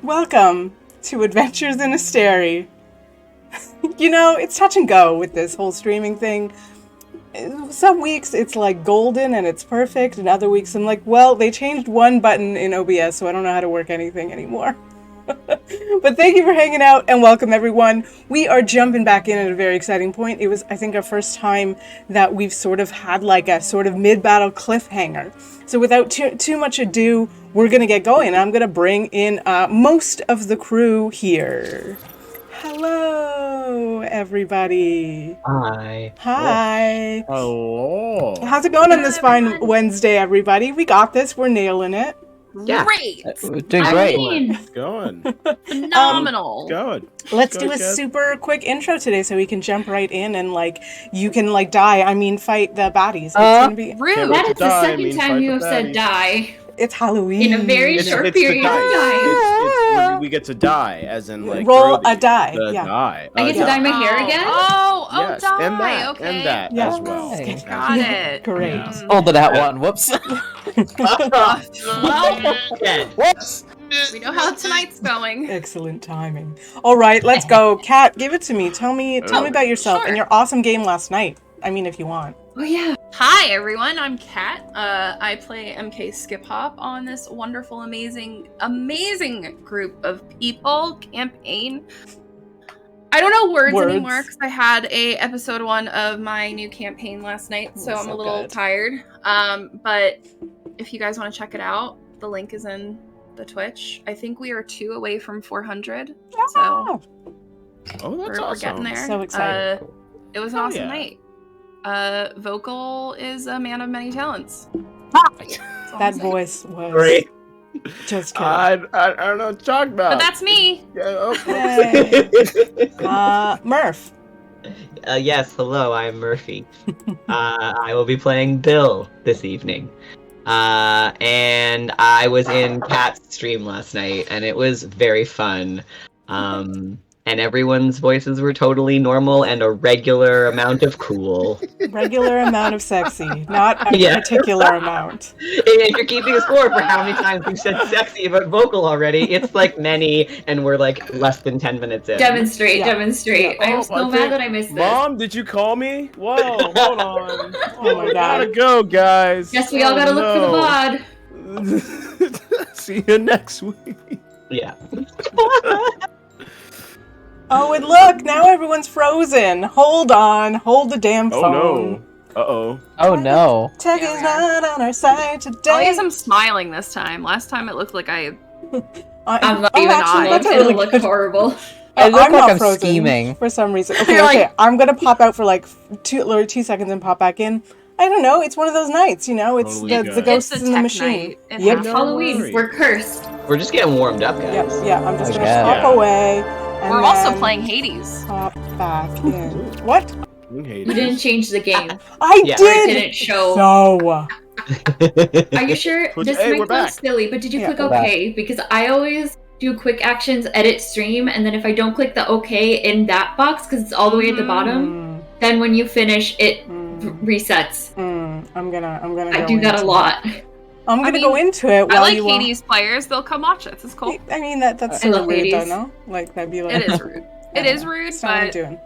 Welcome to Adventures in Asterie. You know, it's touch and go with this whole streaming thing. Some weeks it's like golden and it's perfect, and other weeks I'm like, well, they changed one button in OBS, so I don't know how to work anything anymore. But thank you for hanging out, and welcome everyone. We are jumping back in at a very exciting point. It was, I think, our first time that we've sort of had like a sort of mid-battle cliffhanger. So without too much ado, we're going to get going. I'm going to bring in most of the crew here. Hello, everybody. Hi. Hi. Hello. How's it going on this fine Wednesday, everybody? We got this. We're nailing it. Yeah. Great. We're doing great. It's going. Phenomenal. Good. Let's Go do a ahead. super quick intro today so we can jump right in and like you can like fight the baddies. It's gonna be Rude. Can't That wait is to the die, second time fight you the have said baddies. die it's Halloween. in a very short the period of dice. time. It's we get to die, as in like Roll throw a die, the yeah. die. I get to dye my hair again? Oh, Yes, die. and that, Okay. and that Yeah. as well. Nice. Got it. Great. Yeah. Hold to that one. Whoops. Well, Whoops. we know how tonight's going. Excellent timing. All right, let's go. Kat, give it to me. Tell me about yourself and sure. your awesome game last night. I mean, if you want. Oh yeah. Hi, everyone. I'm Kat. I play MK Skiphop on this wonderful, amazing group of people campaign. I don't know words anymore because I had a episode 1 of my new campaign last night, so Oh, I'm so a little good. tired. But if you guys want to check it out, the link is in the Twitch. I think we are 2 away from 400, so Oh, Oh, that's we're awesome. getting there. So excited. It was an Hell awesome yeah. night. Vocal is a man of many talents. That's all that I'm saying. voice was Great. just kidding. I don't know what to talk about. But that's me. Yeah, Hey. Murph. Yes, hello, I'm Murphy. I will be playing Bill this evening. And I was in Kat's stream last night, and it was very fun. And everyone's voices were totally normal and a regular amount of cool. Regular amount of sexy, not a Yeah. particular amount. If you're keeping a score for how many times we've said sexy about vocal already, it's like many, and we're like less than 10 minutes in. Demonstrate, Yeah. demonstrate. Yeah. I'm Oh, so I mad think- that I missed this. Mom, did you call me? Whoa, hold on. Oh my Gotta god. go, guys. Guess we all gotta look for the VOD. See you next week. Yeah. Oh, and look, now everyone's frozen. Hold on, hold the damn Oh phone. no. Uh-oh. Oh no. Tech Yeah, is we are. not on our side At today. least I'm smiling this time. Last time it looked like I'm not even actually, I. that's a It'll really look good. horrible. I look I'm like not I'm frozen scheming. for some reason. Okay, You're okay. like- I'm gonna pop out for like 2 seconds and pop back in. I don't know. It's one of those nights, you know. It's Totally the good. ghosts It's a in the tech machine. night. It Yep. happens. No Halloween, worries. we're cursed. We're just getting warmed up, guys. Yep. Yeah. I'm just I gonna guess. pop Yeah. away. And We're also then playing Hades. Pop back in. What? You hate You it. didn't change the game. I Yeah. Or it did. didn't show. So. Are you sure? Hey, This we're might go back. silly, but did you Yeah, click we're back. OK? Because I always do quick actions, edit stream, and then if I don't click the OK in that box, because it's all the way at the bottom, then when you finish, it resets. I'm gonna I go do that into a lot. I'm gonna I go mean, into it I while like you Hades players. They'll come watch us. It's cool. I mean that's I sort of love rude though, Hades. no? Like that'd be like It is rude. It is rude, That's not what I'm but doing.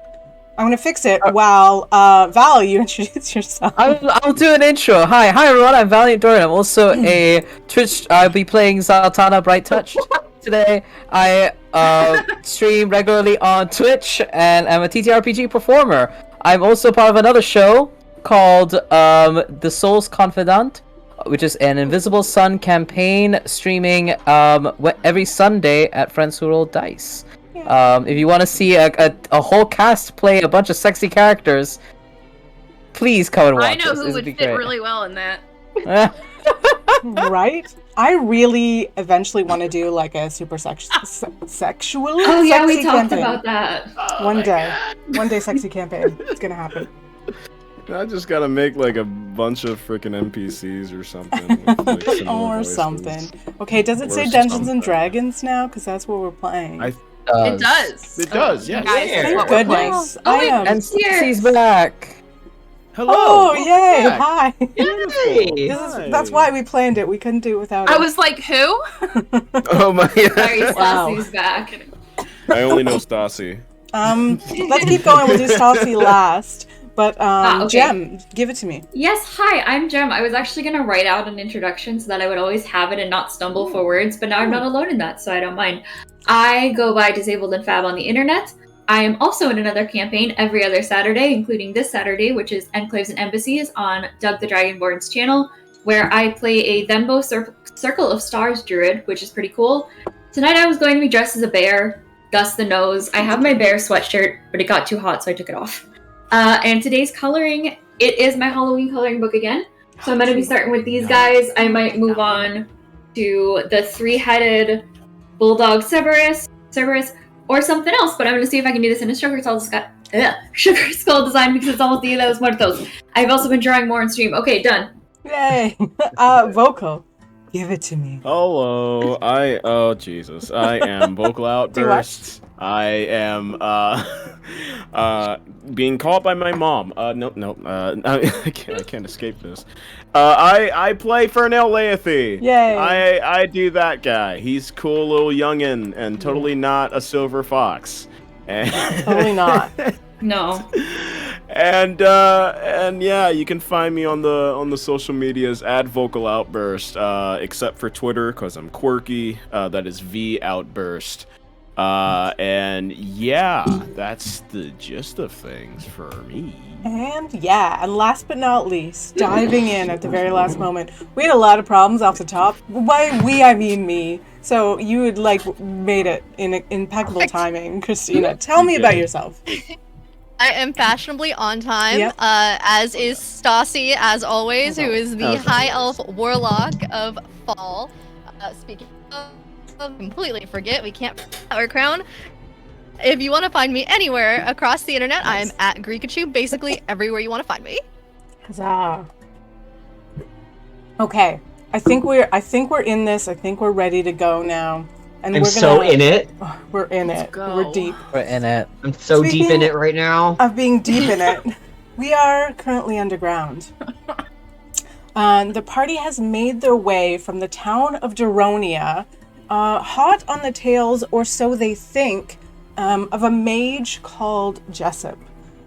I'm gonna fix it while Val, you introduce yourself. I'll do an intro. Hi everyone, I'm Valiant Dorian. I'm also a Twitch. I'll be playing Zaltana Brightouched today. I stream regularly on Twitch, and I'm a TTRPG performer. I'm also part of another show called The Soul's Confidant, which is an Invisible Sun campaign streaming every Sunday at Friends Who Roll Dice. If you want to see a whole cast play a bunch of sexy characters, please come and watch I know this. who This would be fit great. really well in that. Right? I really eventually want to do like a super sexual Oh yeah, we sexy talked campaign. about that. One day sexy campaign. It's gonna happen. I just gotta make like a bunch of freaking NPCs or something. With, like, similar Or voices. something. Okay, does it say Or Dungeons and something. Dragons now? Because that's what we're playing. I- It does. It does, yes. Guys, Where? that's Thank what we're playing. goodness. Oh, I wait, am. And Here. Staci's back. Hello. Oh, yay! back. Hi. Yay! That's why we planned it. We couldn't do it without I it. was like, who? Oh my Sorry, god. Wow. Staci's back. I only know Staci. Let's keep going. We'll do Staci last. But okay. Jem, give it to me. Yes, hi, I'm Jem. I was actually going to write out an introduction so that I would always have it and not stumble for words, but now I'm not alone in that, so I don't mind. I go by Disabled and Fab on the internet. I am also in another campaign every other Saturday, including this Saturday, which is Enclaves and Embassies on Doug the Dragonborn's channel, where I play a Venbo Circle of Stars druid, which is pretty cool. Tonight I was going to be dressed as a bear, thus the nose. I have my bear sweatshirt, but it got too hot, so I took it off. And today's coloring, it is my Halloween coloring book again. So I'm going to be starting with these guys. I might move on to the three-headed bulldog Cerberus, or something else, but I'm going to see if I can do this in a sugar skull design because it's almost Dia de los Muertos. I've also been drawing more on stream. Okay, done. Yay! Vocal, give it to me. Hello. Oh Jesus. I am VocalOutburst. I am being called by my mom. No. I can't escape this. I play Fernell Layethe. Yay! I do that guy. He's cool little youngin' and totally not a silver fox. Totally not. No. And yeah, you can find me on the social medias at VocalOutburst, except for Twitter because I'm quirky. That is VOutburst. And yeah, that's the gist of things for me. And last but not least, diving in at the very last moment, we had a lot of problems off the top. By we, I mean me. So you had made it in impeccable timing, Christina. Tell me about yourself. I am fashionably on time, Yep. as is Staci, as always, who is the High Elf Warlock of Fall. Speaking of, completely forget, we can't our crown. If you want to find me anywhere across the internet, I am at Greekachu, basically everywhere you want to find me. Huzzah. Okay, I think we're in this. I think we're ready to go now. And I'm so in it. Oh, we're in it. go. We're deep. We're in it. I'm so Speaking deep in it right now. Of being deep in it, we are currently underground. The party has made their way from the town of Daronia, hot on the tails, or so they think, of a mage called Jessup.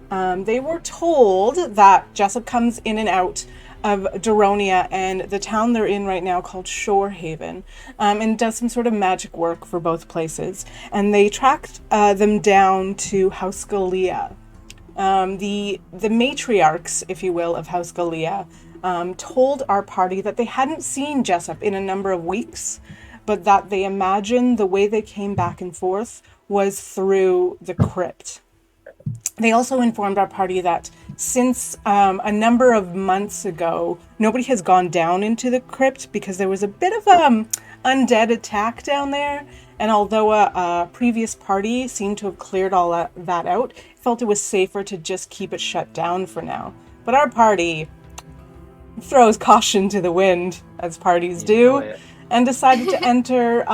They were told that Jessup comes in and out of Daronia and the town they're in right now called Shorehaven, and does some sort of magic work for both places. And they tracked them down to House Galea. The matriarchs, if you will, of House Galea told our party that they hadn't seen Jessup in a number of weeks, but that they imagined the way they came back and forth was through the crypt. They also informed our party that since a number of months ago, nobody has gone down into the crypt because there was a bit of undead attack down there. And although a previous party seemed to have cleared all that out, felt it was safer to just keep it shut down for now. But our party throws caution to the wind, as parties do, and decided to enter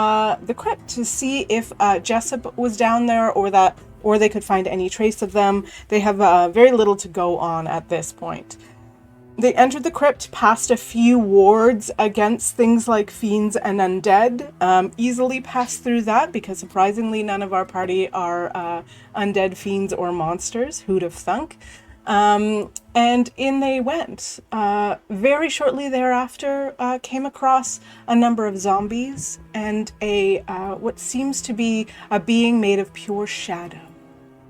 the crypt to see if Jessup was down there or they could find any trace of them. They have very little to go on at this point. They entered the crypt past a few wards against things like fiends and undead. Easily passed through that because surprisingly none of our party are undead, fiends, or monsters. Who'd have thunk? And in they went. Very shortly thereafter, came across a number of zombies and a what seems to be a being made of pure shadow.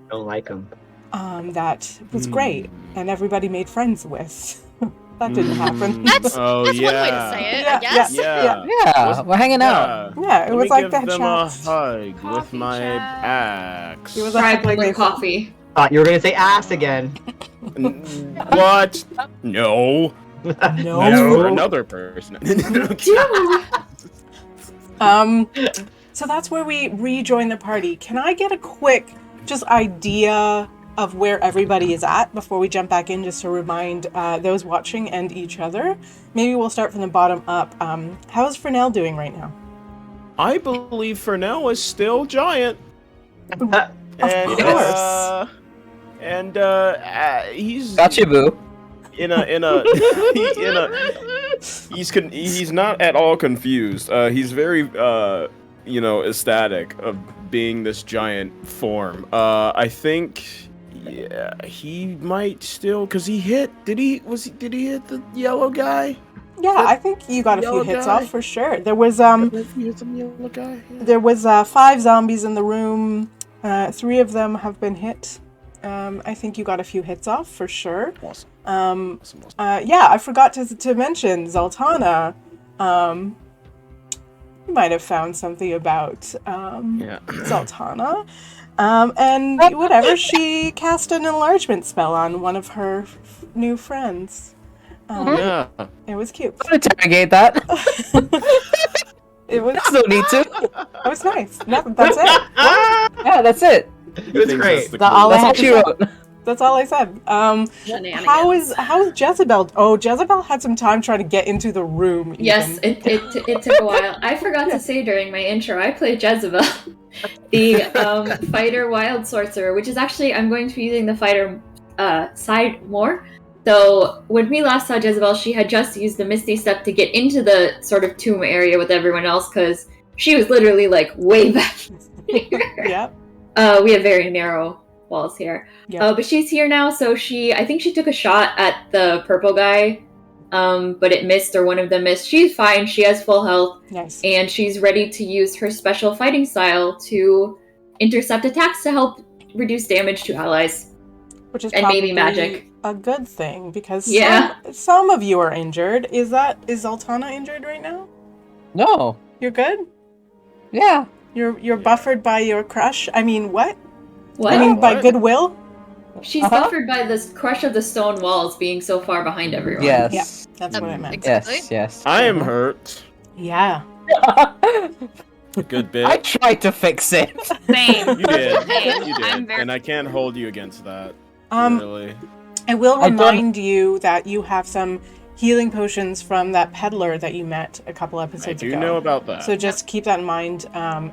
Don't like them. That was great, and everybody made friends with. That didn't happen. That's one way to say it, I guess. Yeah, we're hanging out. Yeah, it was like that give them chat. a hug with Coffee my chat. axe. It was Fried like with coffee. Thought you were gonna say ass again. What? No. No. For another person. So that's where we rejoin the party. Can I get a quick just idea of where everybody is at before we jump back in, just to remind those watching and each other? Maybe we'll start from the bottom up. How's Fernell doing right now? I believe Fernell is still giant. Of course. And he's Got you, boo. he's not at all confused. He's very ecstatic of being this giant form. I think he might still, cause he hit. Did he hit the yellow guy? Yeah, I think you got a few hits off for sure. There was there was 5 zombies in the room. 3 of them have been hit. I think you got a few hits off for sure. Awesome. Yeah, I forgot to mention Zaltana. You might have found something about Zaltana. And whatever, she cast an enlargement spell on one of her new friends. It was cute. Don't interrogate that. It was. There's no need to. It was nice. That's it. Yeah, that's it. It was great. That's all I That's had what to she say. wrote. That's all I said. How is Jezebel? Oh, Jezebel had some time trying to get into the room. Even. Yes, it took a while. I forgot to say during my intro, I played Jezebel, the fighter wild sorcerer, which is actually, I'm going to be using the fighter side more. So when we last saw Jezebel, she had just used the Misty Step to get into the sort of tomb area with everyone else, because she was literally like way back here. Yeah. We have very narrow walls here. Yeah. But she's here now, so I think she took a shot at the purple guy, but it missed, or one of them missed. She's fine, she has full health, Nice. and she's ready to use her special fighting style to intercept attacks to help reduce damage to allies. Which is and maybe probably magic. a good thing, because Yeah. some of you are injured. Is Zaltana injured right now? No. You're good? Yeah. You're buffered by your crush? I mean, what? What? I mean, by What? goodwill? She's buffered by the crush of the stone walls being so far behind everyone. Yes. Yeah. That's what I meant. Exactly. Yes. I am hurt. Yeah. A good bit. I tried to fix it. Same. You did. Same. You I'm did. very- And I can't hold you against that. Really. I will I don't- remind you that you have some healing potions from that peddler that you met a couple I episodes do ago. know about that. So just keep that in mind.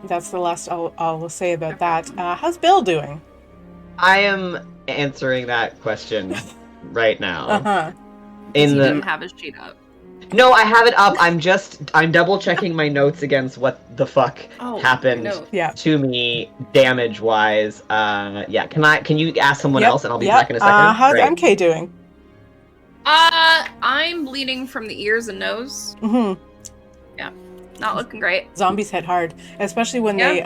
That's the last I'll say about that. How's Bill doing? I am answering that question right now. Uh-huh. In He the didn't have his sheet up. No, I have it up. I'm double checking my notes against what the fuck Oh, happened no. Yeah. to me damage wise. Yeah, can you ask someone Yep, else and I'll be yep. back in a second? How's Great. MK doing? I'm bleeding from the ears and nose. Mm-hmm. Not looking great. Zombies hit hard, especially when they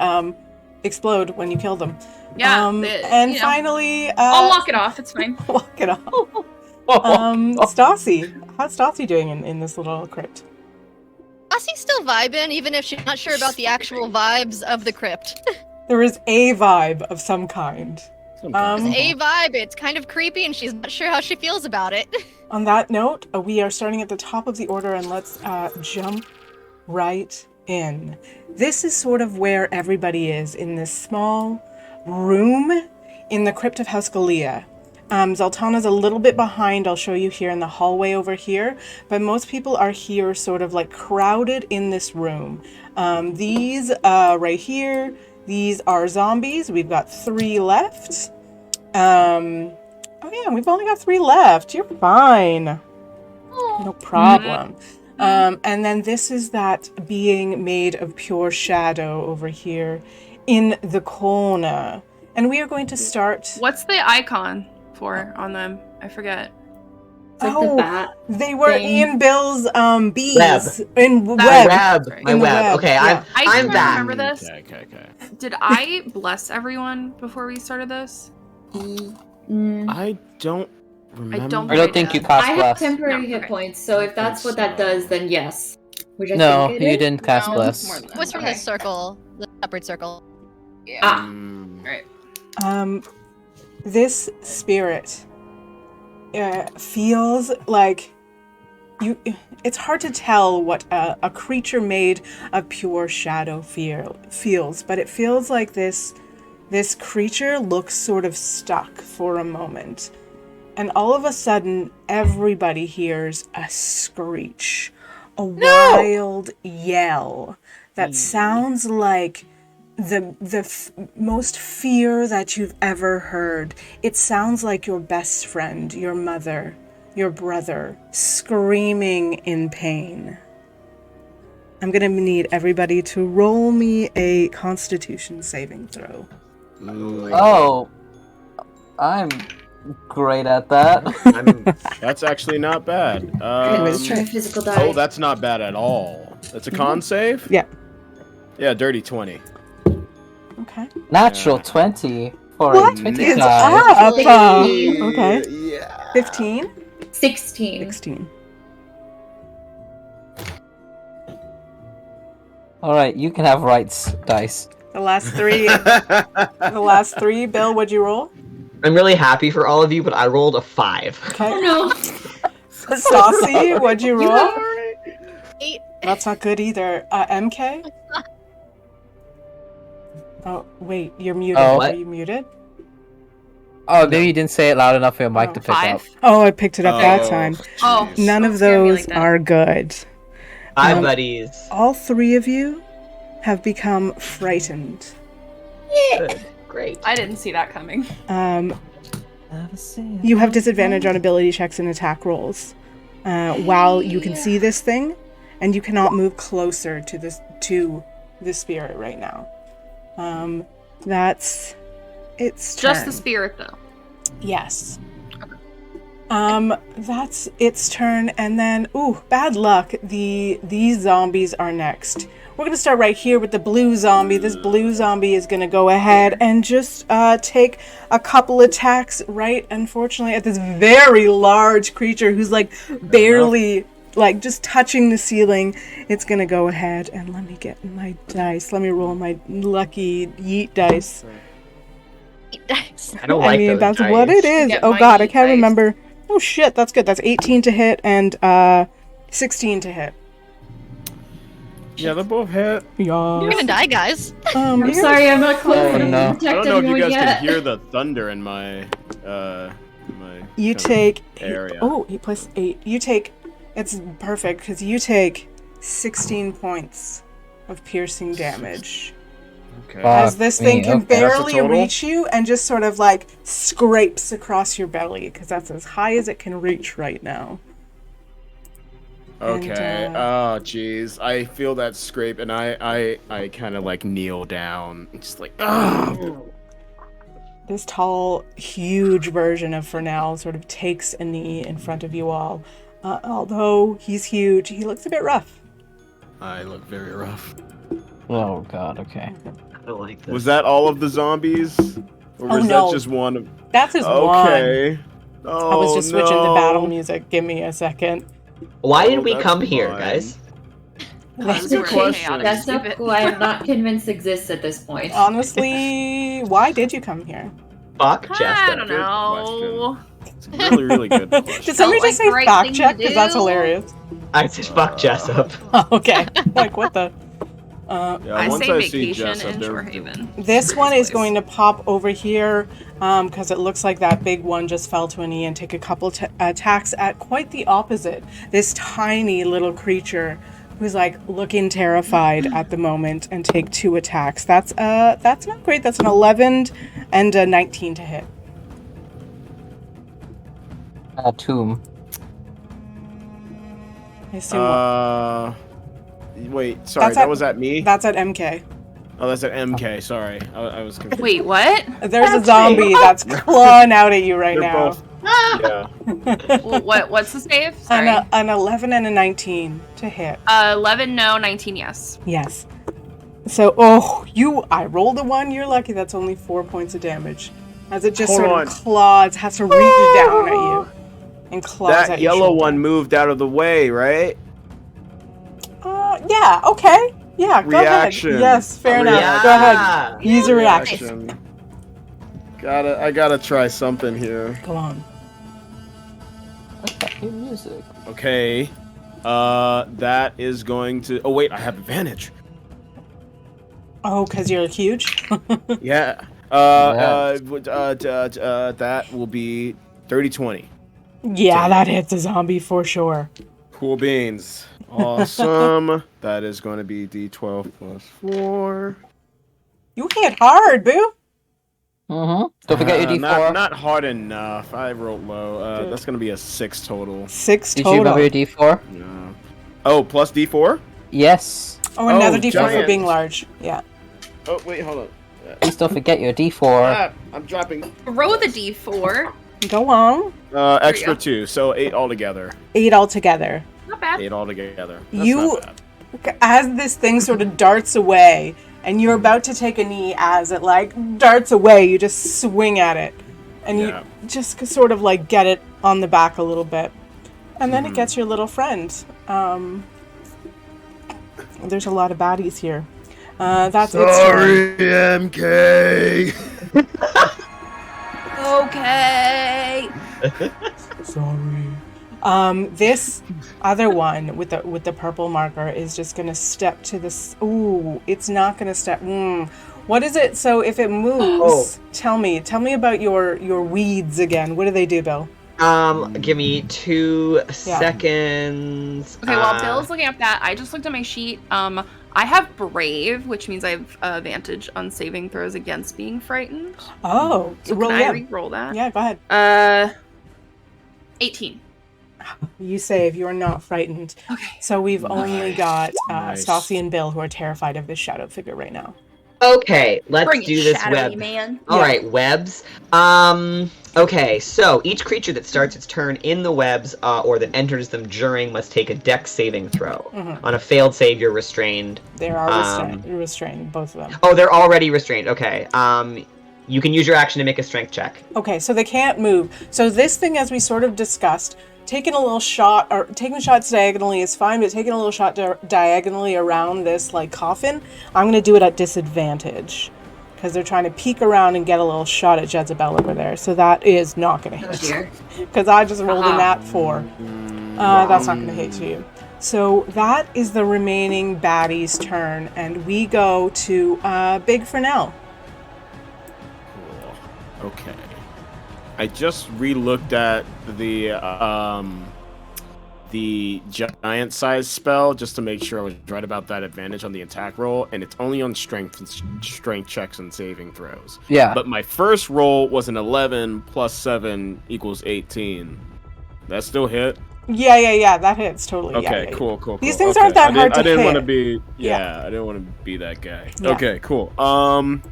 explode when you kill them. Yeah. And finally, I'll walk it off. It's fine. walk it off. Staci, how's Staci doing in this little crypt? Staci's still vibing, even if she's not sure about the actual vibes of the crypt. There is a vibe of some kind. It's a vibe. It's kind of creepy, and she's not sure how she feels about it. On that note, we are starting at the top of the order, and let's jump right in. This is sort of where everybody is, in this small room in the crypt of House Galea. Zaltana's a little bit behind, I'll show you here in the hallway over here, but most people are here sort of like crowded in this room. These right here, these are zombies. We've got 3 left. Oh yeah, we've only got 3 left. You're fine. No problem. And then this is that being made of pure shadow over here in the corner. And we are going to start... What's the icon for on them? I forget. It's like the bat. They were thing. in Bill's bees. Web. In My web. My In the web. web, Okay, yeah. I I'm do back. remember this. Okay. Did I bless everyone before we started this? I don't remember. don't I don't think you cast I have bless. temporary No, hit okay. points, so if that's what that does, then yes. Which I No, think it you is. didn't cast No, bless. more than It was from Okay. the circle, the separate circle. Yeah. Ah. This spirit feels like you. It's hard to tell what a creature made of pure shadow feels, but it feels like this creature looks sort of stuck for a moment, and all of a sudden, everybody hears a screech, a wild yell that sounds like the most fear that you've ever heard. It sounds like your best friend, your mother, your brother screaming in pain. I'm gonna need everybody to roll me a Constitution saving throw. Oh, I'm great at that. That's actually not bad. Let's try a physical die. Oh, that's not bad at all. That's a con save? Yeah. Yeah, dirty 20. Okay. Natural 20 for What a 20 is die. up? Okay. Yeah. 15? 16. 16. Alright, you can have rights, dice. The last three. The last three. Bill, what'd you roll? I'm really happy for all of you, but I rolled a 5. Okay. Oh no. Saucy, what'd you roll? 8. That's not good either. MK? Oh, wait, you're muted. Oh. Are you muted? Oh, maybe you didn't say it loud enough for your mic Oh. to pick up. 5. Oh, I picked it up that time. Oh. jeez. None Don't of scare me those like that. are good. Hi, Um, buddies. All three of you have become frightened. Good. Great. I didn't see that coming. You have disadvantage on ability checks and attack rolls while you can see this thing, and you cannot move closer to the spirit right now. That's its turn. Just the spirit, though. Yes. That's its turn, and then bad luck. These zombies are next. We're gonna start right here with the blue zombie. This blue zombie is gonna go ahead and just take a couple attacks right, unfortunately, at this very large creature who's like barely like just touching the ceiling. It's gonna go ahead and let me get my dice. Let me roll my lucky yeet dice. I don't like I mean, those that's dice. what it is. Get Oh my god, I yeet can't dice. remember. Oh shit, that's good. That's 18 to hit and 16 to hit. Yeah, they both hit. Yeah. You're gonna die, guys. I'm you're sorry, I'm not close Oh, enough no. to protect I don't know if you anyone guys yet. can hear the thunder in my You kind of take area. 8 plus 8. You take. It's perfect because you take 16 points of piercing damage. Okay. As this thing me, can okay. That's the barely total? reach you and just sort of like scrapes across your belly because that's as high as it can reach right now. Okay. And, Oh, jeez. I feel that scrape, and I kind of like kneel down, just like, This tall, huge version of Fernell sort of takes a knee in front of you all. Although he's huge, he looks a bit rough. I look very rough. Oh god, okay. I don't like this. Was that all of the zombies, or Oh, was no. that just one? Of... That's his one. Okay. Oh, I was just switching no. to battle music. Give me a second. Why did Oh, we that's come here, fine. guys? That's Good a question. That's Keep up it. who I am not convinced exists at this point. Honestly, why did you come here? Fuck I Jester. don't Good know. It's a really, really good question. Did somebody Felt just like say the right fact thing check? to Because that's do. hilarious. I said fuck Jessup. Oh, okay. Like, what the? Yeah, I once say see vacation Jessup, in there- Shorehaven. This one is Please. going to pop over here because it looks like that big one just fell to a knee and take a couple attacks at quite the opposite. This tiny little creature who's like looking terrified at the moment and take 2 attacks. That's not great. That's an 11 and a 19 to hit. Tomb. I assume Wait, sorry, That's that at- was at me? that's at MK. Oh, that's at MK, sorry. I was confused. Wait, what? There's a zombie that's clawing out at you right They're now. both, yeah. What's the save? Sorry. An 11 and a 19 to hit. 11, no. 19, yes. Yes. So, I rolled a 1. You're lucky. That's only 4 points of damage. As it just Hold sort on. of claws, has to reach down at you and claws at That your yellow shoulder. one moved out of the way, right? Yeah. Okay. Yeah. Go Reaction. ahead. Yes. Fair A enough. reaction. Go ahead. Use a reaction. I gotta try something here. Go on. Okay, music. Okay. That is going to. Oh wait, I have advantage. Oh, because you're huge. Yeah. That will be 30-20. Yeah, that hits a zombie for sure. Cool beans. Awesome. That is going to be D12 plus 4. You hit hard, boo. Don't forget your D4. Not hard enough. I rolled low. That's gonna be a 6 total. 6 Did total. you remember your D4? No. Oh, plus D4? Yes. Oh, another D4 for giant. being large. Yeah. Oh, wait, hold on. Please don't forget your D4. Ah, I'm dropping. Throw the D4. Go on. Extra 2, so 8 altogether. 8 altogether. Not bad. 8 altogether. That's You, not bad. as this thing sort of darts away, and you're about to take a knee as it, like, darts away, you just swing at it. And you just sort of, like, get it on the back a little bit. And then it gets your little friend. There's a lot of baddies here. That's its turn. MK! Okay. Sorry. This other one with the purple marker is just gonna step to this. Ooh, it's not gonna step. What is it? So if it moves, tell me about your weeds again. What do they do, Bill? Give me 2 seconds. Okay, while Bill's looking up that, I just looked at my sheet. I have Brave, which means I have advantage on saving throws against being frightened. Oh, So roll, can I re-roll that? Yeah, go ahead. 18. You save. You are not frightened. Okay. So we've only got Nice. Staci and Bill who are terrified of this shadow figure right now. Okay, let's Bring do it, this shadowy web. man. Alright, webs. Okay, so each creature that starts its turn in the webs or that enters them during must take a dex saving throw. On a failed save, you're restrained. They are restrained, both of them. Oh, they're already restrained. Okay. You can use your action to make a strength check. Okay, so they can't move. So this thing, as we sort of discussed, taking a little shot, or taking shots diagonally is fine, but taking a little shot diagonally around this, like, coffin, I'm going to do it at disadvantage. Because they're trying to peek around and get a little shot at Jezebel over there. So that is not going to hit. Because I just rolled a nat 4. That's not going to hit you. So that is the remaining baddie's turn. And we go to Big Fernell. Cool. Okay. I just re-looked at the giant size spell just to make sure I was right about that advantage on the attack roll, and it's only on strength checks and saving throws. Yeah. But my first roll was an 11 plus 7 equals 18. That still hit? Yeah, that hits totally. Okay, yeah. cool. These things aren't that hard to I didn't hit. want to be Yeah. I didn't want to be that guy. Yeah. Okay, cool.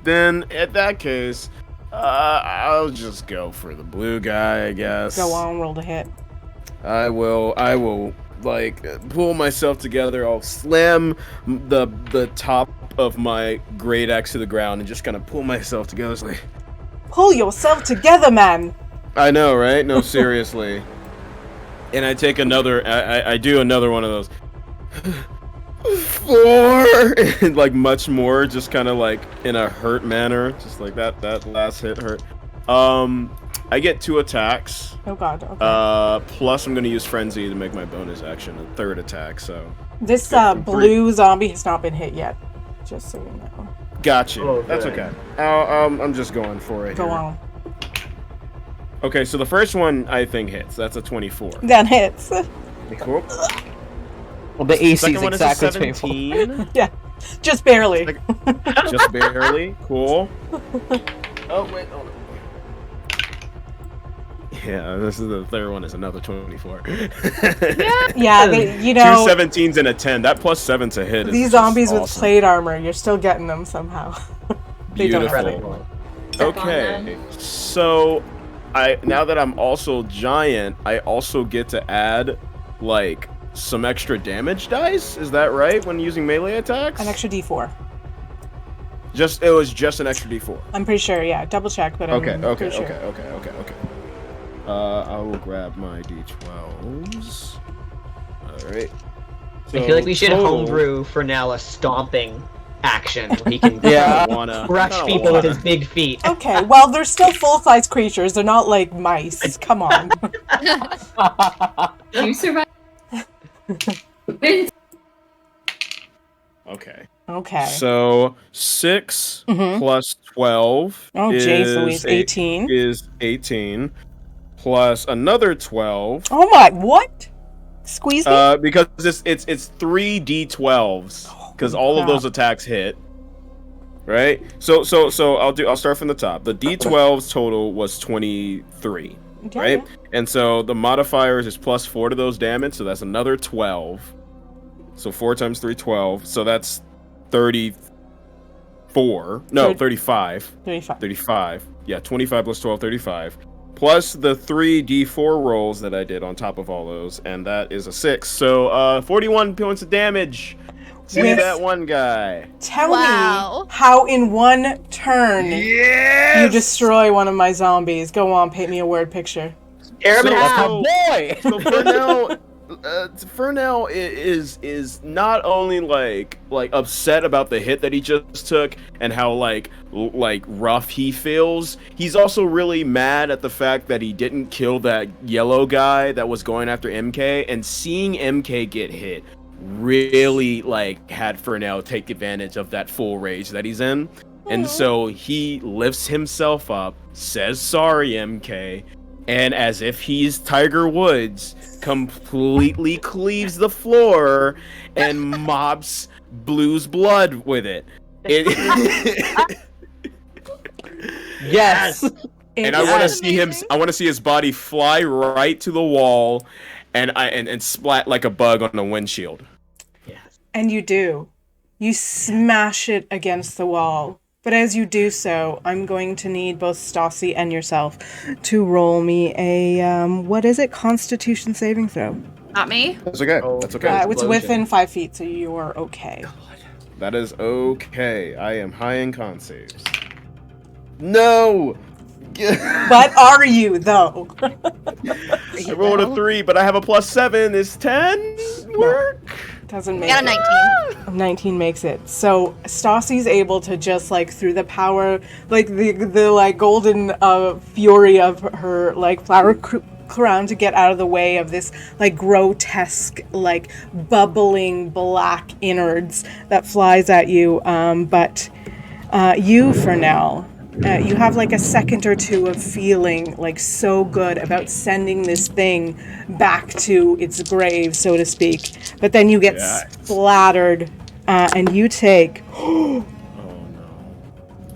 Then in that case, I'll just go for the blue guy, I guess. Go on, roll to hit. I will like pull myself together. I'll slam the top of my great axe to the ground and just kind of pull myself together. It's like, Pull yourself together, man. I know, right? No, seriously. And I take another. I do another one of those. 4 and like much more, just kind of like in a hurt manner, just like that. That last hit hurt. I get 2 attacks. Oh god. Okay. Plus I'm gonna use frenzy to make my bonus action a 3rd attack. So This blue zombie has not been hit yet. Just so you know. gotcha. Oh, That's good. okay. I'm just going for it. Go here. on. Okay, so the first one I think hits. That's a 24. That hits. Cool. Well, the AC Second is one is a exactly 24. 17. Yeah. Just barely. Just barely. Cool. Oh wait. Oh. Yeah, this is the third one. Is another 24. Yeah, Two 17s and a 10. That plus 7's a hit. These is zombies just with awesome. plate armor, you're still getting them somehow. They don't have it. Beautiful. Step on Okay, them. so now that I'm also giant, I also get to add like some extra damage dice. Is that right? When using melee attacks? An extra D4. It was just an extra D4. I'm pretty sure, yeah. Double check, but Okay, I'm okay, pretty sure. okay. I will grab my D12s. All right. I feel like we should total- homebrew Fernell a stomping action where he can Yeah. crush people with his big feet. Okay, well, they're still full-size creatures. They're not like mice. Come on. You survived. Okay. Okay. So 6 plus 12 Oh, is jeez Louise, 18. Is 18 plus another 12. Oh my, what? Squeeze me? Because it's 3 D12s because all of crap. those attacks hit. right? So I'll start from the top. The D12's total was 23, right? And so the modifiers is +4 to those damage, so that's another 12. So 4 times 3, 12. So that's 34. No, 35. 35. Yeah, 25 plus 12, 35. Plus the 3 D4 rolls that I did on top of all those, and that is a 6. So 41 points of damage to that one guy. Tell me how in one turn you destroy one of my zombies. Go on, paint me a word picture. Boy! So Fernell is not only like upset about the hit that he just took and how like rough he feels. He's also really mad at the fact that he didn't kill that yellow guy that was going after MK, and seeing MK get hit really like had Fernell take advantage of that full rage that he's in. And so he lifts himself up, says sorry MK, and as if he's Tiger Woods, completely cleaves the floor and mops Blue's blood with it. Yes. And I want to see him. I want to see his body fly right to the wall, and splat like a bug on the windshield. Yes. And you do. You smash it against the wall. But as you do so, I'm going to need both Staci and yourself to roll me a, what is it? Constitution saving throw. Not me. That's okay. That's okay. It's within 5 feet, so you are okay. That is okay. I am high in con saves. No! But are you, though? I rolled a 3, but I have a +7. Is 10 work? Doesn't make Got a it. 19. 19 makes it. So Staci's able to just like through the power, like the like golden fury of her like flower crown to get out of the way of this like grotesque like bubbling black innards that flies at you. But you, Fernell, you have like a second or two of feeling like so good about sending this thing back to its grave, so to speak. But then you get splattered, and you take. Oh no!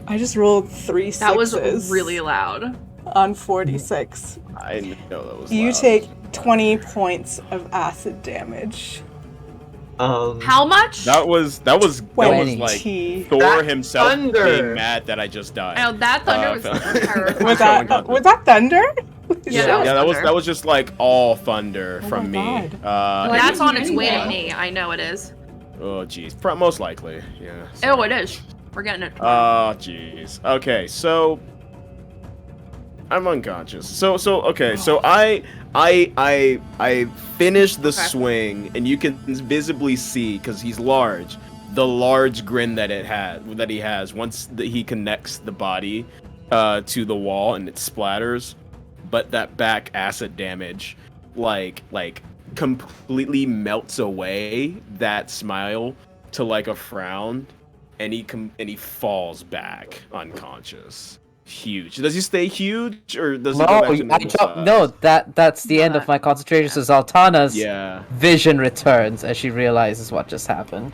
I just rolled 3 sixes. That was really loud. On 46. I know that was. You loud. take 20 points of acid damage. How much? That was like 20. Thor That himself thunder. being mad that I just died. Oh, that thunder was terrifying. Was that thunder? Yeah, that was just like all thunder from me. God. That's on its Anyway. way to me. I know it is. Oh jeez, most likely, yeah. Oh, it is. We're getting it. Oh jeez. Okay, so I'm unconscious. So I finished the swing, and you can visibly see, because he's large, the large grin that he has once he connects the body to the wall and it splatters. But that back acid damage, like completely melts away that smile to like a frown, and he falls back unconscious. Huge. Does he stay huge, or does he go back to normal size? No, that's the end of my concentration. So Zaltana's vision returns as she realizes what just happened.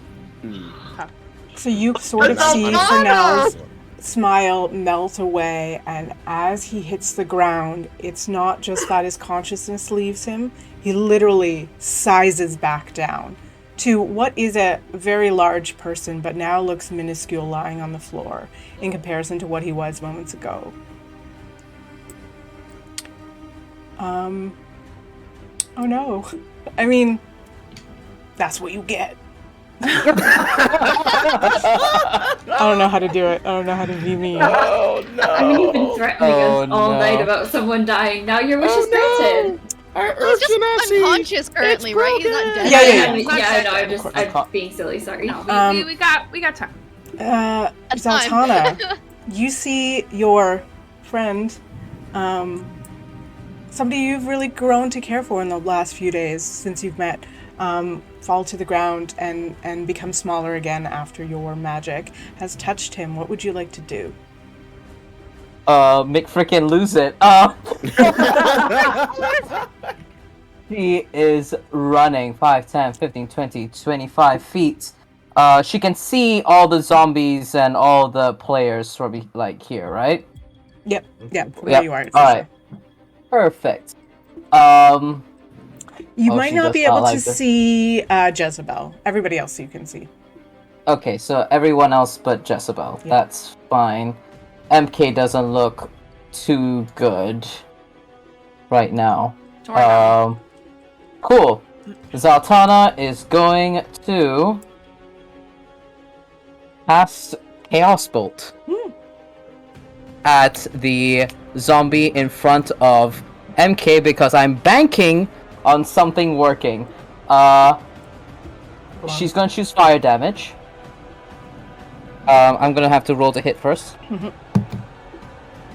So you sort of see Fernell's smile melt away, and as he hits the ground, it's not just that his consciousness leaves him, he literally sizes back down to what is a very large person, but now looks minuscule lying on the floor in comparison to what he was moments ago. Oh no. I mean, that's what you get. I don't know how to do it. I don't know how to be mean. Oh no! I mean, you've been threatening us all night about someone dying. Now your wish is granted. He's just unconscious currently, right? He's not dead. Yeah. I'm being silly. Sorry. No, we got time. Zaltana, you see your friend, somebody you've really grown to care for in the last few days since you've met, fall to the ground and become smaller again after your magic has touched him. What would you like to do? Make frickin' lose it. He is running 5, 10, 15, 20, 25 feet She can see all the zombies and all the players from like here, right? Yep. Where Yep. you are. All right. Perfect. You Oh, might she not does be not able like to this. see Jezebel. Everybody else you can see. Okay, so everyone else but Jezebel. Yeah. That's fine. MK doesn't look too good right now. Don't worry about it. Cool. Zaltana is going to cast Chaos Bolt at the zombie in front of MK because I'm banking on something working. She's gonna choose fire damage. I'm gonna have to roll to hit first.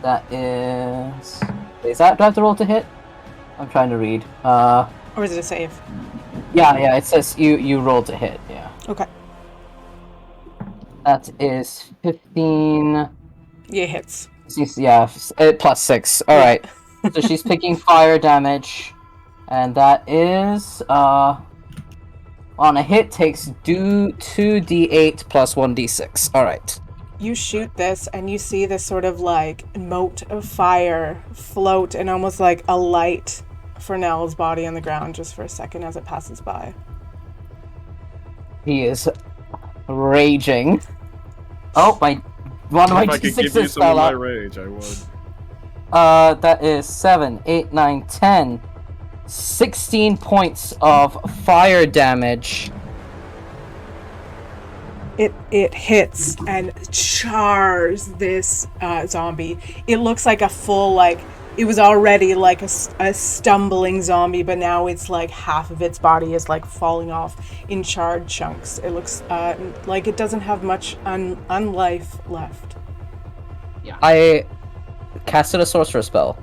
That is... Is that... Do I have to roll to hit? I'm trying to read. Or is it a save? Yeah, it says you roll to hit, yeah. Okay. That is 15... Yeah, hits. Yeah, plus 6. Alright. So she's picking fire damage. And that is... on a hit takes 2d8 plus 1d6. Alright. You shoot this and you see this sort of like mote of fire float and almost like a light Fernell's body on the ground just for a second as it passes by. He is raging. Oh, one of my If I could give you d6s some of fell my out. rage, I would. That is 7, 8, 9, 10. 16 points of fire damage. It hits and chars this zombie. It looks like a full, like, it was already like a stumbling zombie, but now it's like half of its body is like falling off in charred chunks. It looks like it doesn't have much unlife left. Yeah. I casted a sorcerer spell.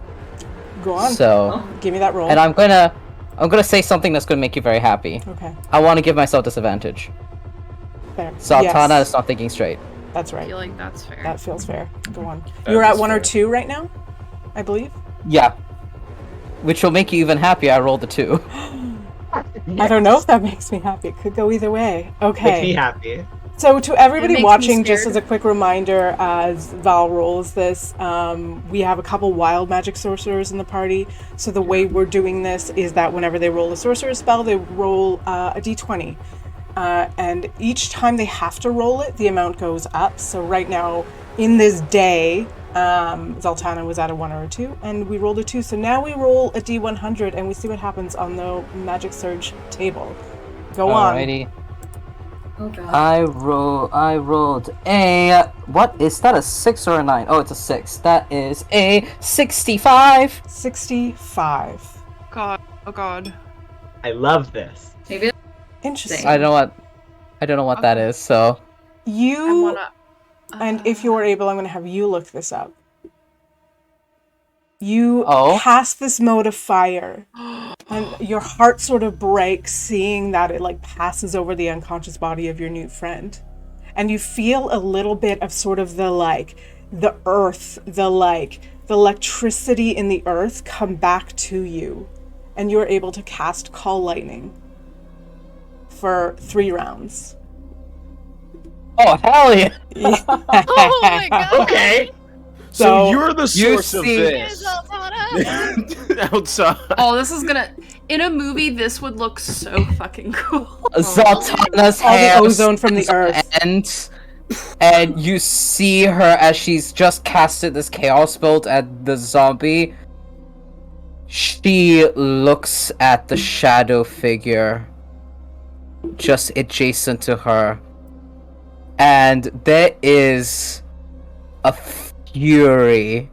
Go on. So, Give me that roll. and I'm gonna say something that's gonna make you very happy. Okay. I want to give myself disadvantage. Fair. Zaltana Yes, is not thinking straight. that's I right. feel like that's fair. That feels fair. Go on. That You're at is 1 or fair. 2 right now, I believe. Yeah. Which will make you even happier. I rolled a 2. I don't know if that makes me happy. It could go either way. Okay. Makes me happy. So to everybody It makes me watching, just scared. as a quick reminder, as Val rolls this, we have a couple wild magic sorcerers in the party. So the way we're doing this is that whenever they roll a sorcerer spell, they roll a d20. And each time they have to roll it, the amount goes up. So right now, in this day, Zaltana was at a 1 or a 2, and we rolled a 2. So now we roll a d100, and we see what happens on the Magic Surge table. Go on. Alrighty. Oh god. I rolled a... What? Is that a 6 or a 9? Oh, it's a 6. That is a 65. 65. God. Oh god. I love this. Maybe Interesting. I don't know what that is, so... I You, wanna. and if you are able, I'm going to have you look this up. You Oh. cast this mode of fire, and your heart sort of breaks seeing that it like passes over the unconscious body of your new friend. And you feel a little bit of sort of the like, the earth, the electricity in the earth come back to you. And you're able to cast Call Lightning for 3 rounds. Oh, hell yeah! Oh my god! Okay. So you're the you source of see- this. Zaltana! Outside. Oh, this is gonna. In a movie, this would look so fucking cool. Zaltana's All the hair ozone from the stands earth. on end, and you see her as she's just casted this chaos bolt at the zombie. She looks at the shadow figure just adjacent to her, and there is a fury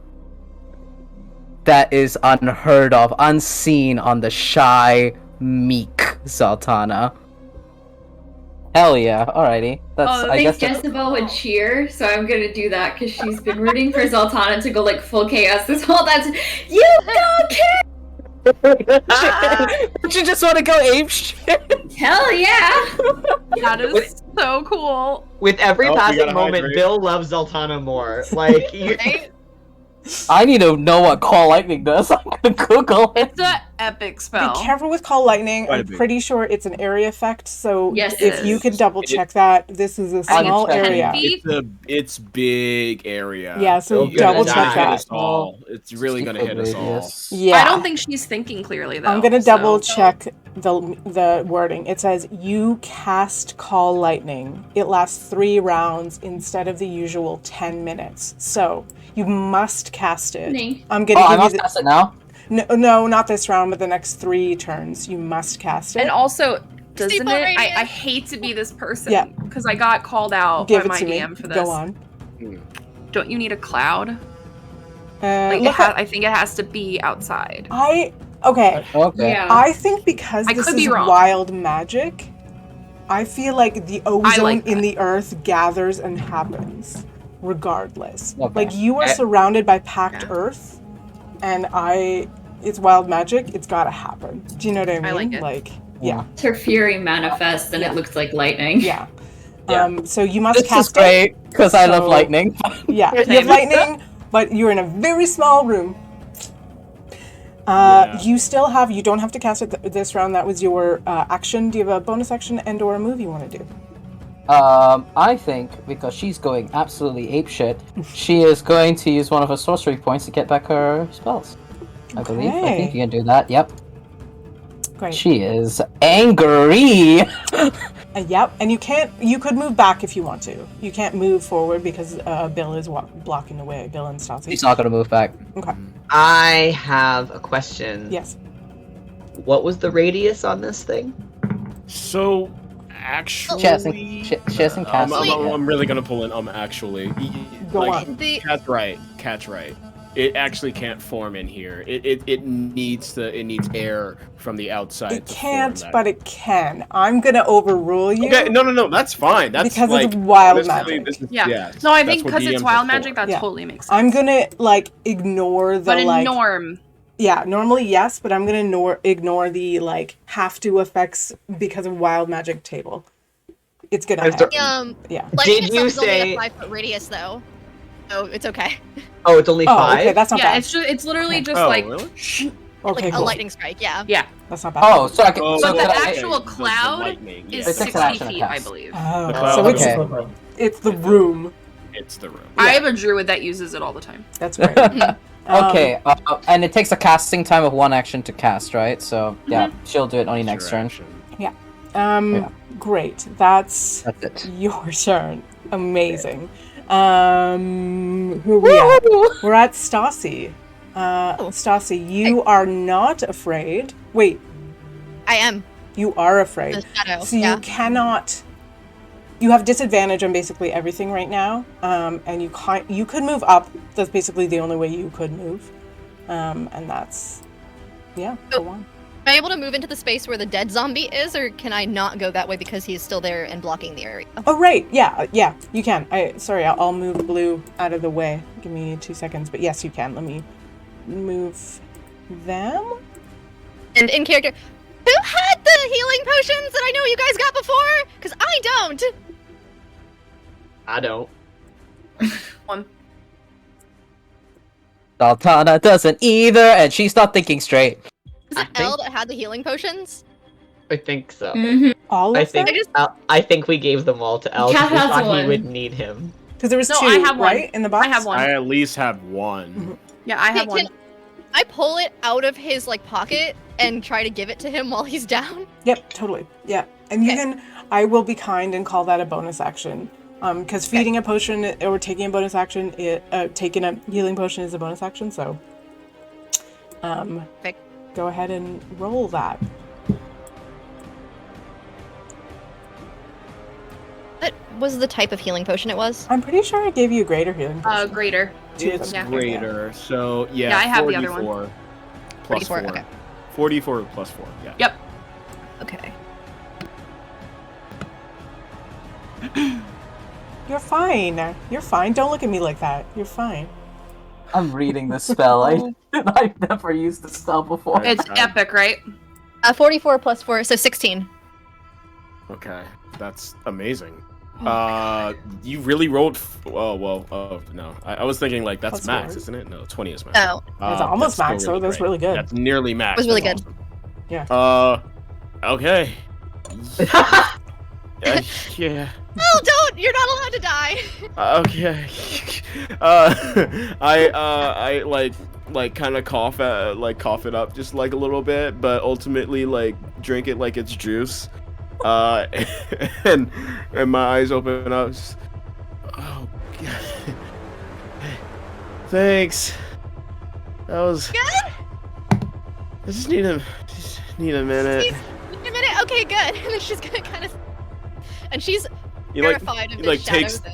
that is unheard of, unseen on the shy, meek Zaltana. Hell yeah! Alrighty, that's Oh, I I think guess. That's... Jezebel would cheer, so I'm gonna do that because she's been rooting for Zaltana to go like full chaos this whole time. You go, kid! Don't you just want to go ape shit? Hell yeah! That is so cool. With every Oh, we passing gotta moment, hydrate. Bill loves Zaltana more. Like, you, Right? I need to know what Call Lightning does. I'm gonna Google it. epic spell. Be careful with Call Lightning. Quite a I'm bit. pretty sure it's an area effect, so Yes, it if you is. can double check that, this is a I think small it's 10 area. feet. It's big area. Yeah, so You're double gonna check die. hit that. us all. It's really gonna hit us all. Yeah. I don't think she's thinking clearly though. I'm gonna so- double check the wording. It says you cast Call Lightning. It lasts 3 rounds instead of the usual 10 minutes. So you must cast it. Me. I'm gonna Oh, I give must you cast it now? no, not this round, but the next 3 turns. You must cast it. And also, doesn't Steeple it? radius. I hate to be this person. Yeah. Because I got called out Give by it my to me. DM for this. Go on. Don't you need a cloud? Look at- I think it has to be outside. Okay. Okay. Yeah. I think because I this could is be wrong. wild magic, I feel like the ozone like in that. the earth gathers and happens regardless. Okay. Like you are surrounded by packed earth, and it's wild magic. It's gotta happen. Do you know what I mean? I like it. Like, yeah, Her fury manifests and Yeah. it looks like lightning. yeah. Yeah. So you must This is cast it. great, because I love So- lightning. Yeah, you have lightning, but you're in a very small room. Yeah. You don't have to cast it this round. That was your action. Do you have a bonus action and or a move you want to do? I think, because she's going absolutely apeshit, she is going to use one of her sorcery points to get back her spells. I believe. I Okay. think you can do that, yep. Great. She is angry! Yep, and you could move back if you want to. You can't move forward because Bill is blocking the way. Bill and Staci. She's not gonna move back. Okay. I have a question. Yes. What was the radius on this thing? So, actually, She hasn't cast it yet. I'm really gonna pull in. Actually, Go like, on. Cat's right. Cat's right. It actually can't form in here. It needs air from the outside. It to can't, form that. but it can. I'm gonna overrule you. Okay, no, that's fine. That's Because like, it's wild honestly, magic. this is- Yeah. yes, No, I that's think what because it's DMs wild are magic, for. that Yeah. totally makes sense. I'm gonna ignore the But in like. norm, Yeah, normally yes, but I'm gonna ignore the like have to effects because of wild magic table. It's gonna Is there- happen. Yeah. Lightning Did you itself is only say- a 5-foot radius, though, so it's okay. Oh, it's only Oh, 5? okay, that's not yeah, bad. it's literally just Oh, like really? Okay, Like a cool. lightning strike, yeah. yeah. That's not bad. Oh, so I can. Oh, so But can the I- actual the cloud lightning, is It's yes. 6 an 60 action to feet, I cast. believe. Oh, The cloud- so Okay. it's the room. It's the room. I have a druid that uses it all the time. That's great. Okay, and it takes a casting time of 1 action to cast, right? So, yeah, she'll do it on your next turn. Yeah. Great. That's That's it. your turn. Amazing. Who are we at? We're at Staci. Staci, you are not afraid. Wait, I am. you are afraid. The shadow, So yeah. you cannot. You have disadvantage on basically everything right now, and you could move up. That's basically the only way you could move, and that's go on. Am I able to move into the space where the dead zombie is, or can I not go that way because he's still there and blocking the area? Oh right, yeah, you can. I'll move blue out of the way. Give me 2 seconds, but yes, you can. Let me move them. And in character, who had the healing potions that I know you guys got before? Because I don't. I don't. Zaltana doesn't either, and she's not thinking straight. Was I it think- Elle that had the healing potions? I think so. Mhm. All I of them? think I think we gave them all to El Cat because we has thought he one. would need him. Because there was No, 2, I have one. right, in the box. I have one. I at least have one. Yeah, I have Can one. I pull it out of his pocket and try to give it to him while he's down? Yep, totally. Yeah, and you Okay. can. I will be kind and call that a bonus action. Because feeding a potion or taking a bonus action, taking a healing potion is a bonus action. So, Okay. go ahead and roll that. What was the type of healing potion it was? I'm pretty sure I gave you a greater healing potion. Greater. Two of It's them. Yeah. greater. So yeah, Yeah, I have the other one. 44 plus 44, 4. okay. 44 plus 4. Yeah. Yep. Okay. You're fine. You're fine. Don't look at me like that. You're fine. I'm reading this spell. I've never used this spell before. It's epic, right? 44 plus 4, so 16. Okay, that's amazing. You really rolled. Oh no. I was thinking like that's Plus max, 4. isn't it? No, 20 is max. Oh, That's almost still max, so that's great. really good. That's nearly max. It was really That's good. awesome. Okay. Yeah. oh, don't! You're not allowed to die. Okay. I like kind of cough it up just like a little bit, but ultimately like drink it like it's juice. And my eyes open up. Just, oh God. Thanks. That was Good? I just need a minute. Need a minute? Okay, good. And then she's gonna kind of... And she's He terrified of he, this shadow thing.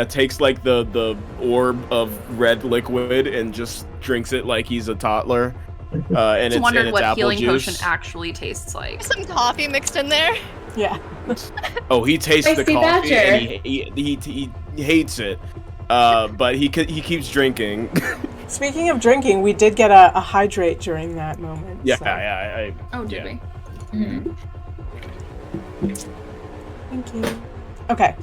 takes like the orb of red liquid and just drinks it like he's a toddler. And Just wondered it's what apple healing juice. potion actually tastes like. Some coffee mixed in there. Yeah. Oh, he tastes the Spicy coffee Badger. and he hates it. But he keeps drinking. Speaking of drinking, we did get a hydrate during that moment. Yeah, so. yeah. Oh, did yeah. we? Mm-hmm. Thank you. Okay.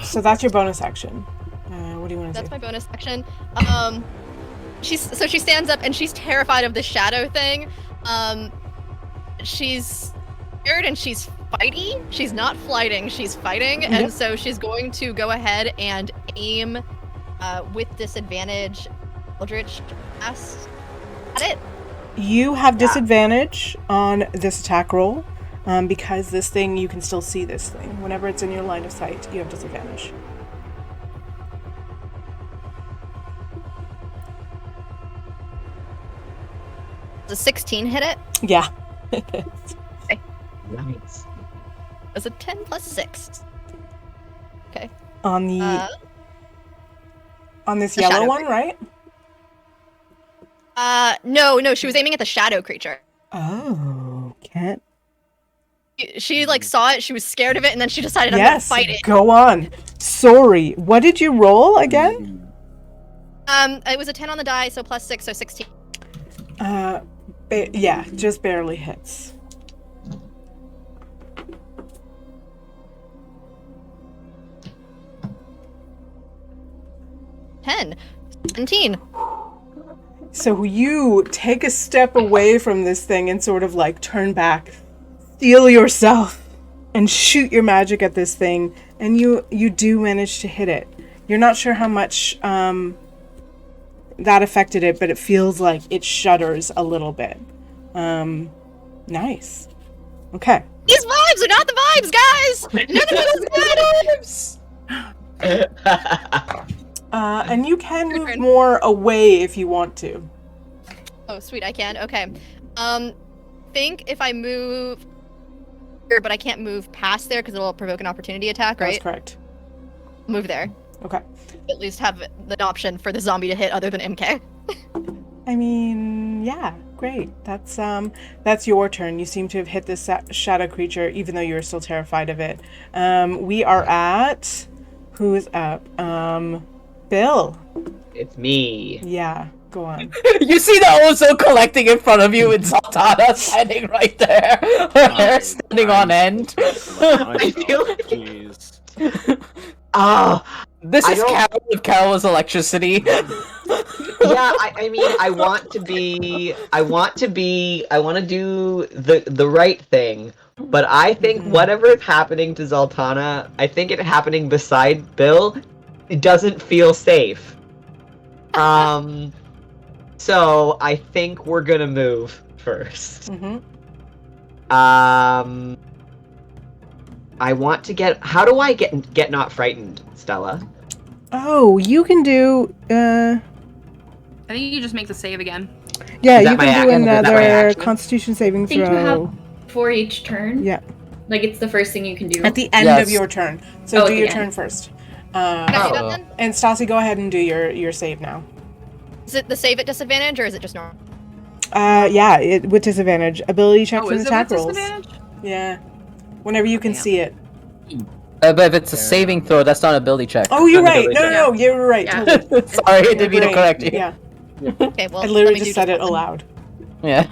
So that's your bonus action. What do you want to do? That's my bonus action. She stands up and she's terrified of the shadow thing. She's scared and she's fighty. She's not flighting, she's fighting. Yep. And so she's going to go ahead and aim with disadvantage Eldritch Blast at it. You have disadvantage on this attack roll because this thing, you can still see this thing. Whenever it's in your line of sight, you have disadvantage. Does a 16 hit it? Yeah. Nice. Does a 10 plus 6? Okay. On the on this the yellow shadow one, right? No, she was aiming at the shadow creature. Oh, can't. She like saw it, she was scared of it, and then she decided I'm Yes, gonna fight it. go on. Sorry, what did you roll again? It was a 10 on the die, so plus 6, so 16. Yeah, just barely hits. Ten. 17. So you take a step away from this thing and sort of like turn back, steel yourself, and shoot your magic at this thing, and you do manage to hit it. You're not sure how much that affected it, but it feels like it shudders a little bit. Nice. Okay. These vibes are not the vibes, guys! None of this is good! And you can move more away if you want to. Oh, sweet, I can. Okay. Think if I move here, but I can't move past there because it'll provoke an opportunity attack, right? That's correct. Move there. Okay. At least have the option for the zombie to hit other than MK. I mean, yeah, great. That's your turn. You seem to have hit this shadow creature, even though you're still terrified of it. We are at... Who is up? Bill. It's me. Yeah, go on. You see the Ozo collecting in front of you with Zaltana standing right there. Her hair standing on end. I feel like- Jeez. Oh, This I is don't- Carol with Carol's electricity. yeah. I mean, I want to do the right thing, but I think whatever is happening to Zaltana, I think it happening beside Bill, it doesn't feel safe. So I think we're gonna move first. Mm-hmm. I want to get. How do I get not frightened, Stella? Oh, you can do... I think you just make the save again. Yeah, Is that you my can do action? Is that my another action? Constitution saving I think you throw. have 4 each turn. Yeah. Like it's the first thing you can do. At the end Yes. of your turn. So Oh, do at your the turn end. first. Can I do that Oh. then? And Staci, go ahead and do your save now. Is it the save at disadvantage or is it just normal? Yeah, with disadvantage. Ability checks Oh, and is it attack with rolls. disadvantage? Yeah. Whenever you can Damn. see it. But if it's a saving throw, that's not an ability check. Oh, you're Not an right. ability No, you're right. Yeah. Totally. check. Sorry, I didn't mean to Great. correct you. Yeah. Okay, well, I let literally me just do said it one. aloud. Yeah.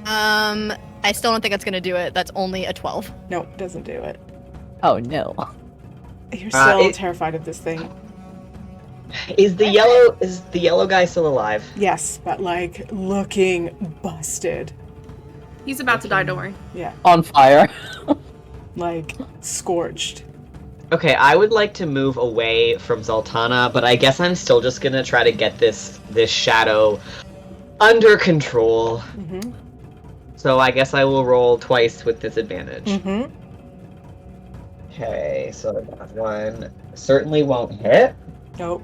I still don't think that's gonna do it. That's only a 12. No, doesn't do it. Oh no. You're still terrified of this thing. Is the yellow guy still alive? Yes, but like looking busted. He's about to die, don't worry. Yeah, On fire. like scorched. Okay, I would like to move away from Zaltana, but I guess I'm still just gonna try to get this shadow under control. Mm-hmm. So I guess I will roll twice with disadvantage. Mm-hmm. Okay, so that one certainly won't hit. Nope.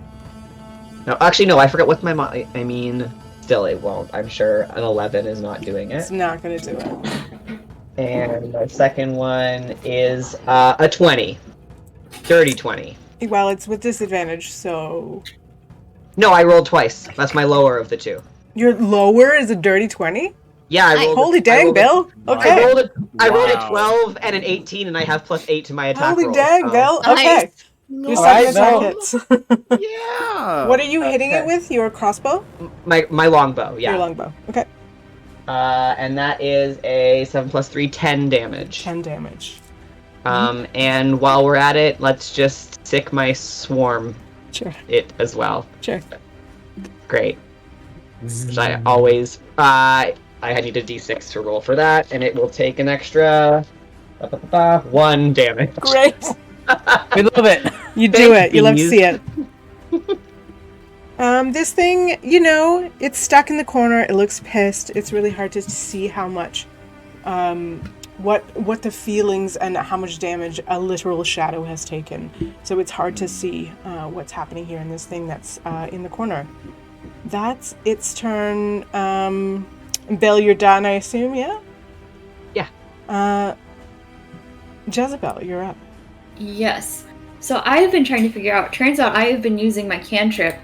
No, actually, no, I forgot what I mean, still it won't. I'm sure an 11 is not doing it. It's not gonna do it. And my second one is a 20. Dirty 20. Well, it's with disadvantage, so... No, I rolled twice. That's my lower of the two. Your lower is a dirty 20? Yeah, I rolled. Holy dang, Bill! Okay. I rolled a 12 and an 18, and I have +8 to my attack roll. Holy dang, so- Bill! Okay. Nice. Your Alright, second attack Bill. hits. Yeah. What are you hitting it Okay. with? Your crossbow? My longbow, yeah. Your longbow. Okay. And that is a 7 + 3, 10 damage. 10 damage. And while we're at it, let's just sick my swarm Sure. it as well. Sure. Great. Which I always I need a d6 to roll for that, and it will take an extra 1 damage. Great. We love it. You do Thank it. You love to you. see it. This thing, it's stuck in the corner. It looks pissed. It's really hard to see how much, what the feelings and how much damage a literal shadow has taken. So it's hard to see what's happening here in this thing that's in the corner. That's its turn. Bill, you're done, I assume, yeah? Yeah. Jezebel, you're up. Yes. So I have been trying to figure out. Turns out I have been using my cantrip,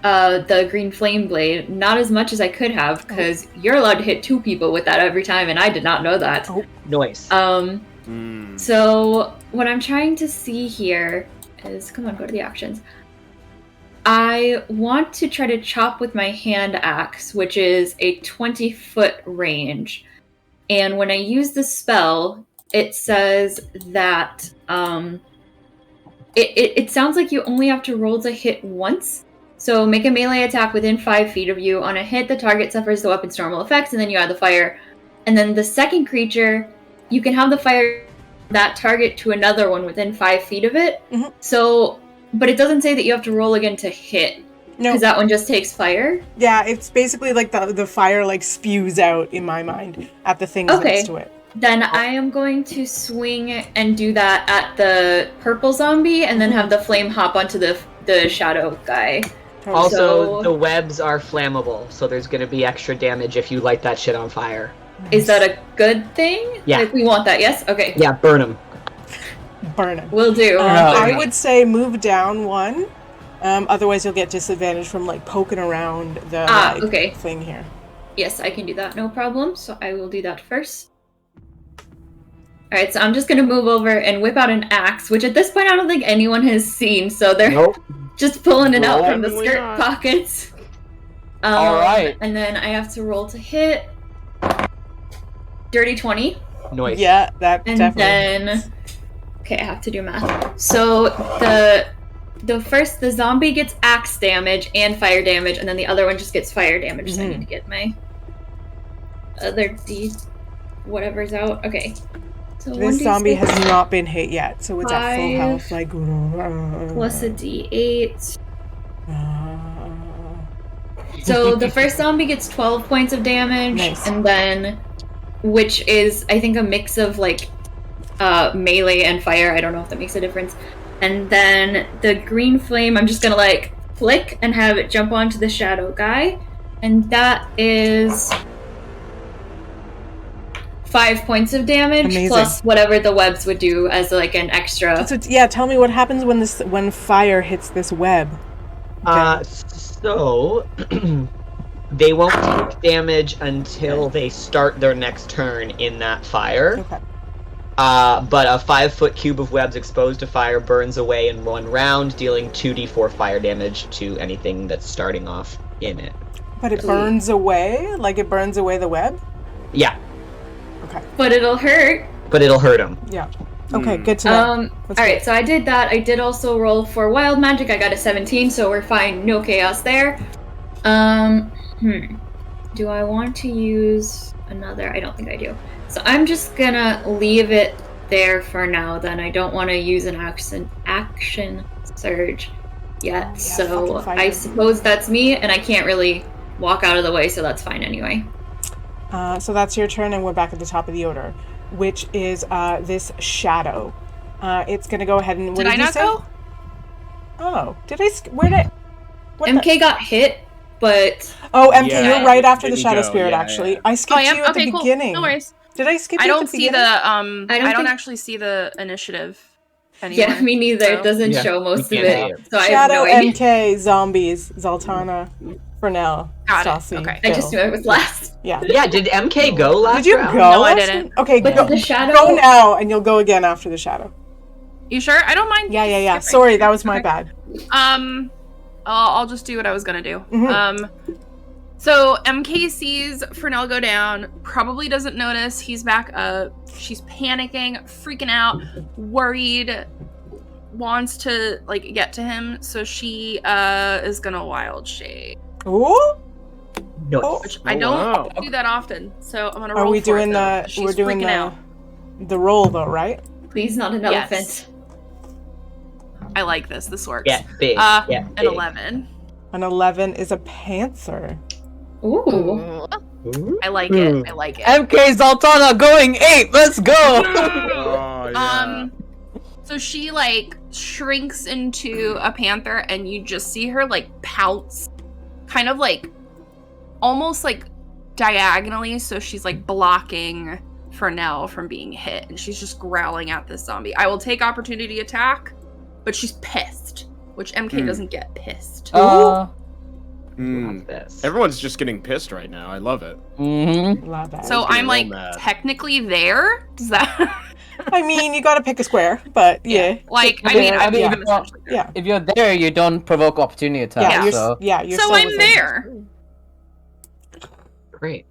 the green flame blade, not as much as I could have, because you're allowed to hit 2 people with that every time, and I did not know that. Oh. Noise. So what I'm trying to see here is, come on, go to the actions. I want to try to chop with my hand axe, which is a 20-foot range. And when I use the spell, it says that it sounds like you only have to roll to hit once. So make a melee attack within 5 feet of you. On a hit, the target suffers the weapon's normal effects, and then you add the fire. And then the second creature, you can have the fire that target to another one within 5 feet of it. Mm-hmm. So, but it doesn't say that you have to roll again to hit. No. Because that one just takes fire. Yeah, it's basically like the fire like spews out in my mind at the things next to it. Then I am going to swing and do that at the purple zombie, and then have the flame hop onto the shadow guy. Also, So- the webs are flammable, so there's gonna be extra damage if you light that shit on fire. Is that a good thing? Yeah. Like, we want that, yes? Okay. Yeah, burn them. Burn it. Will do. I would say move down 1. Otherwise, you'll get disadvantage from like poking around the okay. thing here. Yes, I can do that, no problem. So I will do that first. Alright, so I'm just gonna move over and whip out an axe, which at this point I don't think anyone has seen, so they're Nope. just pulling it out from the Definitely skirt not. pockets. Alright. And then I have to roll to hit. Dirty 20. Noise. Yeah, that And definitely. then... Okay, I have to do math. So the zombie gets axe damage and fire damage, and then the other one just gets fire damage, so I need to get my other D whatever's out. Okay. So This 1d6 zombie has not been hit yet, so it's at full 5 health. Like plus a D8. uh, So the first zombie gets 12 points of damage, Nice. and then, which is, I think, a mix of like melee and fire. I don't know if that makes a difference. And then the green flame, I'm just gonna like flick and have it jump onto the shadow guy, and that is 5 points of damage. Amazing. Plus whatever the webs would do as like an extra. so yeah, tell me what happens when fire hits this web. So they won't take damage until they start their next turn in that fire. Okay. But a 5-foot cube of webs exposed to fire burns away in 1 round, dealing 2d4 fire damage to anything that's starting off in it. But it burns away? Like it burns away the web? Yeah, Okay. But it'll hurt. but it'll hurt them. Yeah. Okay, good to know. Alright, so I did that. I did also roll for wild magic. I got a 17, so we're fine. No chaos there. Do I want to use another? I don't think I do. So I'm just gonna leave it there for now, then. I don't want to use an action surge yet. So I suppose that's me, and I can't really walk out of the way, so that's fine anyway. So that's your turn, and we're back at the top of the order, which is this shadow. It's gonna go ahead and... What Did I not go? Oh, did I... Where did... MK got hit, but... Oh, MK, Yeah, you're right after the didn't Shadow go, Spirit, yeah, actually. yeah. I skipped I am? you at Okay, the cool. beginning. No worries. Did I skip you I at don't the see beginning? I don't actually see the initiative anymore. Yeah, me neither. It doesn't Yeah, show most of you can't it. see it. So I have Shadow, no idea. MK, Zombies, Zaltana, Fernell, Got it, Staci, okay. I just knew I was last. Yeah. Yeah, did MK go last Did you round? go No, I last didn't. one? Okay, But go, the shadow... go now, and you'll go again after the Shadow. You sure? I don't mind. Yeah. skipping. Sorry, that was my Okay. bad. I'll just do what I was gonna do. Mhm. So MK sees Fernell go down, probably doesn't notice he's back up. She's panicking, freaking out, worried, wants to like get to him, so she is gonna wild shape. Ooh? No. Oh. Which I don't wow. do that often, so I'm gonna roll Are we for doing it, though. the... She's We're doing freaking out. the roll, though, right? Please not an Yes. elephant. I like this. This works. Get big. An Get big. 11. An 11 is a panther. Ooh. Ooh. I like it. I like it. MK Zaltana going 8. Let's go. Oh, yeah. So she like shrinks into a panther, and you just see her like pounce, kind of like almost like diagonally. So she's like blocking Fernell from being hit, and she's just growling at this zombie. I will take opportunity attack, but she's pissed, which MK doesn't get pissed. Love this. Everyone's just getting pissed right now. I love it. Love that. So was getting I'm like real mad. technically there. Does that? I mean, you gotta pick a square, but yeah. Like I Yeah, mean, I I'm mean, even well, essentially there. Yeah. If you're there, you don't provoke opportunity attack. Yeah, so. you're So still I'm within. there. Great.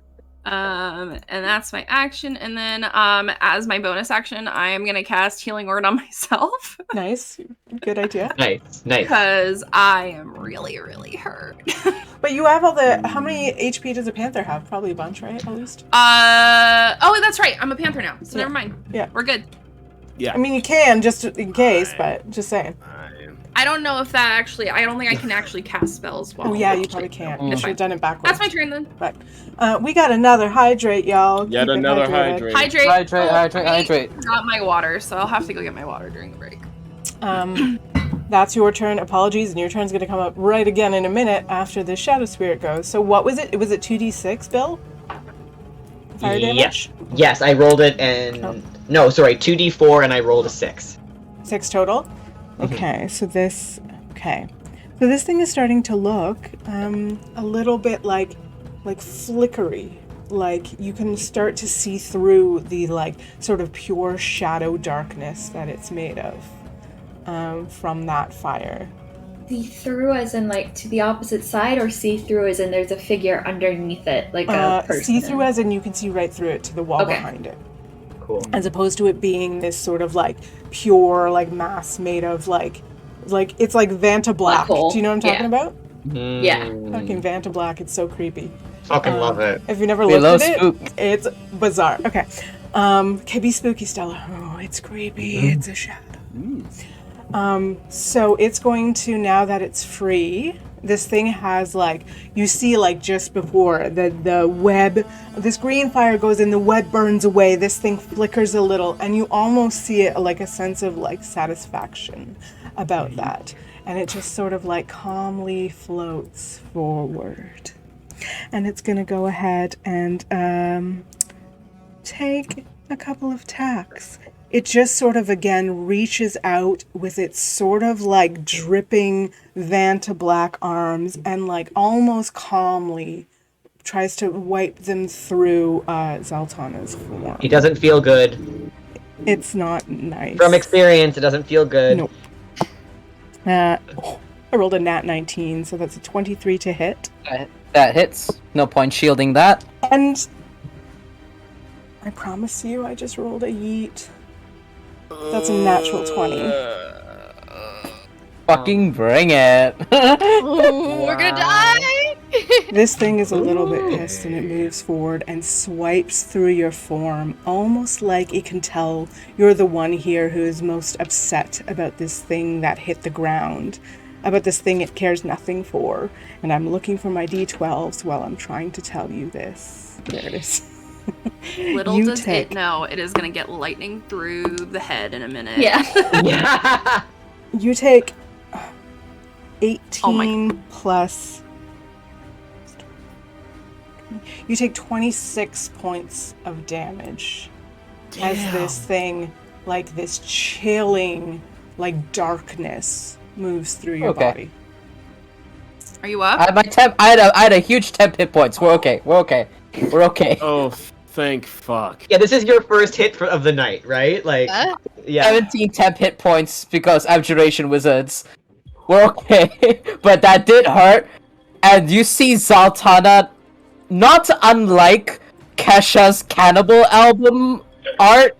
And that's my action, and then as my bonus action, I am gonna cast Healing Word on myself Nice. Good idea. Nice. Nice. because I am really, really hurt. But you have all the... How many HP does a panther have? Probably a bunch, right? At least? Oh, that's right. I'm a panther now, so Yeah. never mind. Yeah. We're good. Yeah. I mean, you can, just in case, but just saying. I don't know if that actually. I don't think I can actually cast spells. While Oh, yeah, you watching. probably can't. Mm. You should have done it backwards. That's my turn then. But we got another hydrate, y'all. Yet Keep it another hydrated. hydrate. Hydrate. Hydrate. I got my water, so I'll have to go get my water during the break. That's your turn. Apologies, and your turn's gonna come up right again in a minute after the Shadow Spirit goes. So what was it? Was it 2d6, Bill? Fire damage? Yes, I rolled it and... Oh. No, sorry, 2d4 and I rolled a 6. 6 total? Okay, so this... Okay. So this thing is starting to look a little bit like flickery. Like you can start to see through the like sort of pure shadow darkness that it's made of from that fire. See through as in like to the opposite side, or see through as in there's a figure underneath it, like a person? See through as in you can see right through it to the wall Okay. behind it. Cool. As opposed to it being this sort of like pure like mass made of like it's like Vanta Black. hole. Do you know what I'm talking Yeah. about? Yeah. Fucking Vanta Black, it's so creepy. Fucking love it. If you never We looked love at it, spook. it's bizarre. Okay. Can be spooky, Stella. Oh, it's creepy. It's a shadow. So it's going to, now that it's free, this thing has like, you see like just before the web, this green fire goes in, the web burns away, this thing flickers a little, and you almost see it like a sense of like satisfaction about that. And it just sort of like calmly floats forward. And it's gonna go ahead and take a couple of tacks. It just sort of again reaches out with its sort of like dripping Vanta Black arms and like almost calmly tries to wipe them through Zaltana's form. It doesn't feel good. It's not nice. From experience, it doesn't feel good. Nope. I rolled a nat 19, so that's a 23 to hit. That hits. No point shielding that. And I promise you, I just rolled a yeet. That's a natural 20. Fucking bring it. Ooh, we're gonna die! This thing is a little bit pissed and it moves forward and swipes through your form, almost like it can tell you're the one here who is most upset about this thing that hit the ground, about this thing it cares nothing for. And I'm looking for my D12s while I'm trying to tell you this. There it is. Little does it know, it is gonna get lightning through the head in a minute. Yeah. You take 18 plus... You take 26 points of damage as this thing, like this chilling, like darkness, moves through your body. Are you up? I had a huge temp hit points. We're okay. We're okay. We're okay. Oh, thank fuck. Yeah, this is your first hit of the night, right? Like, yeah. 17 temp hit points because Abjuration Wizards. We're okay. But that did hurt. And you see Zaltana, not unlike Kesha's Cannibal album art,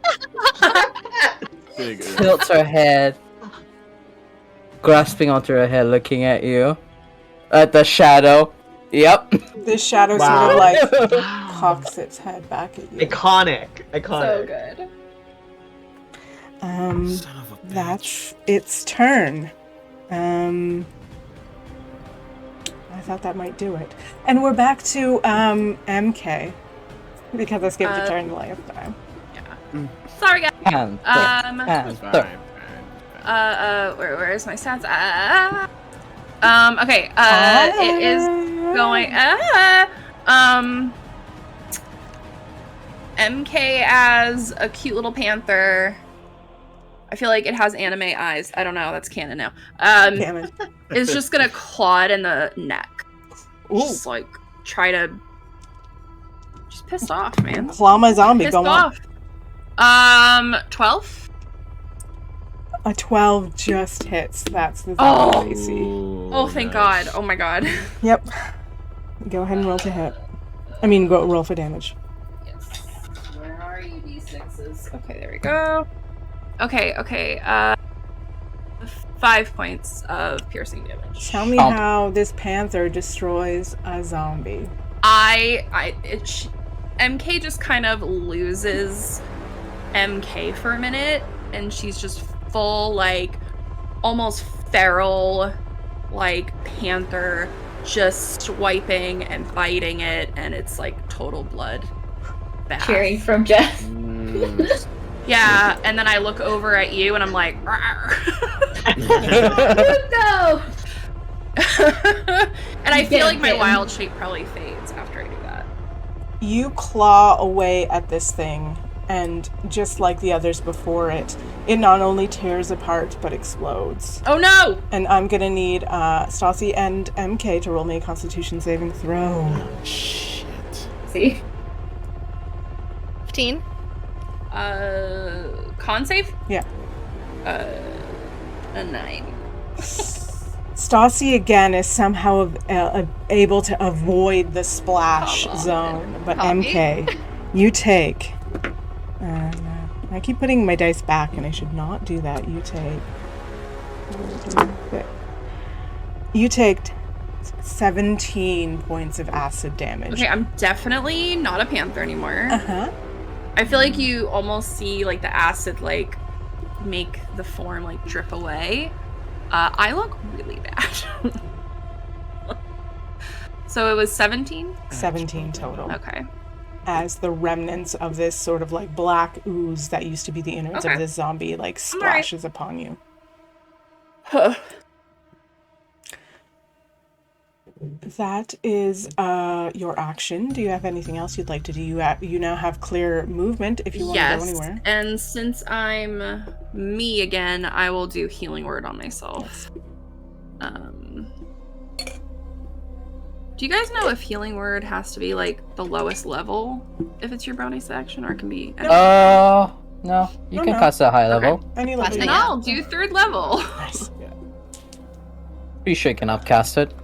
tilts her head, grasping onto her head, looking at you. At the shadow. Yep. This shadow sort of like cocks its head back at you. Iconic. So good. Son of a bitch. That's its turn. I thought that might do it. And we're back to MK. Because I skipped a turn last time. Yeah. Sorry, guys. Where's my stats? Okay. It is going. MK as a cute little panther. I feel like it has anime eyes. I don't know. That's canon now. Damn it. Is just gonna claw it in the neck. Ooh. Just like try to. Just pissed off, man. Claw my zombie. Pissed Go off. on. 12. A 12 just hits. That's the zombie AC. Oh, thank God. Oh my God. Yep. Go ahead and roll to hit. I mean, go roll for damage. Yes. Where are you, D6s? Okay, there we go. Okay. 5 points of piercing damage. Tell me how this panther destroys a zombie. MK just kind of loses MK for a minute, and she's just full, like, almost feral, like, panther, just swiping and biting it, and it's like total blood bath. Cheering from Jess. Yeah, and then I look over at you and I'm like, No! and I feel like my wild shape probably fades after I do that. You claw away at this thing, and just like the others before it, it not only tears apart but explodes. Oh no! And I'm gonna need Staci and MK to roll me a Constitution saving throw. Shit. See? 15. Con save? Yeah. A 9. Staci again is somehow able to avoid the splash zone, but MK, you take. I keep putting my dice back, and I should not do that. You take 17 points of acid damage. Okay, I'm definitely not a panther anymore. Uh-huh. I feel like you almost see like the acid like make the form like drip away. I look really bad. So it was 17? 17 total. Okay. As the remnants of this sort of like black ooze that used to be the innards of this zombie like splashes upon you. That is your action. Do you have anything else you'd like to do? You now have clear movement if you want to go anywhere. And since I'm me again, I will do healing word on myself. Do you guys know if healing word has to be like the lowest level if it's your bonus action, or it can be? No. You can cast a high level. Any level. And I'll do 3rd level. Nice. Pretty sure you can upcast it.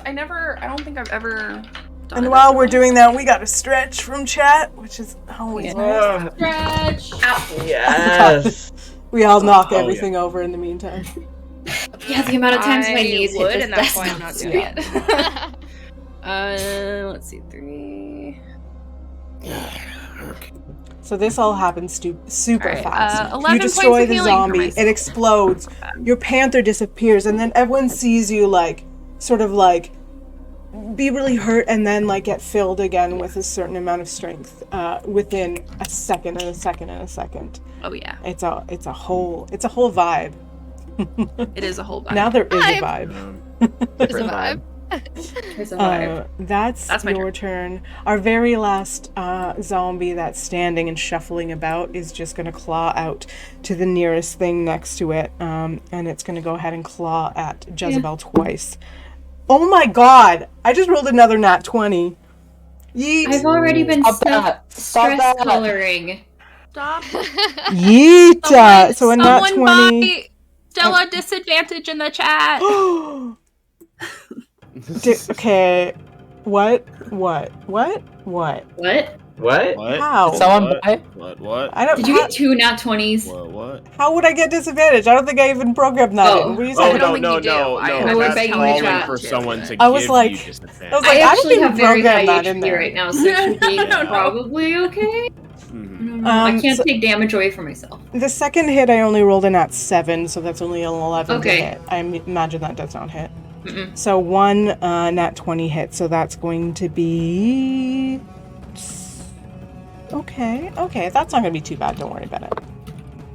I don't think I've ever done And it while as we're well. doing that, we got a stretch from chat, which is always nice. Stretch. Yes. We all knock Oh, yeah. everything over in the meantime. Yeah, the amount of times my knees hit would, this and that's desk why I'm on not the doing screen. it. Let's see, 3. So this all happens super Alright, fast. 11 You points destroy of the healing for zombie, myself. it explodes, your panther disappears, and then everyone sees you like, sort of like, be really hurt and then like get filled again with a certain amount of strength within a second and a second and a second. Oh yeah, It's a whole vibe. it is a whole vibe. Now there is a Vibe. vibe. Different vibe. There's a vibe. That's my your turn. Our very last zombie that's standing and shuffling about is just going to claw out to the nearest thing next to it, and it's going to go ahead and claw at Jezebel twice. Oh my god! I just rolled another nat 20. Yeet! I've already been Stop that. Stop stress that. coloring. Stop. Yeet! So a nat 20. Buy Stella disadvantage in the chat. Okay. What? What? What? What? How? Someone What? buy? What? I don't. Did you get 2 nat 20s? What? How would I get disadvantage? I don't think I even programmed that. Oh. in. What are you Oh, saying? don't no, think you no, do. no, I no. was That's begging calling the chat for to. someone to I was give like- you disadvantage. I was like, I I actually didn't have very program high that in HP there. right now, so it should be Yeah. probably okay. Mhm. I can't take damage away from myself. The second hit, I only rolled a nat 7, so that's only an 11 Okay. to hit. I imagine that does not hit. Mm-mm. So one nat 20 hit, so that's going to be... Okay, that's not going to be too bad. Don't worry about it.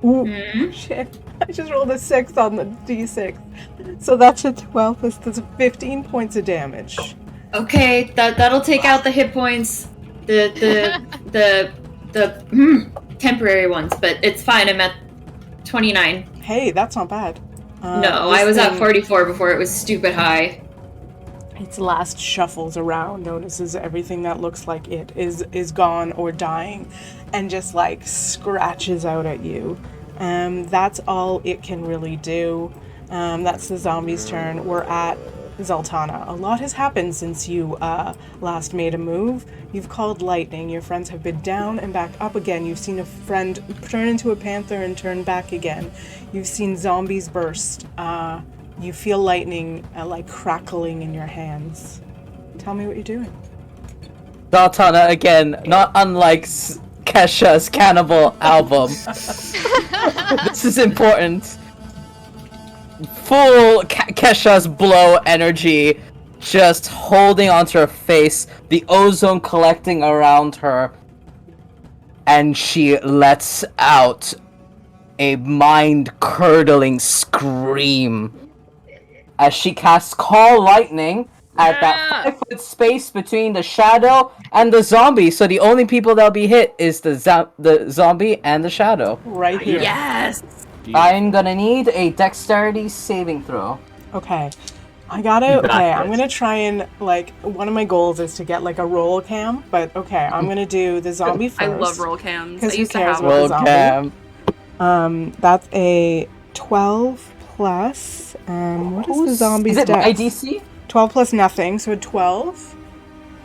Ooh, Hmm? shit. I just rolled a 6 on the d6. So that's a 12 plus that's 15 points of damage. Okay, that'll take out the hit points, the temporary ones, but it's fine. I'm at 29. Hey, that's not bad. No, this I was at thing- 44 before it was stupid high. Its last shuffles around, notices everything that looks like it is gone or dying, and just like scratches out at you. That's all it can really do. That's the zombie's turn. We're at Zaltana. A lot has happened since you last made a move. You've called lightning. Your friends have been down and back up again. You've seen a friend turn into a panther and turn back again. You've seen zombies burst. You feel lightning like crackling in your hands. Tell me what you're doing. Zaltana again, not unlike Kesha's Cannibal album. This is important. Full Kesha's blow energy, just holding onto her face, the ozone collecting around her, and she lets out a mind-curdling scream as she casts Call Lightning at that 5-foot space between the shadow and the zombie. So the only people that'll be hit is the zombie and the shadow. Right here. Yes. I'm gonna need a dexterity saving throw. Okay. I gotta, got okay, I'm this. gonna try and, like, one of my goals is to get, like, a roll cam, but okay, I'm gonna do the zombie first. I love roll cams. I 'Cause who used to cares have about one. the Roll cam. That's a 12 plus, what is the zombie's Is it my dex? DC? 12 plus nothing, so a 12.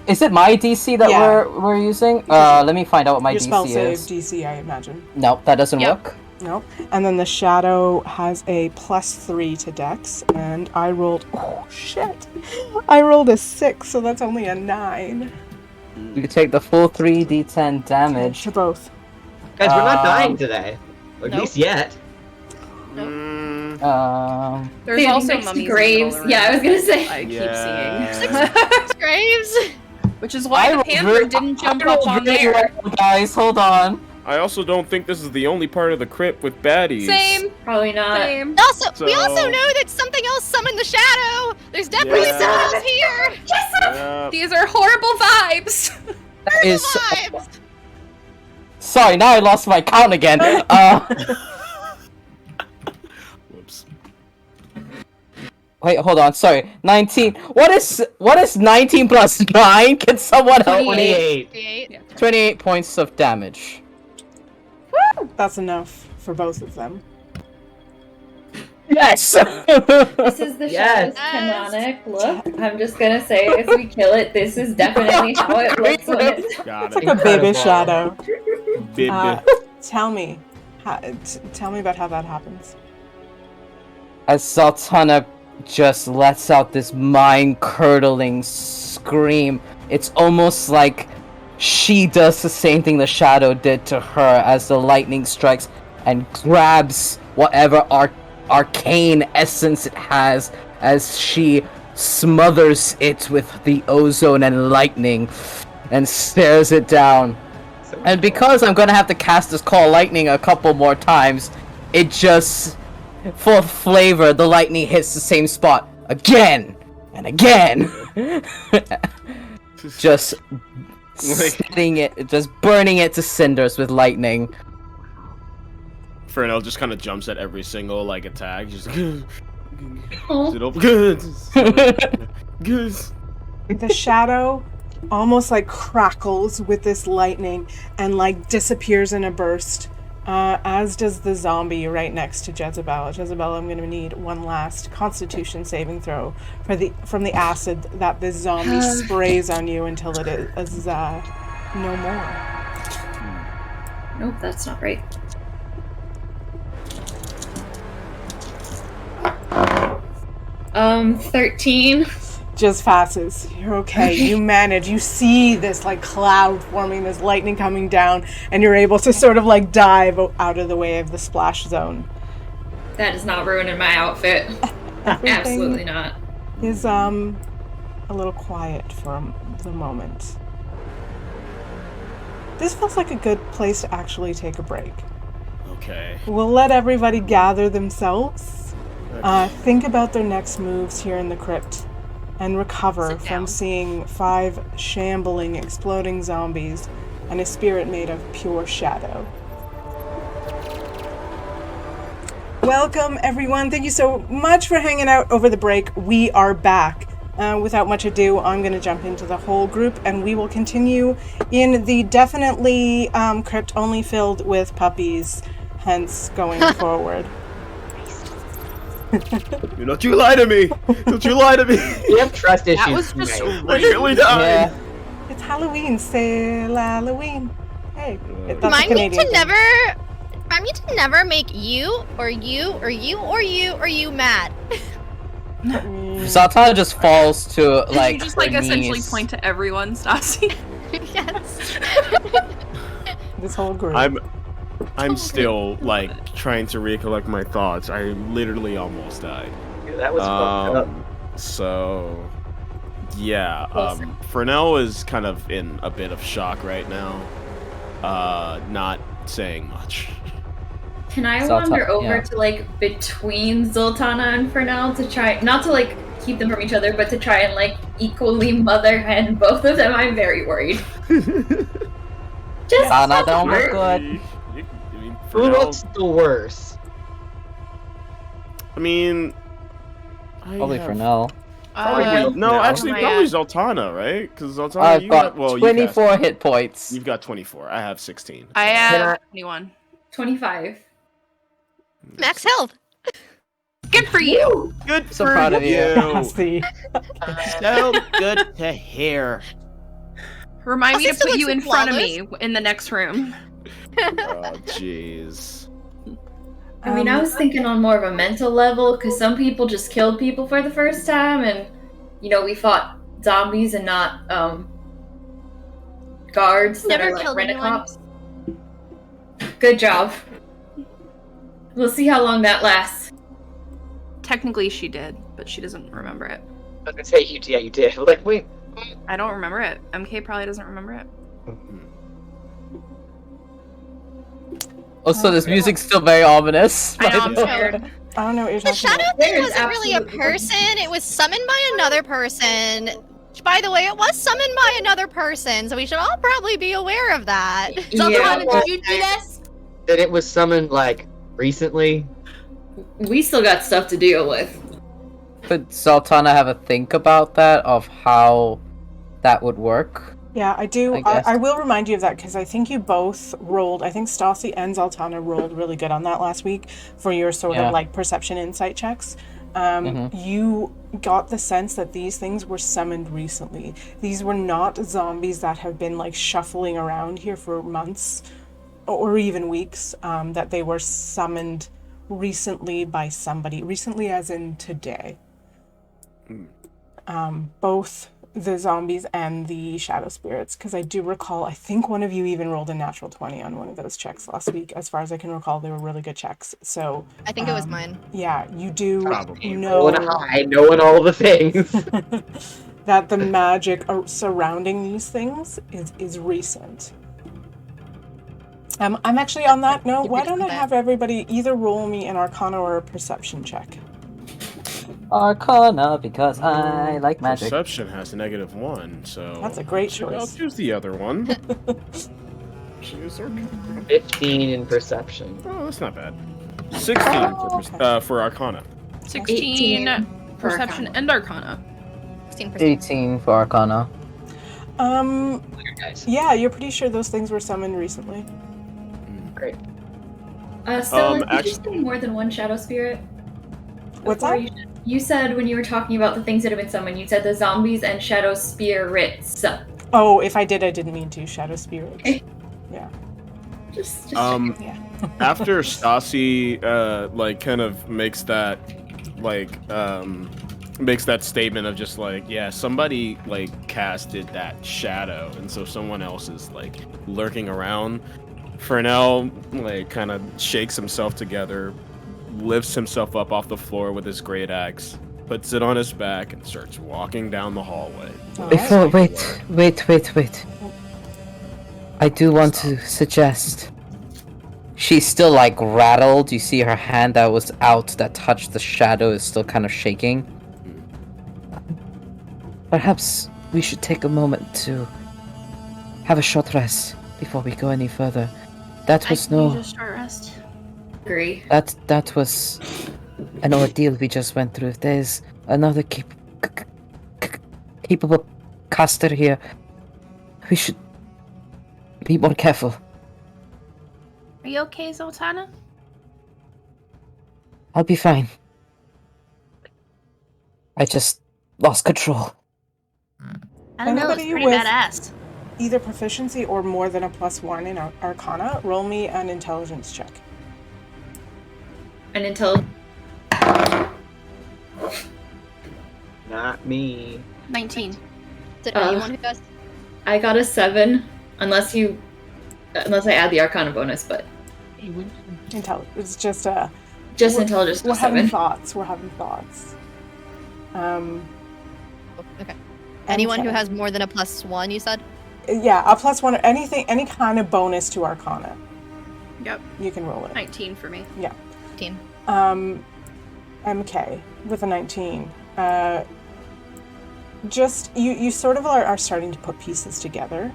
Is it my DC that Yeah. we're using? Let me find out what my Your spell DC save is. DC, I imagine. Nope, that doesn't Yep. work. Nope. And then the shadow has a +3 to dex, and I rolled, oh shit, I rolled a 6, so that's only a 9 You take the full 3d10 damage. to both. Guys, we're not Um, dying today. Or at Nope. least yet. Mm, There's Standing also next to mummies graves. all Yeah, I was around. gonna say. I keep yeah. seeing. Graves. Which is why the rolled panther really- didn't jump I rolled up on really there. well, guys, hold on. I also don't think this is the only part of the crypt with baddies. Same. Probably not. Same. We also So- know that something else summoned the shadow. There's definitely Yeah. someone else here. Yeah. These are horrible vibes. That is. Vibes. Sorry, now I lost my count again. Whoops. Wait, hold on. Sorry, 19. What is 19 plus 9? Can someone help me? 28. 38. 28 points of damage. That's enough for both of them. Yes! This is the Yes. show's canonic look. I'm just gonna say, if we kill it, this is definitely how it looks when it's... Got Like it. a baby Incredible. shadow. Baby. Tell me. Tell me about how that happens. As Zaltana just lets out this mind-curdling scream, it's almost like she does the same thing the shadow did to her as the lightning strikes and grabs whatever arcane essence it has as she smothers it with the ozone and lightning and stares it down. And because I'm gonna have to cast this Call Lightning a couple more times, it just, for flavor, the lightning hits the same spot again and again. Just setting it, just burning it to cinders with lightning. Fernell just kind of jumps at every single like attack. Just Oh. sit up. Good. The shadow almost like crackles with this lightning and like disappears in a burst. As does the zombie right next to Jezebel. Jezebel, I'm going to need one last Constitution saving throw from the acid that this zombie sprays on you until it is no more. Nope, that's not right. Um, 13. Just passes. You're okay. You manage. You see this like cloud forming, this lightning coming down, and you're able to sort of like dive out of the way of the splash zone. That is not ruining my outfit. Absolutely not. Is a little quiet for the moment. This feels like a good place to actually take a break. Okay. We'll let everybody gather themselves, think about their next moves here in the crypt, and recover from seeing 5 shambling, exploding zombies and a spirit made of pure shadow. Welcome, everyone. Thank you so much for hanging out over the break. We are back. Without much ado, I'm going to jump into the whole group, and we will continue in the definitely crypt only filled with puppies, hence going forward. Don't you lie to me! Don't you lie to me! We have trust issues. That was just tonight. I nearly died! Yeah. It's Halloween, say Halloween. Hey, that's a Remind me Canadian to thing. never make you or you or you or you or you mad. Zaltana just falls to Did like you just like her essentially knees. point to everyone, Staci? Yes. This whole group. I'm still like trying to recollect my thoughts. I literally almost died. That was fucked up. So yeah, Fernell is kind of in a bit of shock right now. Not saying much. Can I Zaltana, wander over yeah. to like between Zaltana and Fernell to try, not to like keep them from each other, but to try and like equally mother hen both of them? I'm very worried. Just Zaltana don't look good. I mean, Who looks the worse? I mean, Probably Fernell. no, actually, my probably ad. Zaltana, right? Because Zaltana, I've you got got 24 hit points. You've got 24. I have 16. I have 21. 25. Max health. Good for you. Good So proud of you. Nasty. So good to hear. Remind me to Staci still put you in looks front of me in the next room. Oh, jeez. I mean, I was thinking on more of a mental level, because some people just killed people for the first time, and, you know, we fought zombies and not, guards that Never are, like, killed rent-a-cops. Good job. We'll see how long that lasts. Technically, she did, but she doesn't remember it. I was gonna say you did. Like, wait. I don't remember it. MK probably doesn't remember it. Also, this music's still very ominous. I know, I'm by the way. scared. I don't know what you're The talking shadow about. thing There's wasn't really a absolutely- person. It was summoned by another person. By the way, it was summoned by another person, so we should all probably be aware of that. Yeah. Did you do this? That it was summoned like recently. We still got stuff to deal with. Could Zaltana have a think about that, of how that would work? Yeah, I do. I guess. I will remind you of that because I think you both rolled. I think Staci and Zaltana rolled really good on that last week for your sort Yeah. of like perception insight checks. Mhm. You got the sense that these things were summoned recently. These were not zombies that have been like shuffling around here for months or even weeks. That they were summoned recently by somebody. Recently, as in today. Both the zombies and the shadow spirits, because I do recall, I think one of you even rolled a natural 20 on one of those checks last week. As far as I can recall, they were really good checks. So I think it was mine. yeah, you do Probably. know Knowing all the things. that the magic surrounding these things is recent. I'm actually on that note. Why don't I have everybody either roll me an Arcana or a Perception check? Arcana, because I like magic. Perception has a -1, so That's a great I'll choice. choose the other one. Choose Arcana. 15 in perception. Oh, that's not bad. 16 for Arcana. 16 18 for perception Arcana. and Arcana. 16%. 18 for Arcana. Weird, guys. Yeah, you're pretty sure those things were summoned recently. Great. Stella, did actually- you say more than one shadow spirit? What's Before that? You said when you were talking about the things that have been summoned, you said the zombies and shadow spirits. Oh, if I did mean to. Shadow spirits. Okay. Yeah. Just Um, Yeah. After Staci like kind of makes that statement of just like, yeah, somebody like casted that shadow, and so someone else is like lurking around. Fernell like kind of shakes himself together, lifts himself up off the floor with his great axe, puts it on his back, and starts walking down the hallway. Before, wait. I do want to suggest. She's still like rattled. You see her hand that was out that touched the shadow is still kind of shaking. Perhaps we should take a moment to have a short rest before we go any further. That was Just short rest. agree. that was an ordeal we just went through. If there's another capable caster here, we should be more careful. Are you okay, Zaltana? I'll be fine. I just lost control. I don't know, it's Anybody pretty with- badass. Either proficiency or more than a +1 in Arcana, roll me an intelligence check. And until Not me. 19. Is it Uh, anyone who does? I got a 7, unless I add the Arcana bonus, but It's just a. just We're- intelligence We're was having 7. thoughts. We're having thoughts. Okay. Anyone who okay. has more than a +1, you said? Yeah, a +1 or anything, any kind of bonus to Arcana, Yep. you can roll it. 19 for me. 15. MK with a 19. Just you sort of are starting to put pieces together.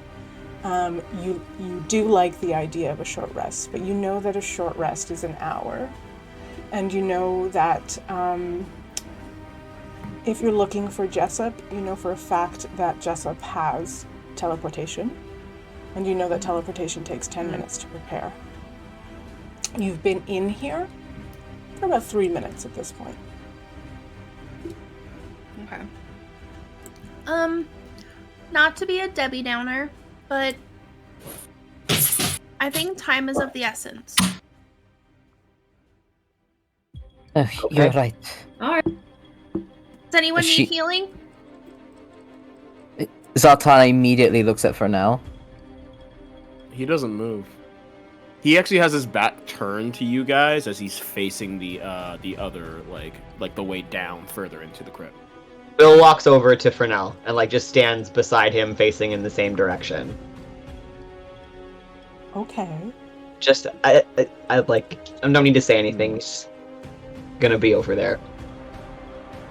You do like the idea of a short rest, but you know that a short rest is an hour, and you know that if you're looking for Jessup, you know for a fact that Jessup has teleportation, and you know that teleportation takes 10 minutes to prepare. You've been in here for about 3 minutes at this point. Okay. Not to be a Debbie Downer, but I think time is of the essence. You're right. Alright. Does anyone She- need healing? Zaltana immediately looks at Fernell. He doesn't move. He actually has his back turned to you guys as he's facing the other like the way down further into the crypt. Bill walks over to Fernell and like just stands beside him, facing in the same direction. Okay. Just I don't need to say anything. He's gonna be over there.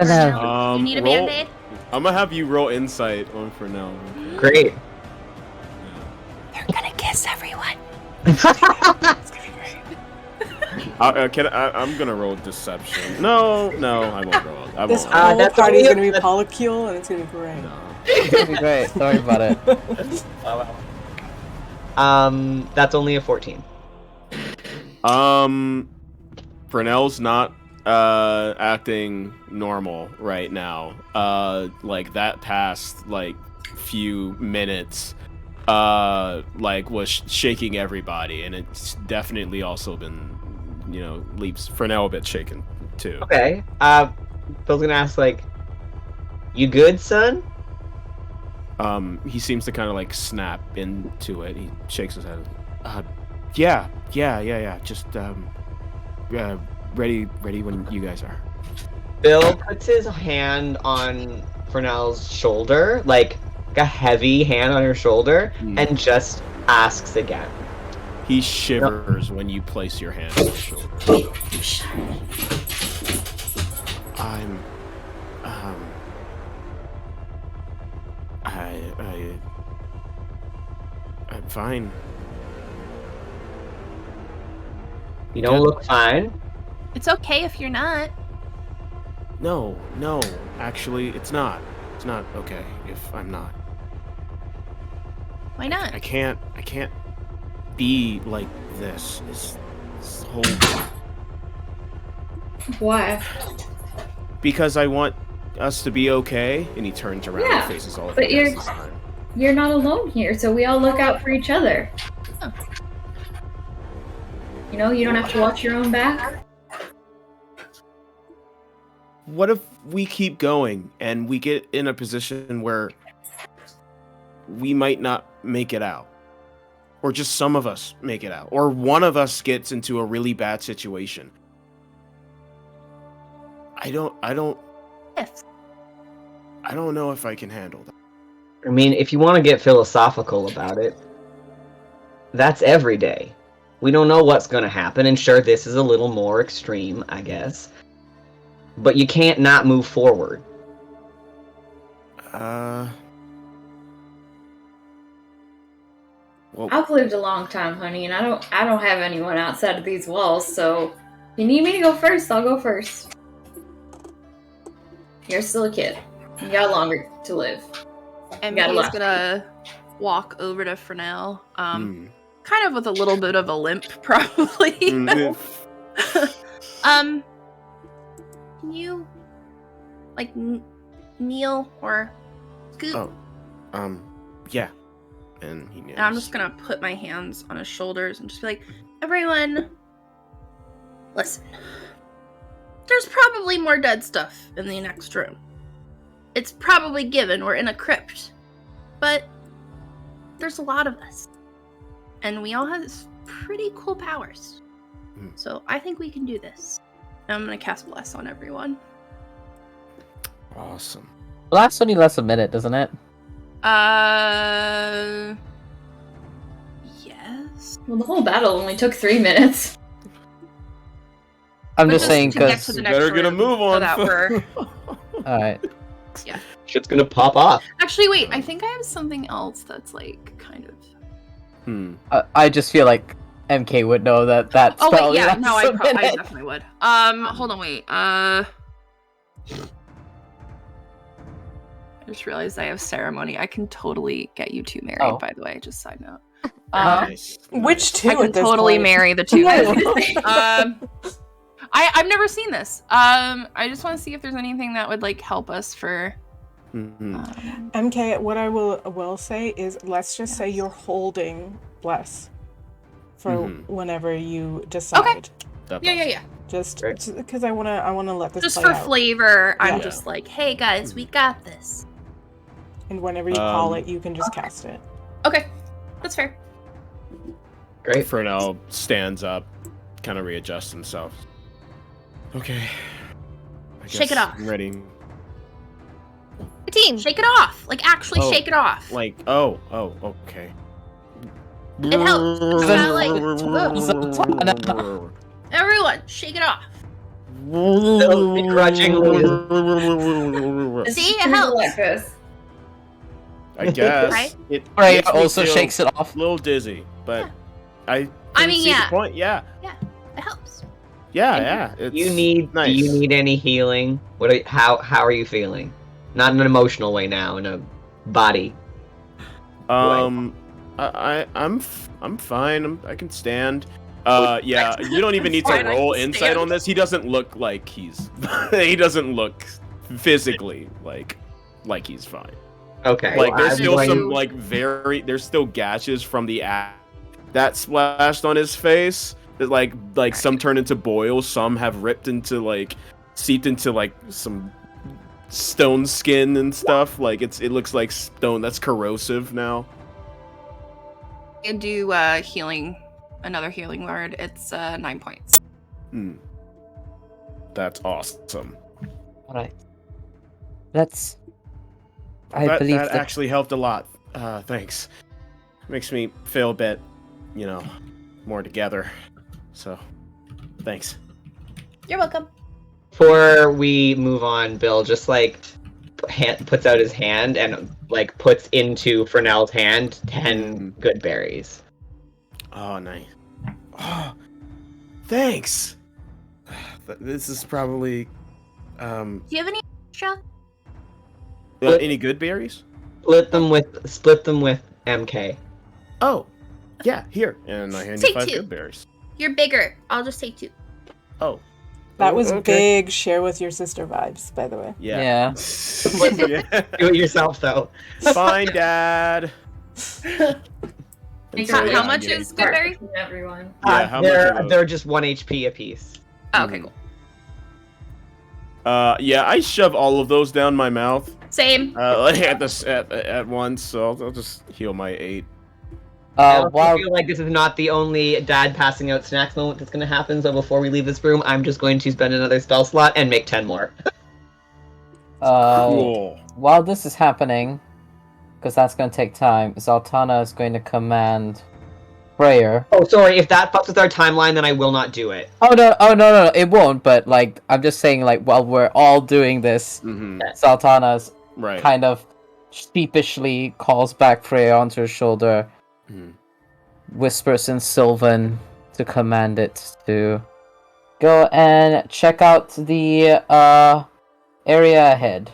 Fernell, You need a roll- band-aid? I'm gonna have you roll insight on Fernell. Great. They're gonna kiss everyone. That's It's gonna be great. I'm gonna roll deception. No, I won't roll. This won't. whole that's party is only gonna be a- polycule, and it's gonna be great. It's gonna be great. Don't worry about it. That's only a 14. Fernell's not acting normal right now. Like that past like few minutes like was shaking everybody, and it's definitely also been, you know, leaps Fernell a bit shaken too. Okay. Bill's gonna ask, like, you good, son? He seems to kind of like snap into it. He shakes his head. Yeah. Just ready when you guys are. Bill puts his hand on Fernell's shoulder, like a heavy hand on her shoulder, and just asks again. He shivers when you place your hand on his shoulder. I'm fine. You don't look fine. It's okay if you're not. No, actually, it's not. It's not okay if I'm not. Why not? I can't be like this. This whole... Why? Because I want us to be okay. And he turns around Yeah, and faces all of but you guys you're- this time. You're not alone here, so we all look out for each other. Oh. You know, you don't have to watch your own back. What if we keep going and we get in a position where we might not make it out? Or just some of us make it out? Or one of us gets into a really bad situation? I don't If. know if I can handle that. I mean, if you want to get philosophical about it, that's every day. We don't know what's going to happen, and sure, this is a little more extreme, I guess. But you can't not move forward. Well, I've lived a long time, honey, and I don't have anyone outside of these walls, so if you need me to go first, I'll go first. You're still a kid. You got longer to live. And Gotta he's laugh. gonna walk over to Fernell, kind of with a little bit of a limp, probably. Can you, like, kneel or scoot? Oh, yeah. And he kneels. And I'm just gonna put my hands on his shoulders and just be like, everyone, listen. There's probably more dead stuff in the next room. It's probably given we're in a crypt. But there's a lot of us. And we all have pretty cool powers. So I think we can do this. And I'm gonna cast Bless on everyone. Awesome. Lasts only lasts a minute, doesn't it? Yes. Well, the whole battle only took 3 minutes. I'm But just saying to get because. to the You next better get a room move on. So that we're... Alright. Shit's gonna pop off. Actually, wait. I think I have something else that's like kind of. I just feel like MK would know that that Oh spell wait, yeah. lasts No, a I minute. definitely would. Hold on, wait. I just realized I have ceremony. I can totally get you two married. Oh. By the way, just side note. Nice. Which two I can at this totally point? marry the two. No. I've never seen this. I just want to see if there's anything that would like help us for. MK, what I will say is, let's just say you're holding Bless for whenever you decide. Yeah. Just because I wanna let this Just play for out. flavor, I'm Yeah. just like, hey guys, we got this. And whenever you call it, you can just cast it. Okay, that's fair. Great. Fernell stands up, kind of readjusts himself. Okay. I Shake it guess off. I'm ready. 18. Shake it off. Like actually Oh, shake it off. Like, oh, okay. It helps. It's kinda like, Zaltana. everyone, shake it off. Still begrudgingly. See, it helps. Like this. I guess. Right? It Right, makes me also feel shakes it off. a little dizzy, but I I can mean, see yeah. the point. Yeah. It helps. Yeah. It's Do you nice. need any healing? How are you feeling? Not in an emotional way now, in a body. I'm fine. I can stand. Yeah, you don't even need to Fine, I roll can insight stand. on this. He doesn't look like he's. He doesn't look physically like he's fine. Okay. Like well, there's I'm still going- some there's still gashes from the that splashed on his face. That like some turn into boils, some have ripped into seeped into some stone skin and stuff. Like it looks like stone that's corrosive now. I do healing, another healing word. It's 9 points. That's awesome. All right. That's. I that believe that actually helped a lot. Thanks. Makes me feel a bit, more together. So, thanks. You're welcome. Before we move on, Bill just puts out his hand and puts into Fernell's hand 10 good berries. Oh, nice. Oh, thanks. This is probably. Do you have any extra? Any good berries? Split them with MK. Oh, yeah. Here, and I hand you Take 5 two. good berries. You're bigger. I'll just take 2. Oh. That was okay. big share with your sister vibes, by the way. Yeah. Yeah. Do it yourself though. Fine, Dad. How much is good berry? From everyone. Yeah, how much are those? They're just 1 HP apiece. Oh, okay, cool. Yeah, I shove all of those down my mouth. Same. At once, so I'll just heal my 8. I also While feel like this is not the only dad passing out snacks moment that's going to happen, so before we leave this room, I'm just going to spend another spell slot and make 10 more. Cool. while this is happening, because that's going to take time, Zaltana is going to command prayer. Oh, sorry, if that fucks with our timeline, then I will not do it. Oh no, it won't. But I'm just saying, while we're all doing this, Zaltana's Right. kind of sheepishly calls back Freya onto her shoulder, whispers in Sylvan to command it to go and check out the area ahead.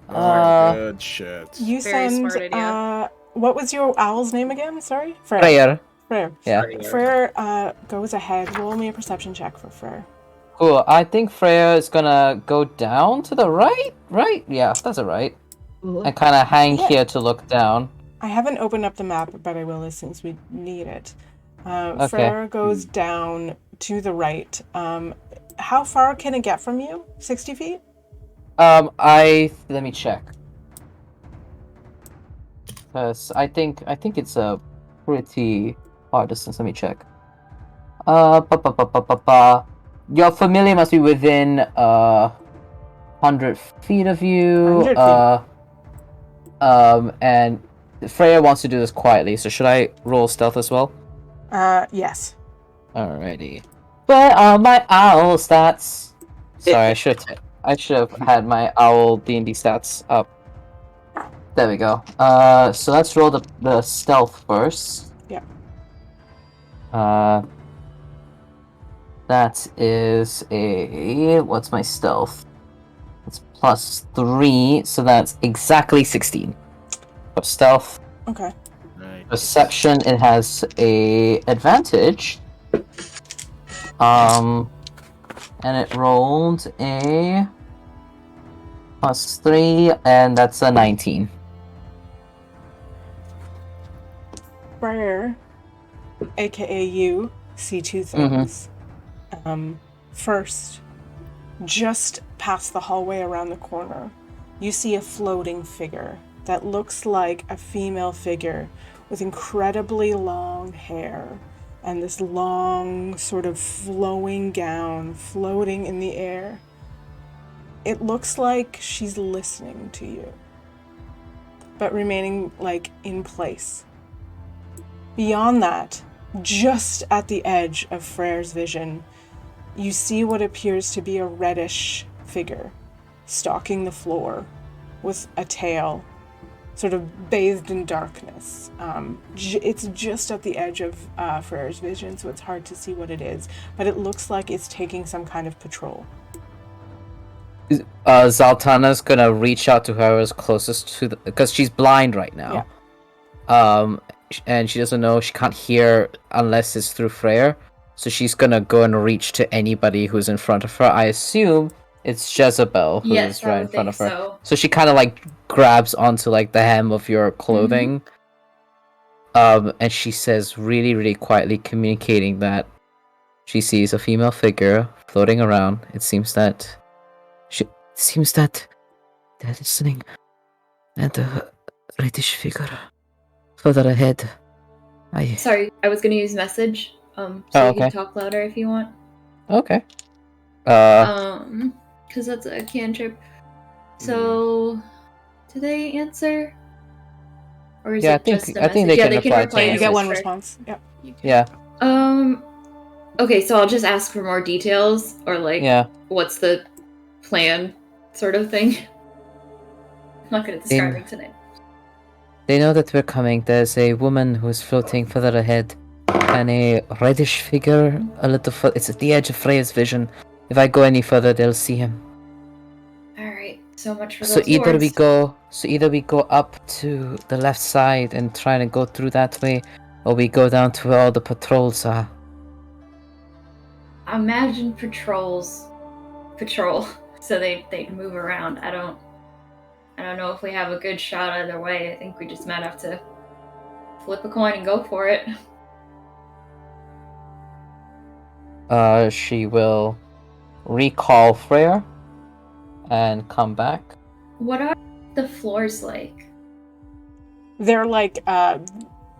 Good shit. You Very send. smart idea. What was your owl's name again? Sorry, Prayer. Freyr. Yeah. Freyr goes ahead. Roll me a perception check for Freyr. Cool. I think Freya is gonna go down to the right. Right? Yeah, that's a right. And kind of hang here to look down. I haven't opened up the map, but I will as soon as we need it. Okay. Freyr goes down to the right. How far can it get from you? 60 feet? Let me check. Cause I think it's a pretty far distance. Let me check. Your familiar must be within 100 feet of you. 100 feet. And Freya wants to do this quietly. So should I roll stealth as well? Yes. Alrighty. Where are my owl stats? Sorry, I should have had my owl D&D stats up. There we go. So let's roll the stealth first. Yeah. That is what's my stealth? It's +3, so that's exactly 16. For stealth. Okay. Nice. Perception, it has a advantage. And it rolled a +3, and that's a 19. Freyr, aka you, see 2 things. First, just past the hallway around the corner, you see a floating figure that looks like a female figure with incredibly long hair and this long sort of flowing gown floating in the air. It looks like she's listening to you, but remaining in place. Beyond that, just at the edge of Freyr's vision, you see what appears to be a reddish figure stalking the floor with a tail sort of bathed in darkness. It's just at the edge of Freyr's vision, so it's hard to see what it is, but it looks like it's taking some kind of patrol. Zaltana's gonna reach out to her as closest to the, because she's blind right now. Yeah. And she doesn't know, she can't hear unless it's through Freyr. So she's gonna go and reach to anybody who's in front of her. I assume it's Jezebel who's right in front of her. So she kind of like grabs onto like the hem of your clothing. And she says really, really quietly, communicating that she sees a female figure floating around. It seems that they're listening, and a reddish figure further ahead. Sorry, I was gonna use message. You can talk louder if you want. Okay. Because that's a cantrip. So, do they answer? Or is it just a message? I think they can reply to You get one response. Yep. Yeah. Okay, so I'll just ask for more details, or like, what's the plan, sort of thing. I'm not good at describing tonight. They know that we're coming. There's a woman who's floating further ahead, and a reddish figure a little further. It's at the edge of Freya's vision. If I go any further, they'll see him. Alright, so much for those So either words. we go up to the left side and try to go through that way, or we go down to where all the patrols are. Imagine patrol, so they move around. I don't know if we have a good shot either way. I think we just might have to flip a coin and go for it. She will recall Freyr and come back. What are the floors like? They're like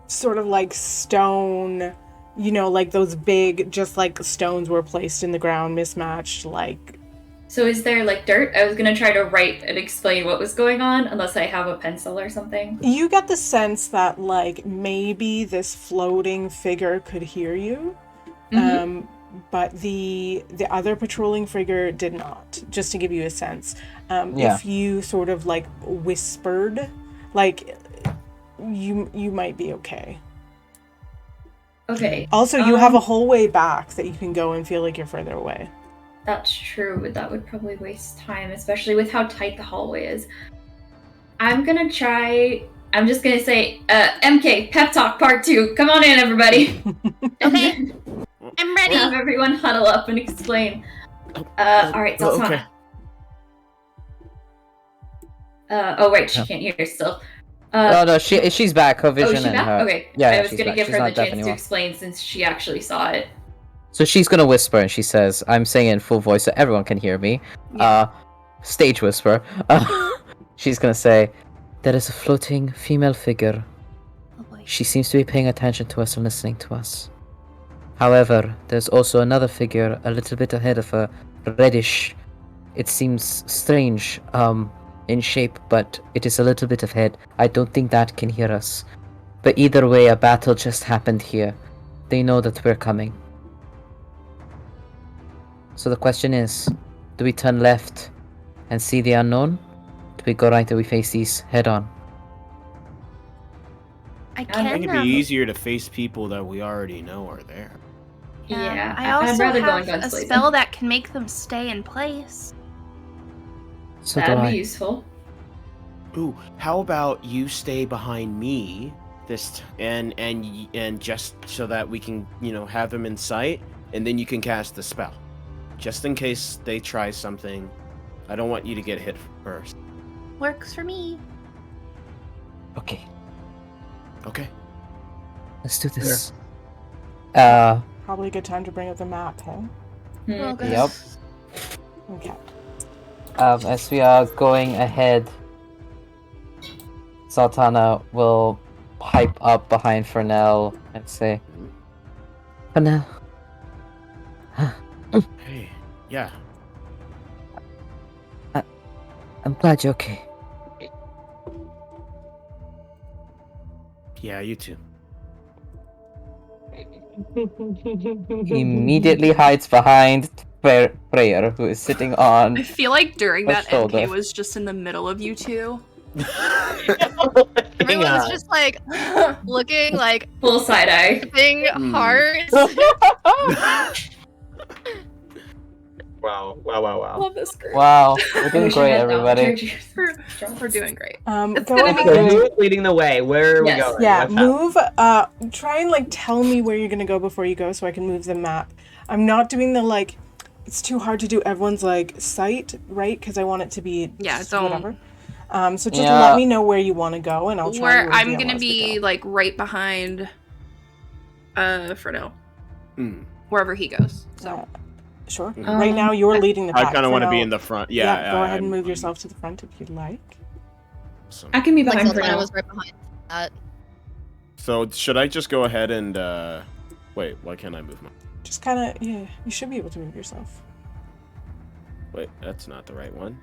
sort of like stone, you know, like those big, just like stones were placed in the ground, mismatched, like. So is there like dirt? I was gonna try to write and explain what was going on, unless I have a pencil or something. You get the sense that like maybe this floating figure could hear you, but the other patrolling figure did not. Just to give you a sense, if you sort of like whispered, like you might be okay. Okay. Also, you have a whole way back that you can go and feel like you're further away. That's true, but that would probably waste time, especially with how tight the hallway is. I'm just gonna say, MK, pep talk part 2. Come on in, everybody. Okay. I'm ready. Have everyone huddle up and explain. Alright, Zaltana. Okay. She can't hear still. No, she's back. Her vision she's and back? her. Okay. Yeah, I was she's gonna back. give She's her the not deaf chance to anymore. explain since she actually saw it. So she's gonna whisper, and she says, "I'm saying it in full voice so everyone can hear me." Stage whisper. She's gonna say, "There is a floating female figure. Oh boy. She seems to be paying attention to us and listening to us. However, there's also another figure a little bit ahead of her, reddish. It seems strange, in shape, but it is a little bit ahead. I don't think that can hear us. But either way, a battle just happened here. They know that we're coming. So the question is, do we turn left and see the unknown? Do we go right and we face these head on?" I I think it'd be can. easier to face people that we already know are there. Yeah, I also I'd rather go have on guns a blazing. spell that can make them stay in place. So do That'd I. be useful. Ooh, how about you stay behind me and just so that we can, have them in sight, and then you can cast the spell. Just in case they try something. I don't want you to get hit first. Works for me. Okay, Okay. let's do this. Probably a good time to bring up the map, huh? Well, good. Yep. Okay. As we are going ahead, Zaltana will pipe up behind Fernell and say, "Fernell, Hey. Yeah. I'm glad you're okay." Yeah, you too. He immediately hides behind Freya, who is sitting on. I feel like during My that shoulder. MK was just in the middle of you two. is just like looking like Full side eye. thing hearts. Wow. Love this group. Wow, we're doing Wish I great, had everybody. We're doing great. Go gonna be ahead. So who is leading the way? Where are we Yes. going? Yeah, What's happening? move. Try and like tell me where you're gonna go before you go, so I can move the map. I'm not doing the like. It's too hard to do everyone's like site, right? Because I want it to be don't. whatever. So just Yeah. let me know where you want to go, and I'll try. Where to I'm reveal gonna as we be go. like right behind Fernell. Mm. Wherever he goes. So Sure. Mhm. Right now, you're leading the I pack. kind of for want to be now. in the front. Yeah. Go ahead and I'm- move yourself to the front if you'd like. Awesome. I can be Like behind for Zaltana now. was right behind that. So should I just go ahead and wait? Why can't I move my? Just kind of, yeah. You should be able to move yourself. Wait, that's not the right one.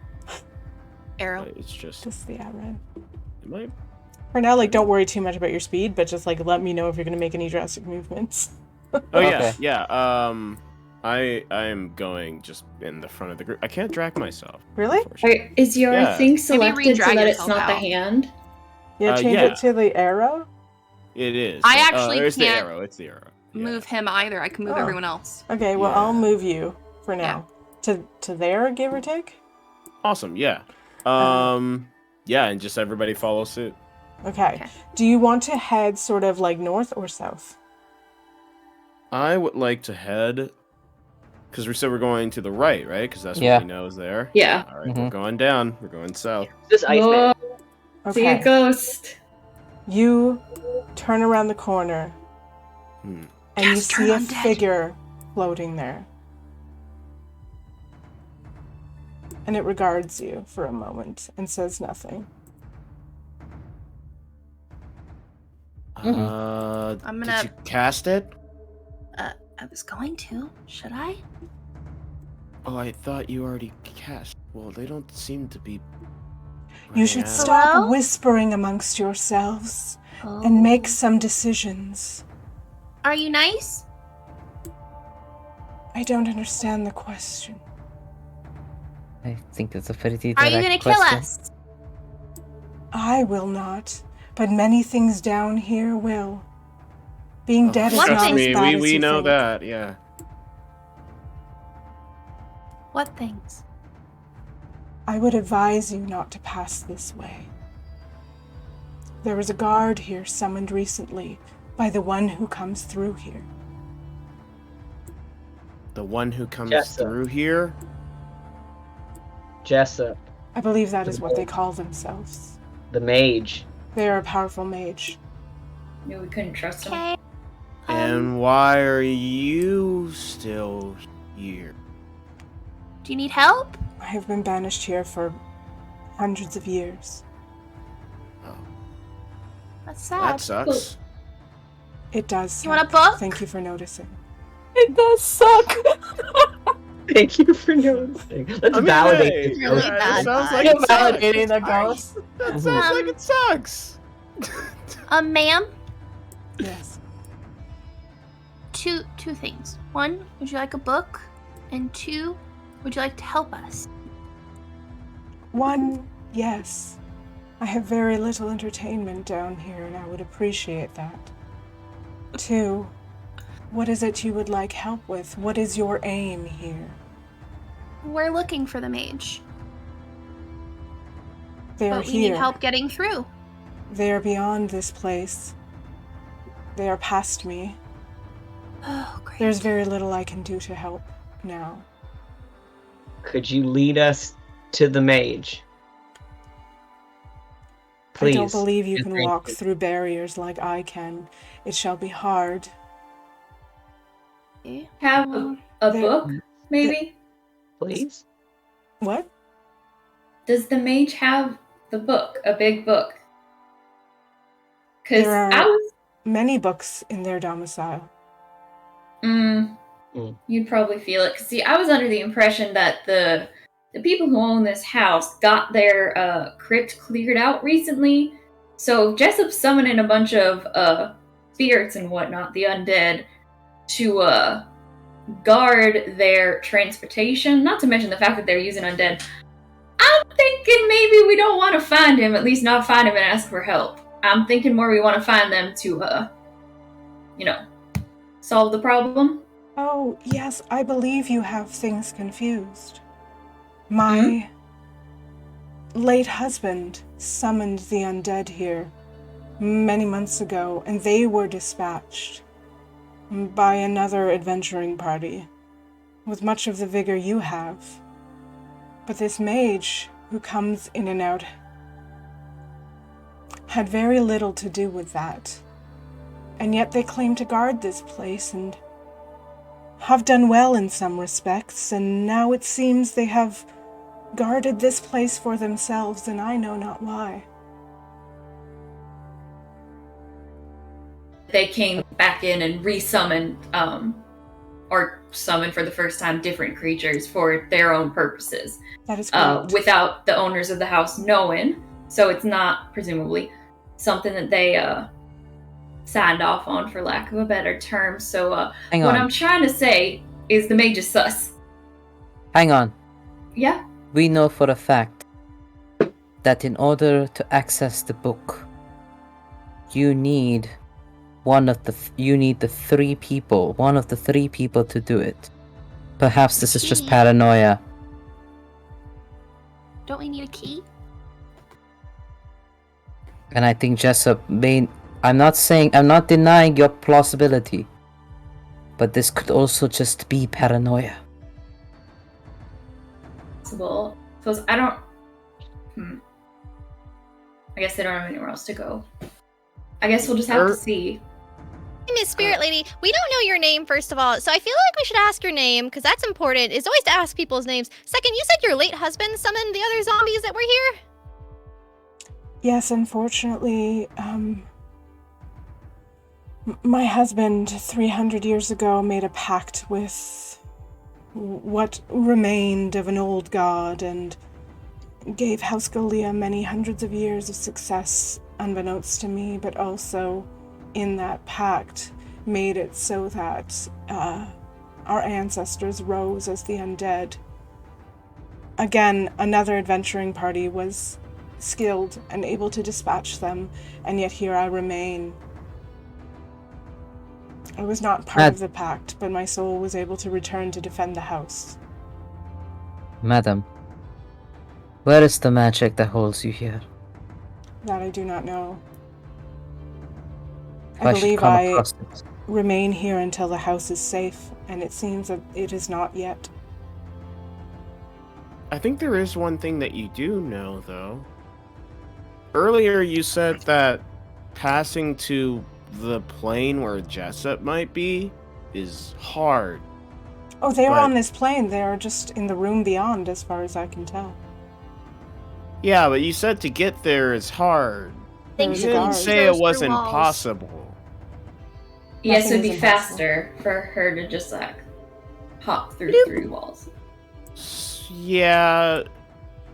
arrow. Wait, it's just. Just the arrow. Am I? For now, like, don't worry too much about your speed, but just like let me know if you're gonna make any drastic movements. Oh yeah, Okay. yeah. I am going just in the front of the group. I can't drag myself. Really? unfortunately. Wait, is your Yeah. thing selected so re-drag that it's yourself not the out. hand? Yeah, change yeah. it to the arrow. It is. I actually it's the can't arrow. It's the arrow. Yeah. Move him either. I can move Oh. everyone else. Okay, well, Yeah. I'll move you for now. To there, give or take. Awesome. Yeah. Yeah, and just everybody follow suit. Okay. Okay. Do you want to head sort of like north or south? I would like to head, because we said we're going to the right, right? Because that's Yeah. what we know is there. Yeah. All right, we're going down. We're going south. This Iceman. Whoa, see a Okay. ghost. You turn around the corner Hmm. and you Yes, see turn a undead. figure floating there. And it regards you for a moment and says nothing. I'm gonna- Did you cast it? I was going to. Should I? Oh, I thought you already cast. Well, they don't seem to be. You should running out. stop Hello? whispering amongst yourselves Oh. and make some decisions. Are you nice? I don't understand the question. I think that's a pretty Are direct you gonna kill question. us? I will not, but many things down here will. Being Oh, dead is What not trust as me, bad as we you know think. that. Yeah. What things? I would advise you not to pass this way. There was a guard here summoned recently by the one who comes through here. The one who comes Jessa. through here. Jessa, I believe that is what they call themselves. the mage. They are a powerful mage. Knew we couldn't trust him. Okay. And why are you still here? Do you need help? I have been banished here for hundreds of years. Oh, That's sad. that sucks. It does. You want a suck. book? Thank you for noticing. It does suck. Thank you for noticing. Let's I mean, validate hey, this. Really yeah, bad it sounds vibe. like You're it sucks. validating the ghost. That sounds like it sucks. Ma'am, Yes. two things. One, would you like a book? And two, would you like to help us? One, yes. I have very little entertainment down here, and I would appreciate that. Two, what is it you would like help with? What is your aim here? We're looking for the mage, They are but we here. need help getting through. They are beyond this place. They are past me. Oh, great. There's very little I can do to help now. Could you lead us to the mage? Please. I don't believe you And can thank walk you. through barriers like I can. It shall be hard. Okay. Have a There- book, maybe? Please. What? Does the mage have the book, a big book? Because There are- I was. Many books in their domicile. You'd probably feel it. 'Cause see, I was under the impression that the people who own this house got their crypt cleared out recently. So Jessup's summoning a bunch of spirits and whatnot, the undead, to guard their transportation. Not to mention the fact that they're using undead. I'm thinking maybe we don't want to find him, at least not find him and ask for help. I'm thinking more we want to find them to, solve the problem. Oh, yes, I believe you have things confused. My late husband summoned the undead here many months ago, and they were dispatched by another adventuring party with much of the vigor you have. But this mage who comes in and out had very little to do with that. And yet they claim to guard this place and have done well in some respects, and now it seems they have guarded this place for themselves, and I know not why. They came back in and re-summoned, or summoned for the first time different creatures for their own purposes. That is correct. Without the owners of the house knowing, so it's not, presumably, something that they, signed off on, for lack of a better term. So what I'm trying to say is the mage is sus. Hang on. Yeah? We know for a fact that in order to access the book, you need one of the three people to do it. Perhaps this is just paranoia. Don't we need a key? And I think Jessup may... I'm not denying your plausibility, but this could also just be paranoia. Possible. Suppose I don't... I guess they don't have anywhere else to go. I guess we'll just have to see. Hey, Miss Spirit Lady, we don't know your name, first of all, so I feel like we should ask your name, because that's important. It's always to ask people's names. Second, you said your late husband summoned the other zombies that were here? Yes, unfortunately, my husband 300 years ago made a pact with what remained of an old god and gave House Galea many hundreds of years of success, unbeknownst to me, but also in that pact made it so that our ancestors rose as the undead. Again, another adventuring party was skilled and able to dispatch them, and yet here I remain. I was not part of the pact, but my soul was able to return to defend the house. Madam, where is the magic that holds you here? That I do not know. If I believe should come I across it. remain here until the house is safe, and it seems that it is not yet. I think there is one thing that you do know, though. Earlier you said that passing to the plane where Jessup might be is hard. Oh, they were on this plane. They are just in the room beyond, as far as I can tell. Yeah, but you said to get there is hard. You didn't say it wasn't possible. Yes, it'd be faster for her to just, like, hop through 3 walls. Yeah,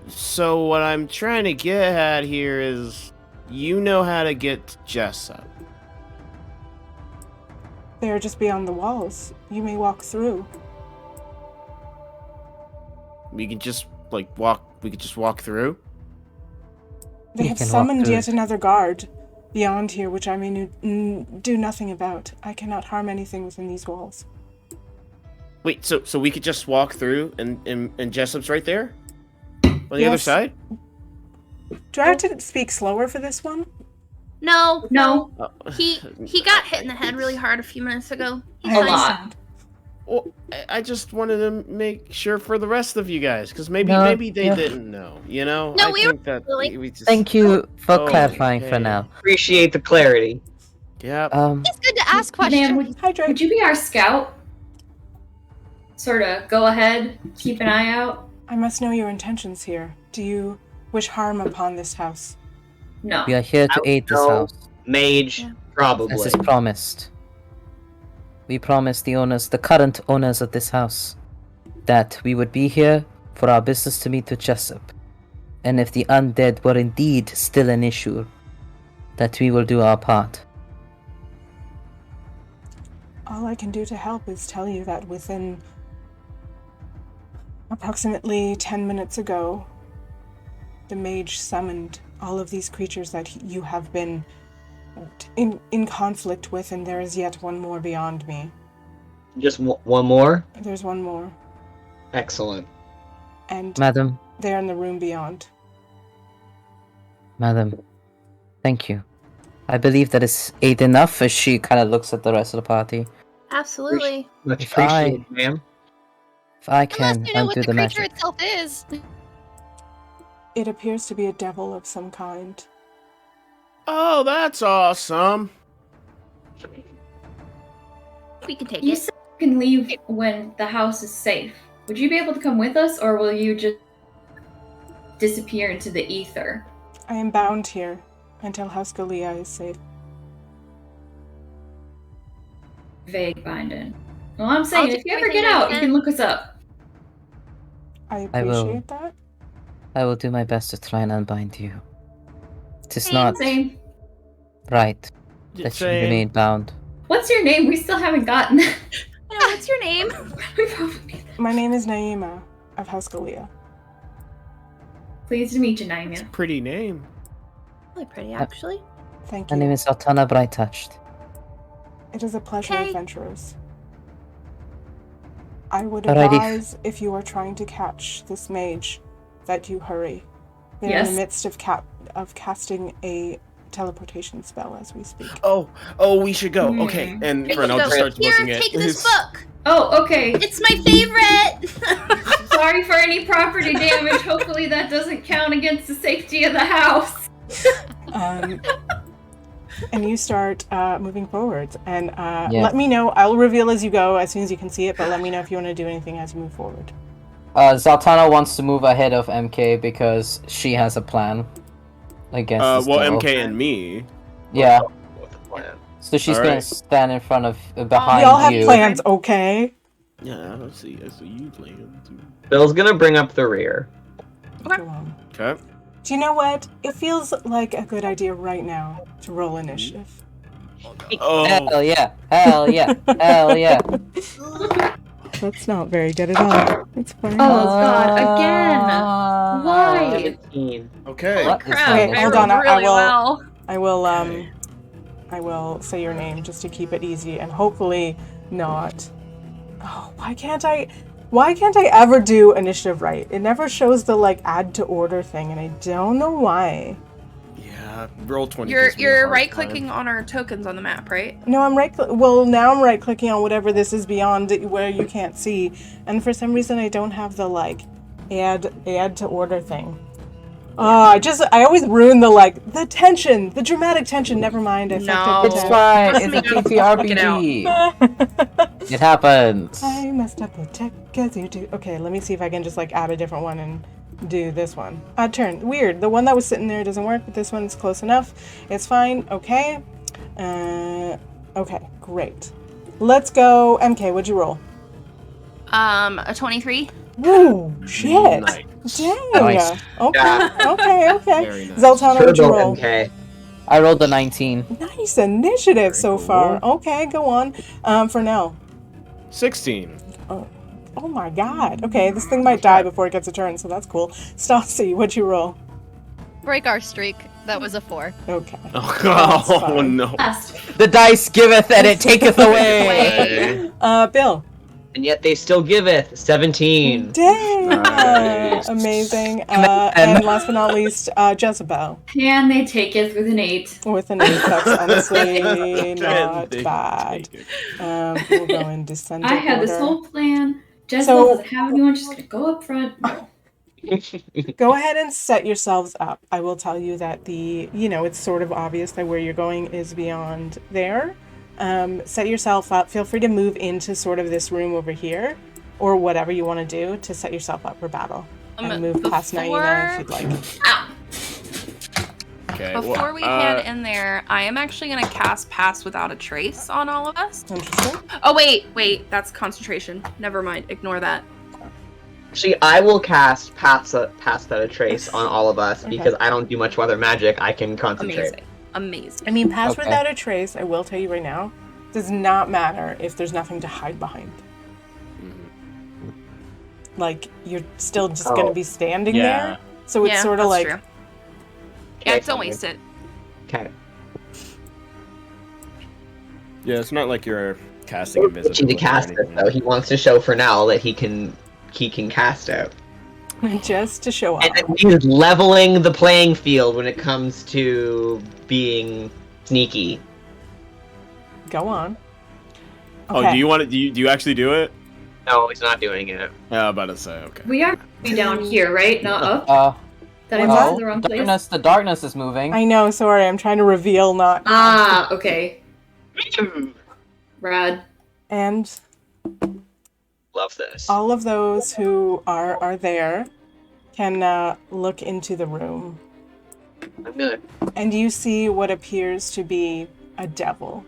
so what I'm trying to get at here is, you know how to get to Jessup. They are just beyond the walls. You may walk through. We could just, walk through? They have summoned yet another guard beyond here, which I may do nothing about. I cannot harm anything within these walls. Wait, so we could just walk through and Jessup's right there? On the other side? Do I have to speak slower for this one? No. Oh. He got hit in the head really hard a few minutes ago. A lot. Well, I just wanted to make sure for the rest of you guys, because maybe they didn't know, you know? No, Thank you for clarifying, Fernell. Appreciate the clarity. Yeah. It's good to ask questions. Ma'am, would you be our scout? Sort of go ahead, keep an eye out? I must know your intentions here. Do you wish harm upon this house? No. We are here to aid this house. Mage, probably. As is promised. We promised the current owners of this house, that we would be here for our business to meet with Jessup. And if the undead were indeed still an issue, that we will do our part. All I can do to help is tell you that within approximately 10 minutes ago, the mage summoned all of these creatures that you have been in conflict with, and there is yet one more beyond me. Just one more? There's one more. Excellent. And Madam, they're in the room beyond. madam, thank you. I believe that is aid enough as she kind of looks at the rest of the party. Absolutely. Much If I- appreciated, ma'am. If I Unless can you know what undo the the creature magic. itself is. It appears to be a devil of some kind. Oh, that's awesome. We can take You it. said you can leave when the house is safe. Would you be able to come with us, or will you just disappear into the ether? I am bound here until House Galea is safe. Vague binding. Well, I'm saying, I'll if do you ever everything get I out, you can. can look us up. I I will. appreciate that. I will do my best to try and unbind you. It is Same, not Same. right that you Same. remain bound. What's your name? We still haven't gotten that. Yeah, what's your name? We probably- My name is Naima of House Galea. Pleased to meet you, Naima. Pretty name. Really pretty, actually. Thank My you. name is Zaltana Brightouched. It is a pleasure, Okay. adventurers. I would Alrighty. advise, if you are trying to catch this mage, that you hurry. They're in Yes. the midst of casting a teleportation spell as we speak. Oh, we should go. Okay, and Fernell just starts Here, looking at take this his. book. Oh, okay. It's my favorite. Sorry for any property damage. Hopefully that doesn't count against the safety of the house. And you start moving forwards. And Yeah. let me know. I'll reveal as you go, as soon as you can see it, but let me know if you want to do anything as you move forward. Zaltana wants to move ahead of MK because she has a plan against this Well, devil. MK and me. Yeah, What's the plan? so she's Alright. gonna stand in front of, We behind all have you. plans, okay? Yeah, I see you playing too. Bill's gonna bring up the rear. Okay. Go on. Okay. Do you know what? It feels like a good idea right now to roll initiative. Oh, Hell yeah! Hell yeah! Hell yeah! That's not very good at all. It's fine. Oh, God, again. Why? 17. okay. What? Crap, Okay, I hold rolled on, I really will- well. I will say your name just to keep it easy and hopefully not. Oh, why can't I ever do initiative right? It never shows the add to order thing, and I don't know why. Yeah, roll 20. You're gives me a hard right time. clicking on our tokens on the map, right? No, I'm right. Now I'm right clicking on whatever this is beyond where you can't see, and for some reason I don't have the add to order thing. I always ruin the tension, the dramatic tension. Never mind. I fucked up the It's text. fine. Trust It's me, a don't TTRPG. It happens. I messed up the tech as you do. Okay, let me see if I can just add a different one and do this one. Odd turn. Weird. The one that was sitting there doesn't work, but this one's close enough. It's fine. Okay. Okay, great. Let's go. MK, what'd you roll? A 23. Woo! Shit! Nice. Dang! Nice. Okay, okay. Very nice. Zaltana, what'd you Turbo roll? MK. I rolled a 19. Nice initiative so cool. far. Okay, go on. Fernell. 16. Oh my god. Okay, this thing might die before it gets a turn, so that's cool. Staci, what'd you roll? Break our streak. That was a 4. Okay. Oh, fine. no. Last. The dice giveth and it taketh away. Bill. And yet they still giveth 17. Dang! Nice. Amazing. And last but not least, Jezebel. And they take it with an 8. With an 8, that's honestly And not they bad. take it. We'll go in descending I had order. this whole plan. Jezebel So- doesn't have anyone. She's gonna go up front. No. Go ahead and set yourselves up. I will tell you that it's sort of obvious that where you're going is beyond there. Set yourself up. Feel free to move into sort of this room over here, or whatever you want to do to set yourself up for battle. And move past Naima if you'd like. Okay. Before we head in there, I am actually going to cast Pass Without a Trace on all of us. Interesting. Oh, wait. That's concentration. Never mind. Ignore that. Actually, I will cast Pass Without a Trace on all of us Okay. because I don't do much weather magic. I can concentrate. Amazing. I mean, pass Okay. without a trace, I will tell you right now, does not matter if there's nothing to hide behind. You're still just going to be standing there. So it's Yeah, sort of that's like, true. Yeah, don't waste it. Okay. Yeah, it's not like you're casting invisibility. To cast it though. He wants to show Fernell that he can cast it. Just to show off. And he's leveling the playing field when it comes to being sneaky. Go on. Oh, Okay. do you want to? Do you actually do it? No, he's not doing it. Yeah, I'm about to say. Okay. We are down here, right? Not up? Did I What's move that? to the wrong place? The darkness is moving. I know, sorry, I'm trying to reveal not. Ah, okay. Rad. And Love this. all of those who are there can look into the room. I'm good. And you see what appears to be a devil.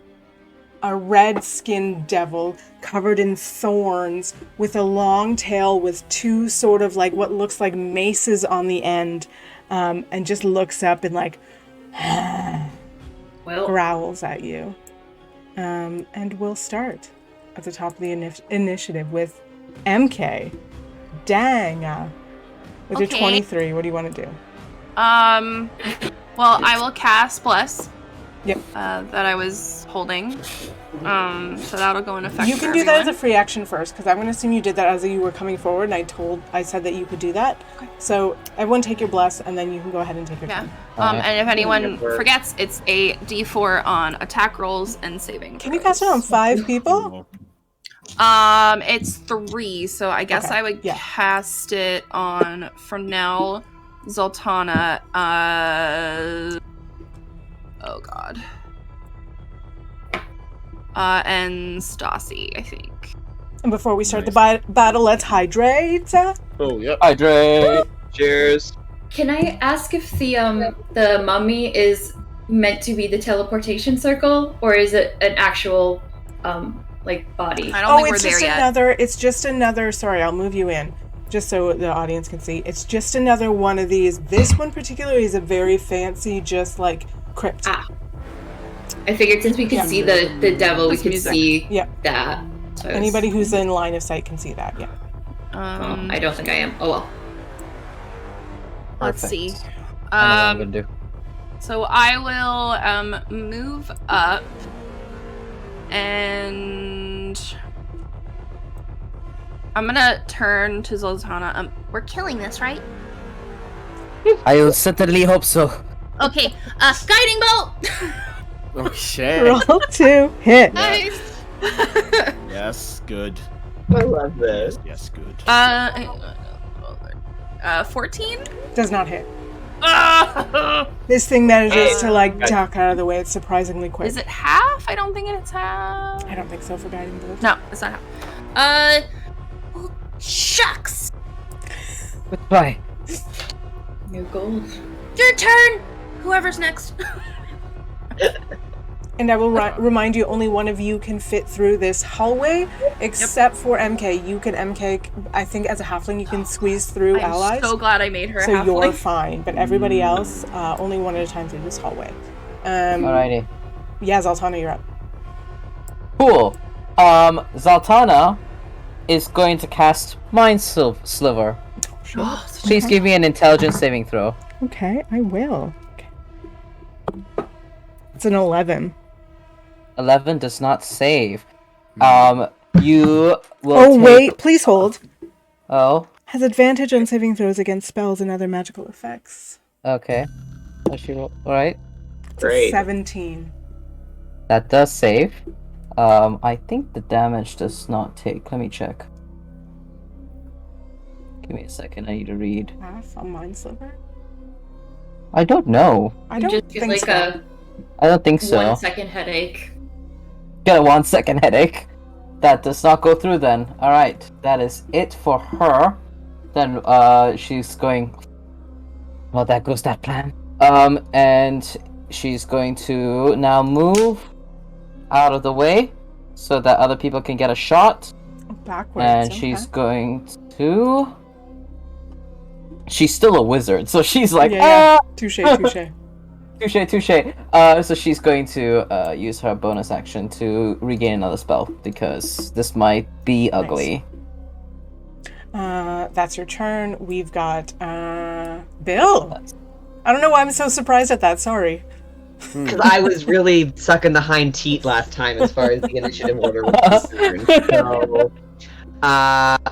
A red-skinned devil covered in thorns with a long tail with two sort of like what looks like maces on the end, and just looks up and like Well, growls at you. And we'll start at the top of the initiative with MK. Dang. With your Okay. 23, what do you want to do? Well, I will cast Bless. Yep. That I was holding. So that'll go in effect. You for can do that as a everyone. free action first, because I'm going to assume you did that as you were coming forward, and I said that you could do that. Okay. So everyone take your bless, and then you can go ahead and take your Yeah. turn. And if anyone Remember. forgets, it's a D4 on attack rolls and saving. Can you cast it on 5 people? It's 3, so I guess Okay, I would yeah. cast it on Fernell, Zaltana, oh god. And Staci, I think. And before we start the battle, let's hydrate. Oh, yep. Hydrate. Cheers. can I ask if the mummy is meant to be the teleportation circle, or is it an actual like body? I don't Oh, think we're it's there just yet. it's just another, sorry, I'll move you in, just so the audience can see. It's just another one of these. This one particularly is a very fancy, just like crypt. Ah. I figured since we could Yeah. see the devil, we That's could music. see Yeah. that. So I was- Anybody who's in line of sight can see that, yeah. I don't think I am. Oh well. Let's Perfect. see. I know what I'm gonna do. So I will move up and I'm gonna turn to Zoltana. We're killing this, right? I certainly hope so. Okay, guiding bolt! Oh shit. Roll to hit. Nice! Yes, good. I love this. Yes, good. 14? Does not hit. Ah! This thing manages to like duck out of the way. It's surprisingly quick. Is it half? I don't think it's half. I don't think so for guiding bolt. No, it's not half. Well, shucks! Goodbye. New gold. Your turn! Whoever's next. And I will remind you, only one of you can fit through this hallway, except for MK. You can MK. I think as a halfling, you can squeeze through I'm allies. so glad I made her So halfling. you're fine, but everybody else, only one at a time through this hallway. Alrighty. Yeah, Zaltana, you're up. Cool. Zaltana is going to cast Mind Sliver. Oh, Please give me an intelligence saving throw. Okay, I will. Okay. It's an 11. 11 does not save. You will Oh, take... wait, please hold. Oh, Has advantage on saving throws against spells and other magical effects. okay. Alright. It's a Great. 17. That does save. I think the damage does not take. Let me check. Give me a second, I need to read. Half on Mind Sliver? I don't know. I don't just get think like so. I don't think a so. 1 second headache. Get a 1 second headache. That does not go through then. Alright, that is it for her. Then she's going... Well, there goes that plan. And she's going to now move out of the way so that other people can get a shot. Backwards. And she's going to... She's still a wizard, so she's like, Yeah. Touche, touche. touche. So she's going to use her bonus action to regain another spell, because this might be ugly. That's your turn. We've got Bill. I don't know why I'm so surprised at that. Sorry. Because I was really sucking the hind teat last time as far as the initiative order was concerned. So,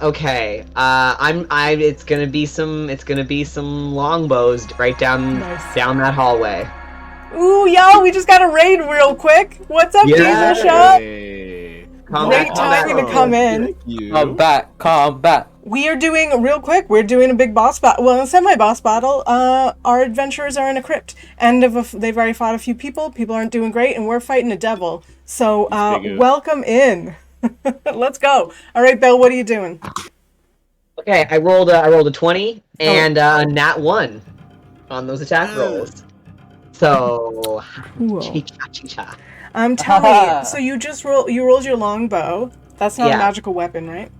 okay. It's gonna be some longbows right down that hallway. Ooh, yo, we just got a raid real quick. What's up, Yeah. Diesel Shop? Hey. Great timing to come in. Thank you. Combat. We are doing real quick. We're doing a big boss battle. Well, a semi-boss battle. Our adventurers are in a crypt, and they've already fought a few people. People aren't doing great, and we're fighting a devil. So, welcome in. Let's go. All right, Bill, what are you doing? Okay, I rolled a 20 and nat 1 on those attack rolls. So, Cool. chee-cha. Tell me. So you rolled your longbow. That's not a magical weapon, right?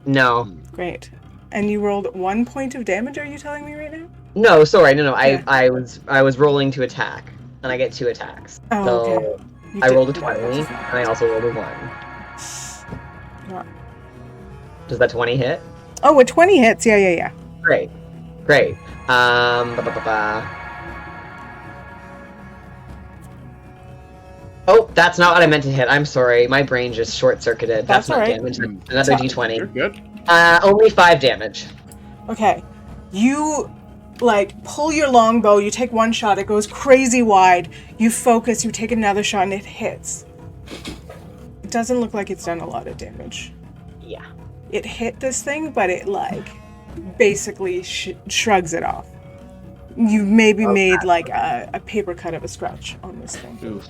No. Great. And you rolled 1 point of damage. Are you telling me right now? No, sorry, no. Yeah. I was rolling to attack, and I get 2 attacks. Oh, so okay. I rolled a 20, and I also rolled a 1. What? Does that 20 hit? Oh, a 20 hits. Yeah. Great. Oh, that's not what I meant to hit. I'm sorry. My brain just short-circuited. That's not alright. damage. Another d20. You're good. Only 5 damage. Okay. You, pull your longbow. You take one shot. It goes crazy wide. You focus. You take another shot, and it hits. It doesn't look like it's done a lot of damage. Yeah. It hit this thing, but it, basically shrugs it off. You maybe made, a paper cut of a scratch on this thing. Oof.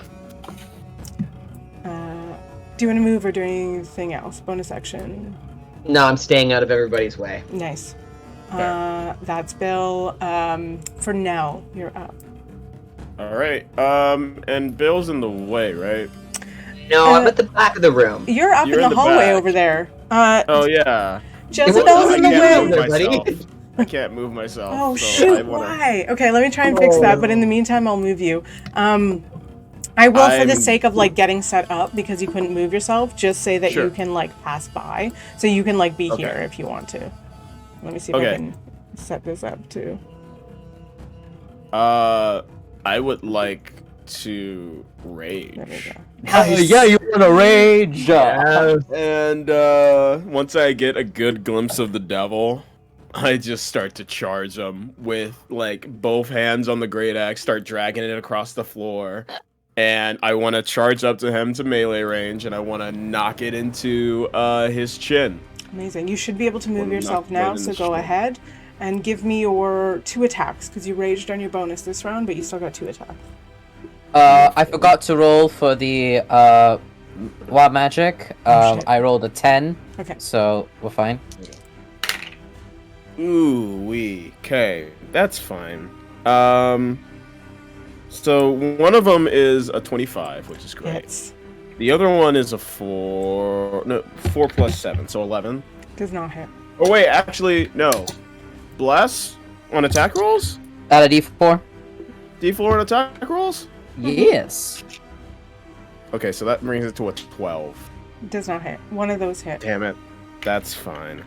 Do you want to move or do anything else? Bonus action. No, I'm staying out of everybody's way. Nice. That's Bill. Fernell, you're up. All right. And Bill's in the way, right? No, I'm at the back of the room. You're up in the hallway back. over there. Oh yeah. Jezebel's in the can't way. move myself. I can't move myself. Oh so shoot! Why? Okay, let me try and fix that. But in the meantime, I'll move you. I will, for the sake of getting set up, because you couldn't move yourself, just say that you can pass by, so you can be here if you want to. Let me see if I can set this up too. I would like to rage. There we go. Yeah, you want to rage. And once I get a good glimpse of the devil, I just start to charge him with both hands on the great axe, start dragging it across the floor. And I want to charge up to him to melee range, and I want to knock it into his chin. Amazing. You should be able to move yourself now, so go ahead and give me your 2 attacks, because you raged on your bonus this round, but you still got 2 attacks. I forgot to roll for the wild magic. I rolled a 10. Okay. So we're fine. Okay, that's fine. So one of them is a 25, which is great. Hits. The other one is a 4 plus 7, so 11. Does not hit. Oh wait, actually, no. Bless on attack rolls? Add a d4. D4 on attack rolls? Yes. Okay, so that brings it to a 12. Does not hit. One of those hit. Damn it. That's fine.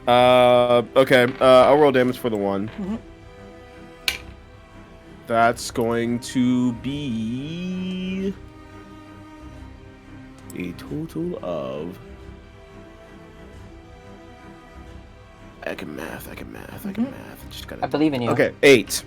Okay, I'll roll damage for the one. Mhm. That's going to be a total of... I can math. Just gotta... I believe in you. Okay, 8.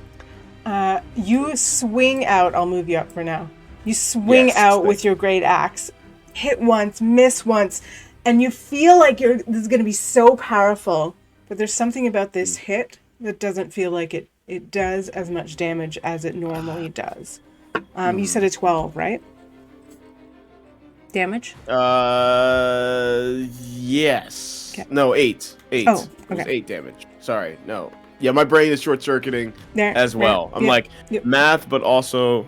You swing out. I'll move you up for now. You swing out with your great axe. Hit once, miss once, and you feel like this is going to be so powerful. But there's something about this hit that doesn't feel like it does as much damage as it normally does. You said a 12, right? Damage? Yes. Okay. No, 8. 8. Oh, It was okay. 8 damage. Sorry, no. Yeah, my brain is short-circuiting as well. I'm math, but also,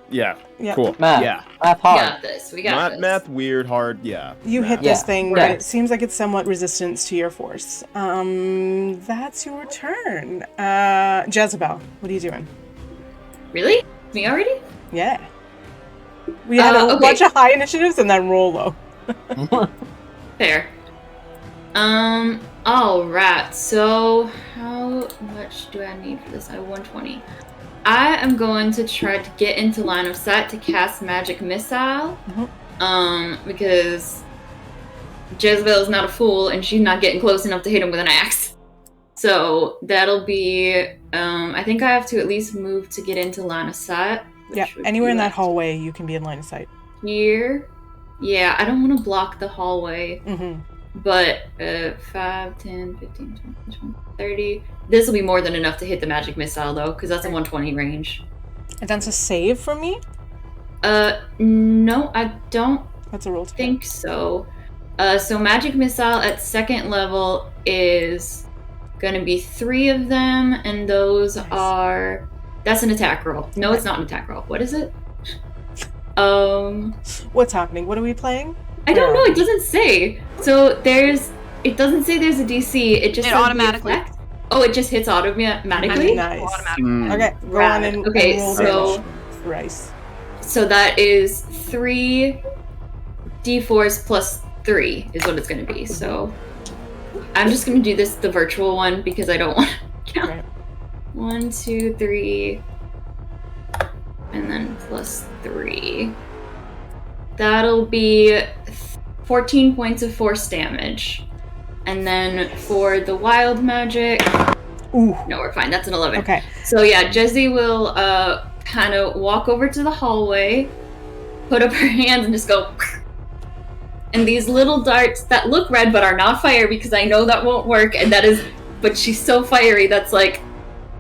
cool. Math. Yeah. Math We hard. got this. We got Not this. math, weird, hard, yeah. You hit math. this Yeah. thing, Yeah. but it seems like it's somewhat resistance to your force. That's your turn. Jezebel, what are you doing? Really? Me already? Yeah. We had a okay. bunch of high initiatives and then roll low. Fair. Alright, so how much do I need for this? I have 120. I am going to try to get into line of sight to cast Magic Missile. Because Jezebel is not a fool and she's not getting close enough to hit him with an axe. So that'll be, I think I have to at least move to get into line of sight. Yeah, anywhere in that hallway you can be in line of sight. Here? Yeah, I don't want to block the hallway. But 5, 10, 15, 20, 30. This will be more than enough to hit the magic missile, though, because that's a 120 range. And that's a save from me? No, I don't That's a roll think so. So magic missile at 2nd level is going to be 3 of them, and those are... That's an attack roll. No, it's not an attack roll. What is it? What's happening? What are we playing? I don't know. It doesn't say. So it doesn't say there's a DC. It just says automatically. the effect. Oh, it just hits automatically? Nice. Automatically. Okay, go on and Okay, roll so damage. Thrice. So that is 3 d4s plus 3 is what it's going to be. So I'm just going to do this the virtual one because I don't want to count. Right. 1, 2, 3, and then plus 3. That'll be 14 points of force damage. And then for the wild magic... Ooh. No, we're fine. That's an 11. Okay. So yeah, Jezzy will kind of walk over to the hallway, put up her hands, and just go... And these little darts that look red but are not fire, because I know that won't work, and that is... But she's so fiery, that's like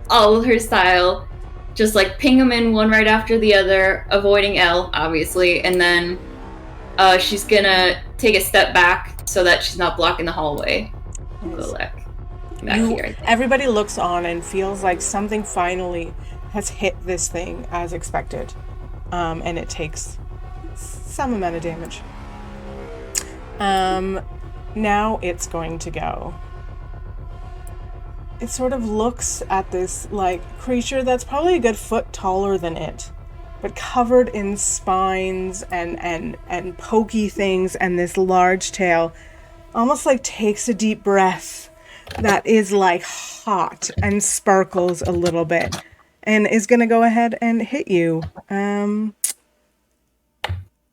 all her style. Just like ping them in one right after the other, avoiding L, obviously, and then she's gonna take a step back so that she's not blocking the hallway. Go back here, I think. Everybody looks on and feels like something finally has hit this thing as expected, and it takes some amount of damage. Now it's going to go. It sort of looks at this, like, creature that's probably a good foot taller than it, but covered in spines and pokey things and this large tail, almost like takes a deep breath that is, like, hot and sparkles a little bit, and is going to go ahead and hit you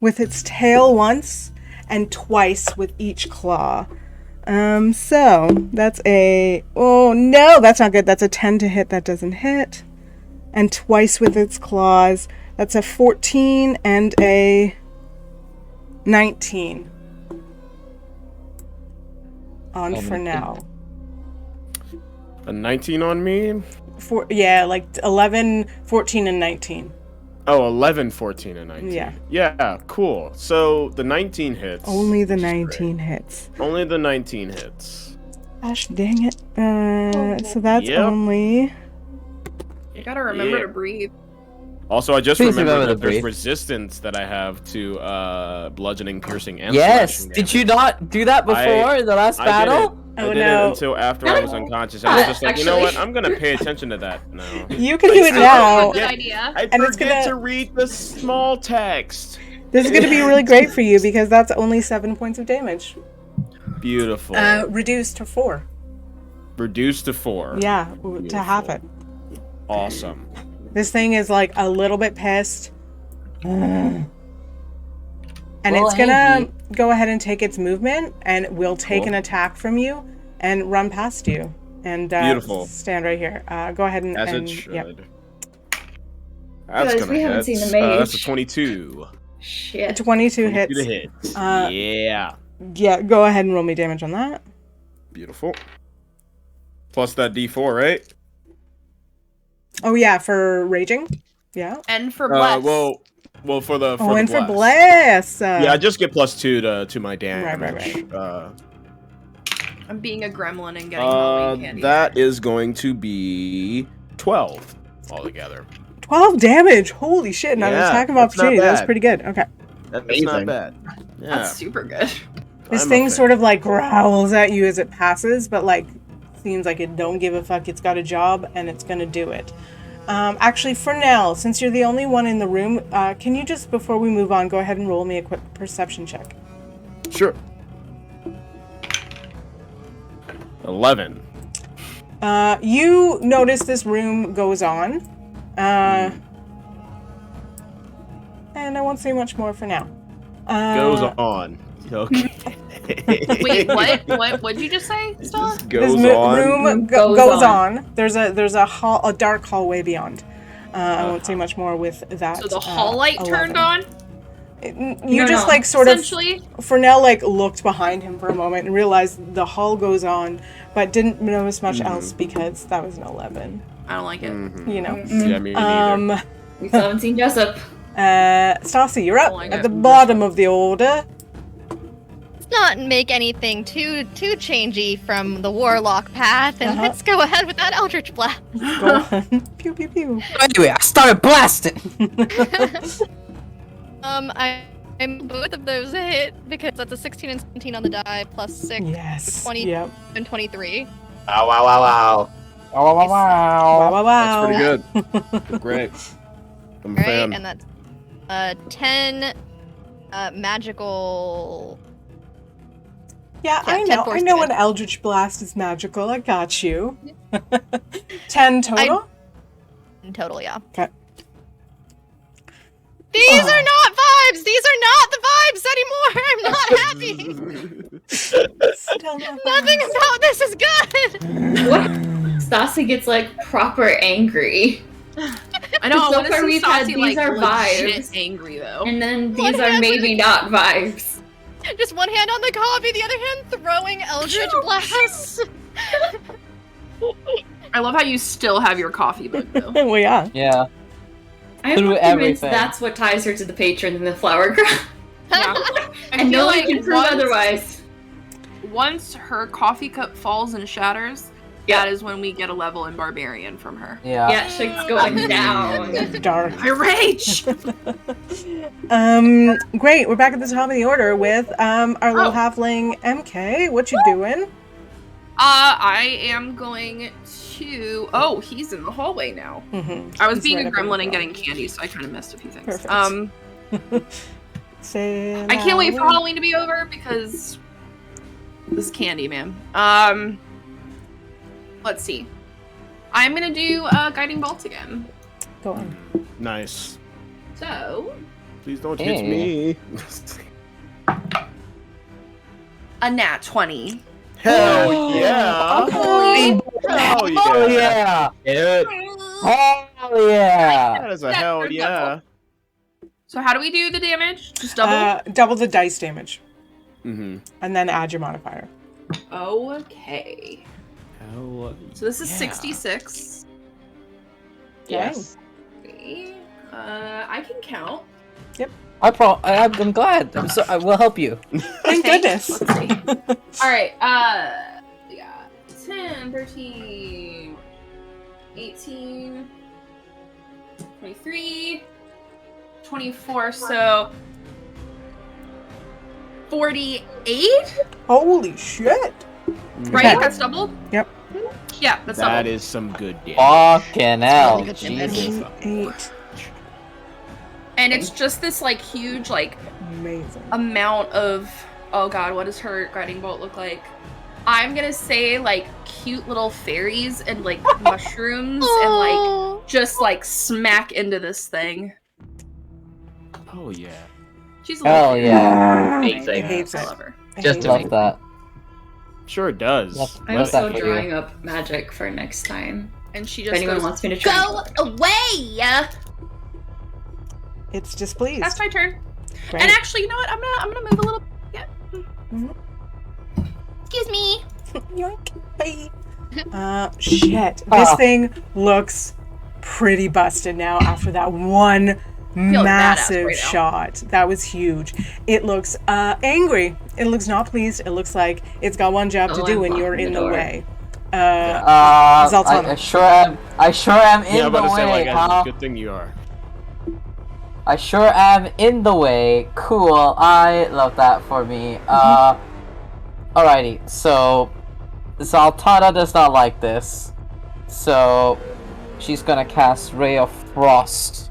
with its tail once and twice with each claw. So that's a, oh no, that's not good. That's a 10 to hit. That doesn't hit. And twice with its claws. That's a 14 and a 19 on Fernell. A 19 on me? Yeah, like 11, 14, and 19. Oh, 11, 14, and 19. Yeah. Yeah, cool. So the 19 hits. Only the 19 hits. Only the 19 hits. Gosh, dang it. So that's only... You gotta remember to breathe. Also, I just Please remembered remember that to there's breathe. resistance that I have to bludgeoning, piercing, and Yes! slashing Did damage. you not do that before in the last battle? I Oh, did no. it until after I was unconscious. I was just like, you know what? I'm gonna pay attention to that now. You can do it now. Good idea. I And it's forget gonna- to read the small text. This is going to be really great for you because that's only 7 points of damage. Beautiful. Reduced to 4. Reduced to 4. Yeah, to Beautiful. half it. Awesome. This thing is like a little bit pissed. And Well, it's gonna Angie. go ahead and take its movement and will take Cool. an attack from you and run past you. And Beautiful. stand right here. Go ahead and... As and it should. yep. That's Guys, gonna we haven't hit. seen the mage. That's a 22. Shit. 22 hits. 22 to hit. Yeah. Yeah, go ahead and roll me damage on that. Beautiful. Plus that D4, right? Oh yeah, for raging? Yeah. And for bless. Well, for the Oh, and for bless. bless! Yeah, I just get +2 to my damage. Right. I'm being a gremlin and getting Halloween candy. That is going to be 12 altogether. 12 damage! Holy shit, not an Yeah, attack of that's not opportunity. That was bad. pretty good. Okay. That's not bad. Yeah. That's super good. This I'm a thing fan. sort of like growls at you as it passes, but like seems like it don't give a fuck. It's got a job and it's gonna do it. Actually, Fernell, since you're the only one in the room, can you just, before we move on, go ahead and roll me a quick perception check? Sure. 11. You notice this room goes on. And I won't say much more for now. Goes on. Okay. Wait, what? What'd you just say, Stella? Just This goes on. room goes on. There's a dark hallway beyond. I won't say much more with that. So the hall light 11. turned on? Sort of. Essentially? Fernell looked behind him for a moment and realized the hall goes on, but didn't notice much else because that was an 11. I don't like it. You know. Yeah, me neither. We still haven't seen Jessup. Staci, you're up like at it. the bottom of the order. Let's not make anything too changey from the warlock path, and let's go ahead with that Eldritch Blast. Go on. Pew pew pew. Anyway, I started blasting. I'm both of those hit because that's a 16 and 17 on the die plus 6, Yes. 20 Yep. and 23. Wow, wow, wow, wow. Oh, wow, Wow, wow, wow. That's pretty good. Great. I'm a Right, fan. and that's 10 magical. Yeah, Yeah, I 10 know. I force know damage. an Eldritch Blast is magical. I got you. 10 total? In total, yeah. Okay. These are not vibes! These are not the vibes anymore! I'm not happy! Still not Nothing bad. about this is good! What? Staci gets like proper angry. I know, I So want to far see we've had Staci, these like, are legit vibes. angry, though. And then What these are happened? maybe not vibes. Just one hand on the coffee, the other hand throwing Eldritch Blasts. I love how you still have your coffee book, though. Well, yeah. Yeah. I'm Through convinced everything. that's what ties her to the patron in the flower crown. Yeah. And no one can prove once- otherwise. Once her coffee cup falls and shatters, Yeah. that is when we get a level in Barbarian from her. Yeah. Yeah, shit's going down. Dark. I rage! Great. We're back at the top of the order with our little Oh. halfling MK. What you doing? I am going to... Oh, he's in the hallway now. Mm-hmm. I was being a gremlin and getting candy, so I kind of missed a few things. Perfect. I can't wait for Halloween to be over because this candy, man. Let's see. I'm gonna do Guiding Bolt again. Go on. Nice. So, Please don't hit me. a nat 20. Hell yeah. Okay. Hell Oh yeah. yeah! Dude. Hell yeah! That is a hell yeah. So how do we do the damage? Just double? Double the dice damage, Mm-hmm. and then add your modifier. Okay. Hell So this is yeah. 66. Yes. Okay. I can count. I'm glad. I will help you. Thank Okay, goodness. Let's see. Alright, we got 10, 13, 18, 23, 24, so 48? Holy shit! Right? Okay. That's doubled? Yep. Yeah, that's That doubled. is some good damage. Fucking hell. Really good damage. Jesus. 8. And it's just this, like, huge, like, Amazing. amount of... Oh god, what does her guiding bolt look like? I'm gonna say, like, cute little fairies and, like, mushrooms and, like, just, like, smack into this thing. Oh yeah. She's a little Hell cute. yeah. Amazing. It hates I it. love her. I Just hate to it. Love that. Sure it does. Love- I'm love so that for you. drawing up magic for next time. And she If just anyone goes, wants me to try. go away! It's displeased. That's my turn. Great. And actually, you know what? I'm gonna move a little. Yeah. Mhm. Excuse me. Yoink. Bye. Shit. This thing looks pretty busted now after that one Feeling massive badass right now. shot. That was huge. It looks angry. It looks not pleased. It looks like it's got one job to Oh, do I'm and you're blocking in the the door. way. I sure am. I sure am in Yeah, I'm the about to say, way, like, huh? good thing you are. I sure am in the way. Cool. I love that for me. Alrighty. So, Zaltana does not like this. So, she's gonna cast Ray of Frost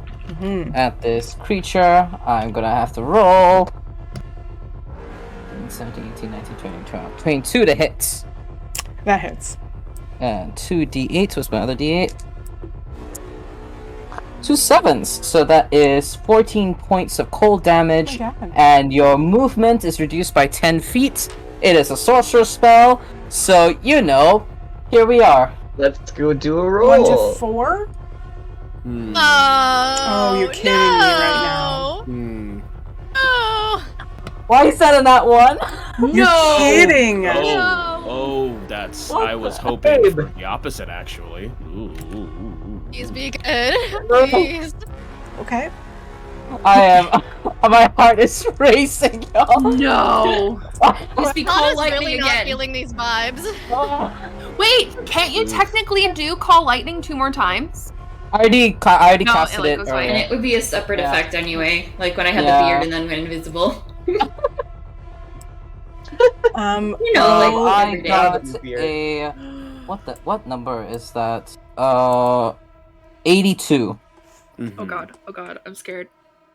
at this creature. I'm gonna have to roll. 17, 18, 19, 20, 21. 22 to hit. That hits. And 2d8 was my other d8. 2 7s, so that is 14 points of cold damage, Oh my God. and your movement is reduced by 10 feet. It is a sorcerer spell, so here we are. Let's go do a 1 roll. to 4? Hmm. Oh, you're kidding me right now. Hmm. No. Why is that in that one? You're kidding! That's. What I was the hoping babe? for the opposite, actually. Ooh. Please be good. Please. Okay. My heart is racing, y'all. No. Please be call Tana's lightning really not again. feeling these vibes. Wait, can't you technically do call lightning 2 more times? I already No, casted it, like, it. goes And away. it would be a separate Yeah. effect anyway, like when I had Yeah. the beard and then went invisible. You like, I every day. got Weird. a what number is that? 82. Mhm. Oh god, I'm scared.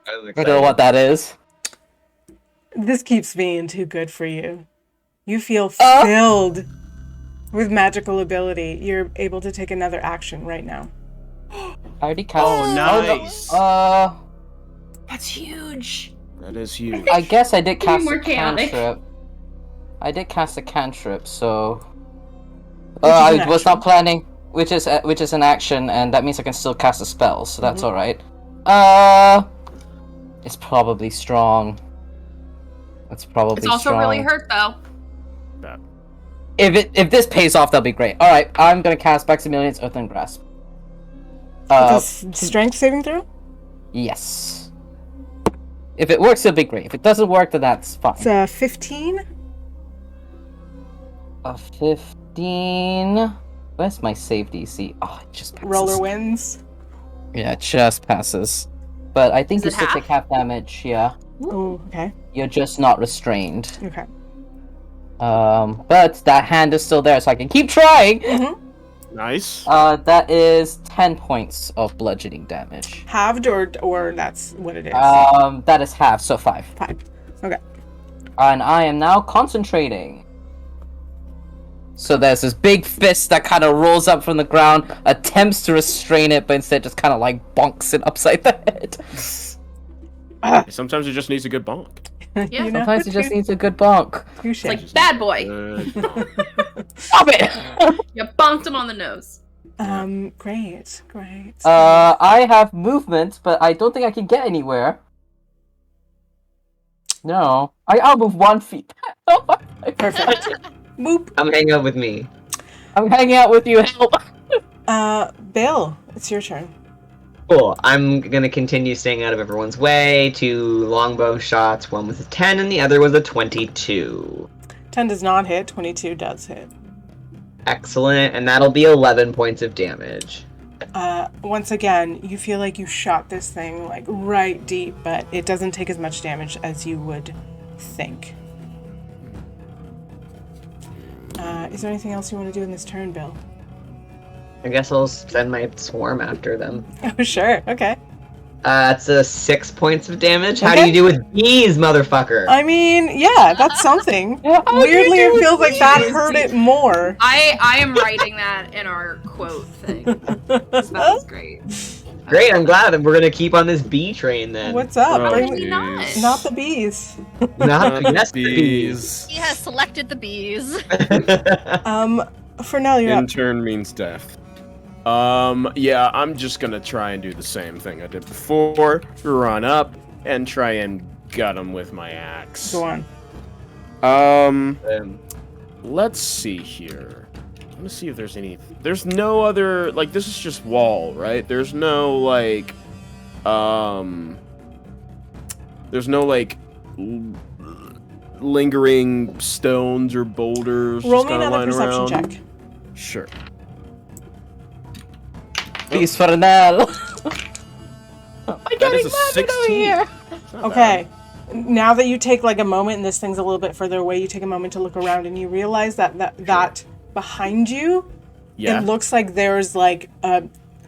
I don't know what that is. This keeps being too good for you. You feel Uh? filled with magical ability. You're able to take another action right now. I already cast. Oh, nice. That's huge. That is huge. I guess I did Maybe cast more a chaotic. cantrip. I did cast a cantrip, so. Which is I an was action. not planning. Which is an action, and that means I can still cast a spell, so that's Mhm. all right. It's probably strong. It's probably It's also strong. really hurt though. If this pays off, that'll be great. All right, I'm gonna cast Maximilian's Earthen Grasp. It's a strength saving throw? Yes. If it works, it'll be great. If it doesn't work, then that's fine. It's a 15. A 15. Where's my save DC? Oh, it just passes. Roller wins. Yeah, it just passes. But I think Is you it still half? take half damage. Yeah, Oh, okay. you're just not restrained. Okay. But that hand is still there, so I can keep trying. Nice. That is 10 points of bludgeoning damage. Halved or that's what it is? That is half, so 5. 5. Okay. And I am now concentrating. So there's this big fist that kind of rolls up from the ground, attempts to restrain it, but instead just kind of like bonks it upside the head. Sometimes it just needs a good bonk. Yeah. Sometimes it just needs a good bonk. Touche. It's like bad boy. Good bonk. Stop it! You bonked him on the nose. Great. I have movement, but I don't think I can get anywhere. No. I'll move 1 feet. Perfect. Boop. Come hang out with me. I'm hanging out with you, help! Bill, it's your turn. Cool. I'm gonna continue staying out of everyone's way. 2 longbow shots. One was a 10 and the other was a 22. 10 does not hit, 22 does hit. Excellent. And that'll be 11 points of damage. Once again, you feel like you shot this thing like right deep, but it doesn't take as much damage as you would think. Is there anything else you want to do in this turn, Bill? I guess I'll send my swarm after them. Oh, sure. Okay. That's a 6 points of damage. How do Okay. you do with bees, motherfucker? I mean, yeah, that's something. How do you Weirdly, do it with feels like that hurt it more. I am writing that in our quote thing. That was great. Great, I'm glad that we're gonna keep on this bee train then. What's up? Oh, Bring Maybe not. not the bees. Yes, the bees. He has selected the bees. Fernell, you're up. Intern means death. Yeah, I'm just gonna try and do the same thing I did before. Run up and try and gut him with my axe. Go on. Let's see here. I'm gonna see if there's any. There's no other. Like, this is just wall, right? There's no, like. There's no, like. Lingering stones or boulders. Roll just me kinda another lying perception around. check. Sure. Peace, Fernell! That is a 16. It's not Okay. Now that you take like a moment and this thing's a little bit further away, you take a moment to look around and you realize that behind you, Yeah. it looks like there's like a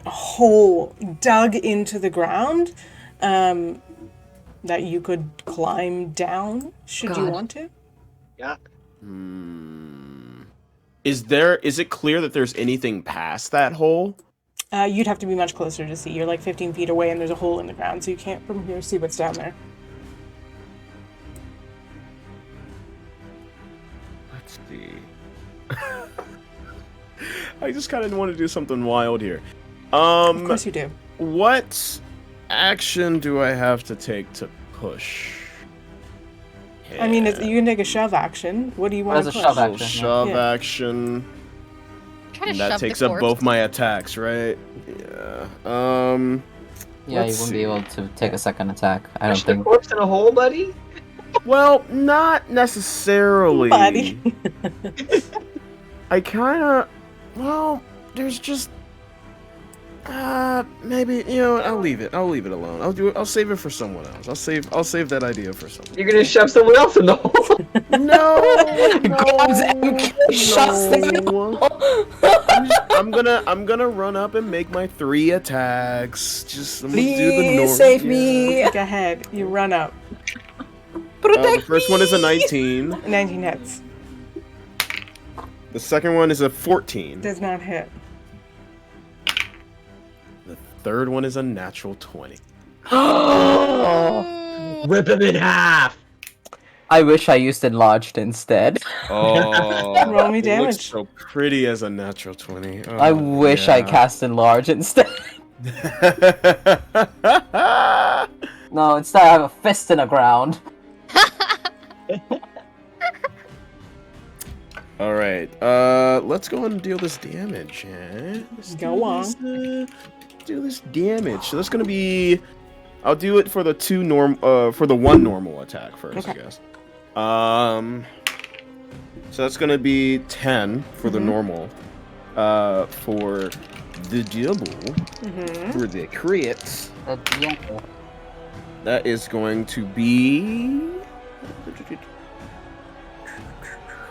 hole dug into the ground that you could climb down should you God. want to. Yeah. Is it clear that there's anything past that hole? You'd have to be much closer to see. You're like 15 feet away and there's a hole in the ground, so you can't from here see what's down there. Let's see. I just kind of want to do something wild here. Of course you do. What action do I have to take to push? I mean, you can take a shove action. What do you want to push? Shove action. Shove Yeah. action. Try to And that shove takes the up corpse. both my attacks, right? Yeah. Yeah, you Let's wouldn't see. be able to take a second attack. I don't Push the think. corpse in a hole, buddy. Well, not necessarily. Buddy. I kind of. Well, there's just. Maybe I'll leave it. I'll leave it alone. I'll save it for someone else. I'll save that idea for someone. You're gonna shove someone else in the hole. No. Grabs MK, shots I'm gonna run up and make my 3 attacks. I'm gonna do the Please normal. save me. Go ahead. You run up. The first one is a 19. 19 hits. The second one is a 14. Does not hit. The third one is a natural 20. Rip him in half. I wish I used enlarged instead. Oh, Roll me it looks damage. so pretty as a natural 20. Oh, I wish I yeah. cast enlarge instead. No, instead I have a fist in the ground. All right, let's go and deal this damage. Go on. Do this damage. So that's gonna be. I'll do it for the for the 1 normal attack first, I Okay. guess. So that's gonna be 10 for the normal. For the double, for the crit, that is going to be.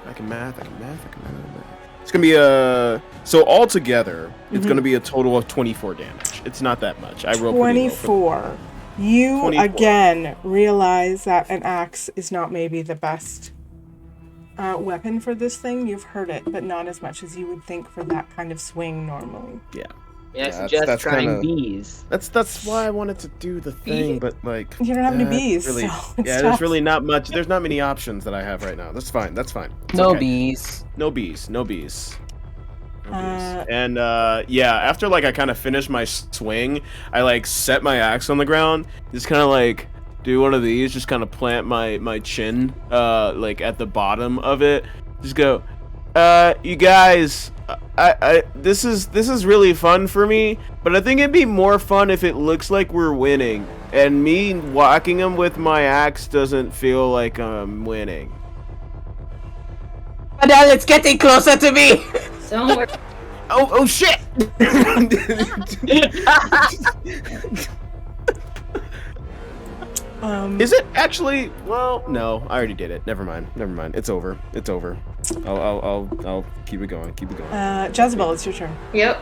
I can math. It's gonna be so altogether, it's gonna be a total of 24 damage. It's not that much. I rolled pretty low for- 24. You 24. again realize that an axe is not maybe the best weapon for this thing. You've heard it, but not as much as you would think for that kind of swing normally. Yeah. Yeah, I Yeah, suggest that's trying kinda- bees. That's why I wanted to do the thing, but like You don't have any that bees, Really, so it's yeah, tough. there's really not much. There's not many options that I have right now. That's fine. It's No okay. bees. No bees. No bees. Uh, And yeah, after like I kind of finish my swing, I like set my axe on the ground, just kind of like do one of these, just kind of plant my chin like at the bottom of it. Just go, you guys, this is really fun for me, but I think it'd be more fun if it looks like we're winning, and me whacking them with my axe doesn't feel like I'm winning. Fernell, it's getting closer to me. Don't worry. Oh shit! Is it actually? Well, no, I already did it. Never mind. It's over. I'll keep it going. Jezebel, it's your turn. Yep.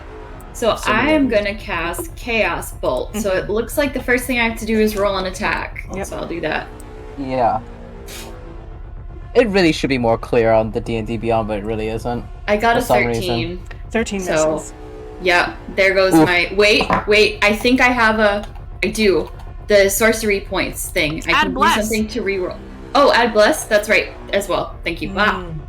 So Someone I am else. gonna cast Chaos Bolt. So it looks like the first thing I have to do is roll an attack. Yep. So I'll do that. Yeah. It really should be more clear on the D&D Beyond, but it really isn't. I got a For some 13. 13 So- misses. Yeah, there goes Oof. my. Wait. I think I have I do. The sorcery points thing. I Add can bless. do something to reroll. Oh, add bless. That's right as well. Thank you. Wow. Mm.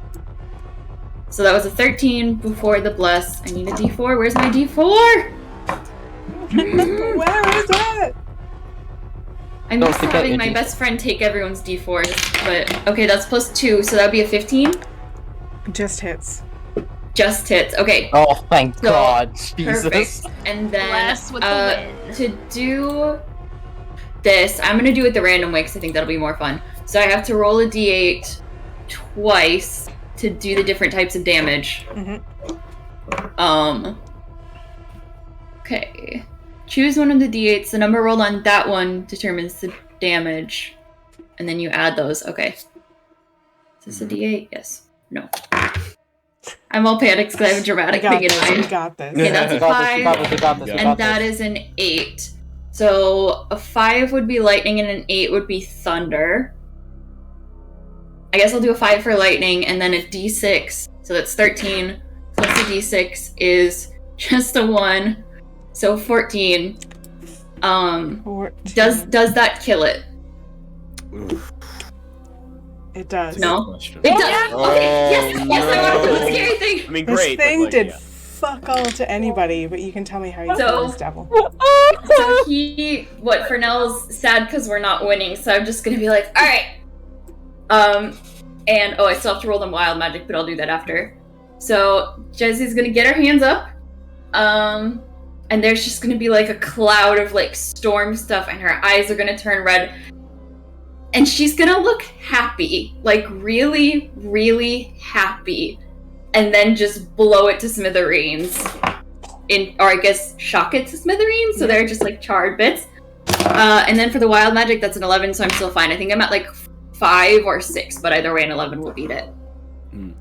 So that was a 13 before the bless. I need a D4. Where's my D4? Where is it? I Don't miss forget having your my D4. best friend take everyone's D4s. But okay, that's +2, so that would be a 15. Just hits. Just hits. Okay. Oh, thank So, God. Jesus. Perfect. And then Bless with the win. to do this, I'm gonna do it the random way because I think that'll be more fun. So I have to roll a D8 twice to do the different types of damage. Okay. Choose one of the D8s. The number rolled on that one determines the damage, and then you add those. Okay. Is this a D8? Yes. No. I'm all panicked because I have a I dramatic got thing in this. We mind. got this. Okay, that's a You got this, you 5. got this, you got this, you And got And that this. is an 8. So a 5 would be lightning and an 8 would be thunder. I guess I'll do a 5 for lightning and then a d6. So that's 13 plus a d6 is just a 1 So 14. Or Does that kill it? Oof. it does. No. Question. It does. Okay. Yes. Oh, Yes. I want to do the no. scary thing. I mean, This great. but, thing like, did yeah. fuck all to anybody, but you can tell me how you So- feel this devil. So Fernell's sad because we're not winning. So I'm just gonna be like, all right. And I still have to roll them wild magic, but I'll do that after. So Jessie's gonna get her hands up. And there's just gonna be like a cloud of like storm stuff, and her eyes are gonna turn red. And she's gonna look happy, like really, really happy, and then just blow it to smithereens. Or I guess shock it to smithereens, so they're just like charred bits. And then for the wild magic, that's an 11, so I'm still fine. I think I'm at like 5 or 6, but either way, an 11 will beat it. Mm.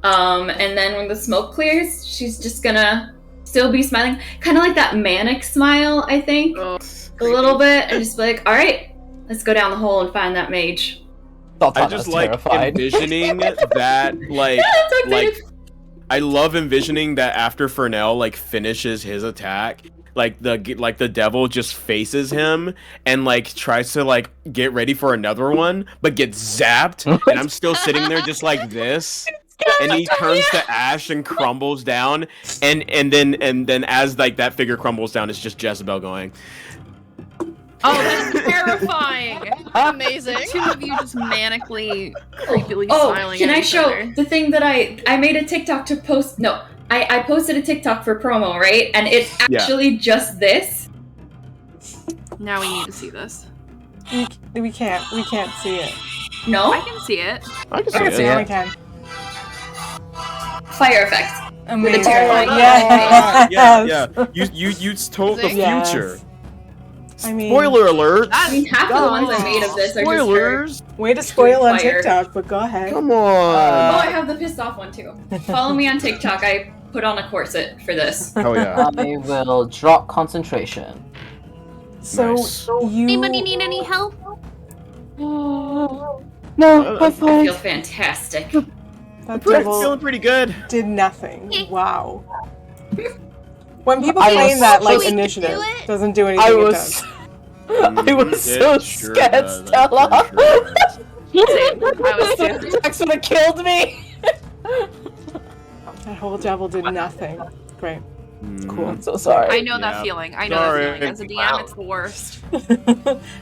And then when the smoke clears, she's just gonna still be smiling, kind of like that manic smile, I think, a little bit, and just be like, all right, let's go down the hole and find that mage. I Zaltana's just like terrified. envisioning that, like, I love envisioning that after Fernell like finishes his attack, like the devil just faces him and like tries to like get ready for another one, but gets zapped, and I'm still sitting there just like this. And he turns to ash and crumbles down, and then as like that figure crumbles down, it's just Jezebel going. Oh, that's terrifying! Amazing. Two of you just manically, creepily Oh, smiling can at I each show other. the thing that I made a TikTok to post? No, I posted a TikTok for promo, right? And it's actually just this. Now we need to see this. We can't see it. No? I can see it. I can I can see see it. Now it. we can. Fire effects. Amazing. terrifying Yes. Yeah. You told the Yes. future. I mean, Spoiler alert. I mean, half of the ones I made of this are just her. Spoilers. way to spoil on Fire. TikTok, but go ahead. Come Oh, on. I have the pissed off one too. Follow me on TikTok. I put on a corset for this. Oh yeah. I will drop concentration. So Nice. you Anybody need any help? No, I'm I feel fantastic. that devil Feeling pretty good. did nothing. Wow. When people I claim was that like so- initiative Do it? doesn't do anything, I it was, does. I was so It sure scared, does, I'm Stella. pretty sure it does. Same. I was too. Attacks would have killed me. That whole devil did nothing. Great. Mm. I'm so sorry. I know that Yeah. feeling. I know Sorry. that feeling. As a DM, it's the worst.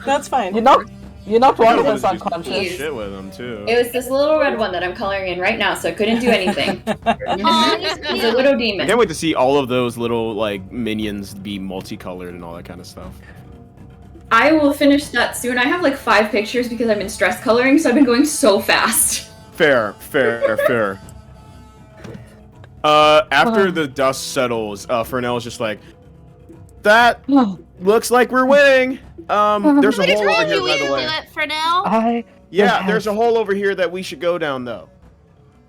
That's fine. You're not one of I us was just unconscious. Please. shit with him too. It was this little red one that I'm coloring in right now, so it couldn't do anything. Aw, he's He's a cute. little I demon. can't wait to see all of those little like minions be multicolored and all that kind of stuff. I will finish that soon. I have like 5 pictures because I've been stress coloring, so I've been going so fast. Fair. After the dust settles, Fernell's just like, that looks like we're winning. There's a Who hole told over here, you by we the do way. it for now? I Yeah, have- there's a hole over here that we should go down, though.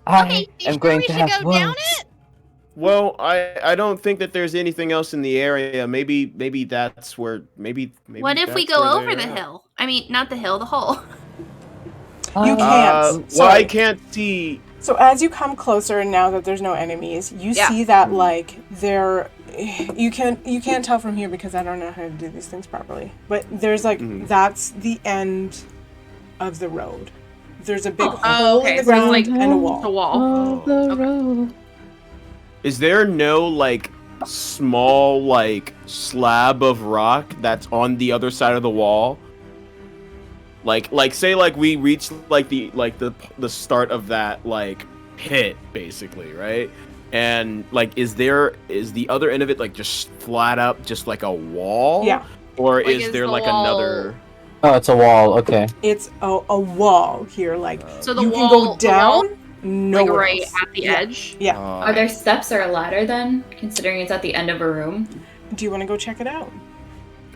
Okay, you am sure going we to should have go down words. it? Well, I don't think that there's anything else in the area. Maybe that's where maybe. What if we that's go where over they're the at. hill? I mean, not the hill, the hole. You can't. Well, Sorry. I can't see. So as you come closer, and now that there's no enemies, you Yeah. see that like there, you can't tell from here because I don't know how to do these things properly. But there's like that's the end of the road. There's a big hole in the so it's ground like and a wall. the wall. Is there no like small like slab of rock that's on the other side of the wall? Like say like we reach like the start of that like pit basically, right? And like is the other end of it like just flat up just like a wall? Yeah. Or Like, is is there the like wall- another Oh, it's a wall. Okay. It's a wall here. Like So the you wall, can go the wall, down. No, like right at the edge. Yeah. Are there steps or a ladder then, considering it's at the end of a room? Do you want to go check it out?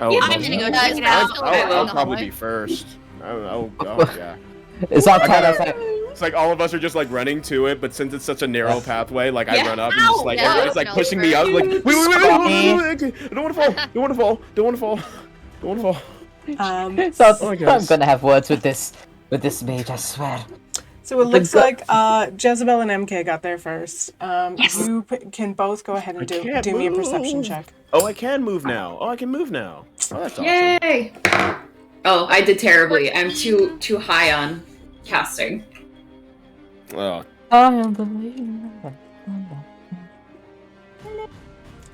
Oh, I'm gonna go check it out. I'll probably be first. Oh yeah. Is that I kind of gotta- It's like all of us are just like running to it, but since it's such a narrow pathway, like I Yeah. run up and just like Ow! everybody's like No, pushing me up, like wait, okay. I don't want to fall. Don't want to fall. Don't want to fall. Don't want to fall. So Oh, I guess. I'm gonna have words with this mage, I swear. So it looks like Jezebel and MK got there first. You can both go ahead and do me a perception check. Oh, I can move now. Oh, I can move now. Oh, that's awesome. Yay! Oh, I did terribly. I'm too high on casting. Oh,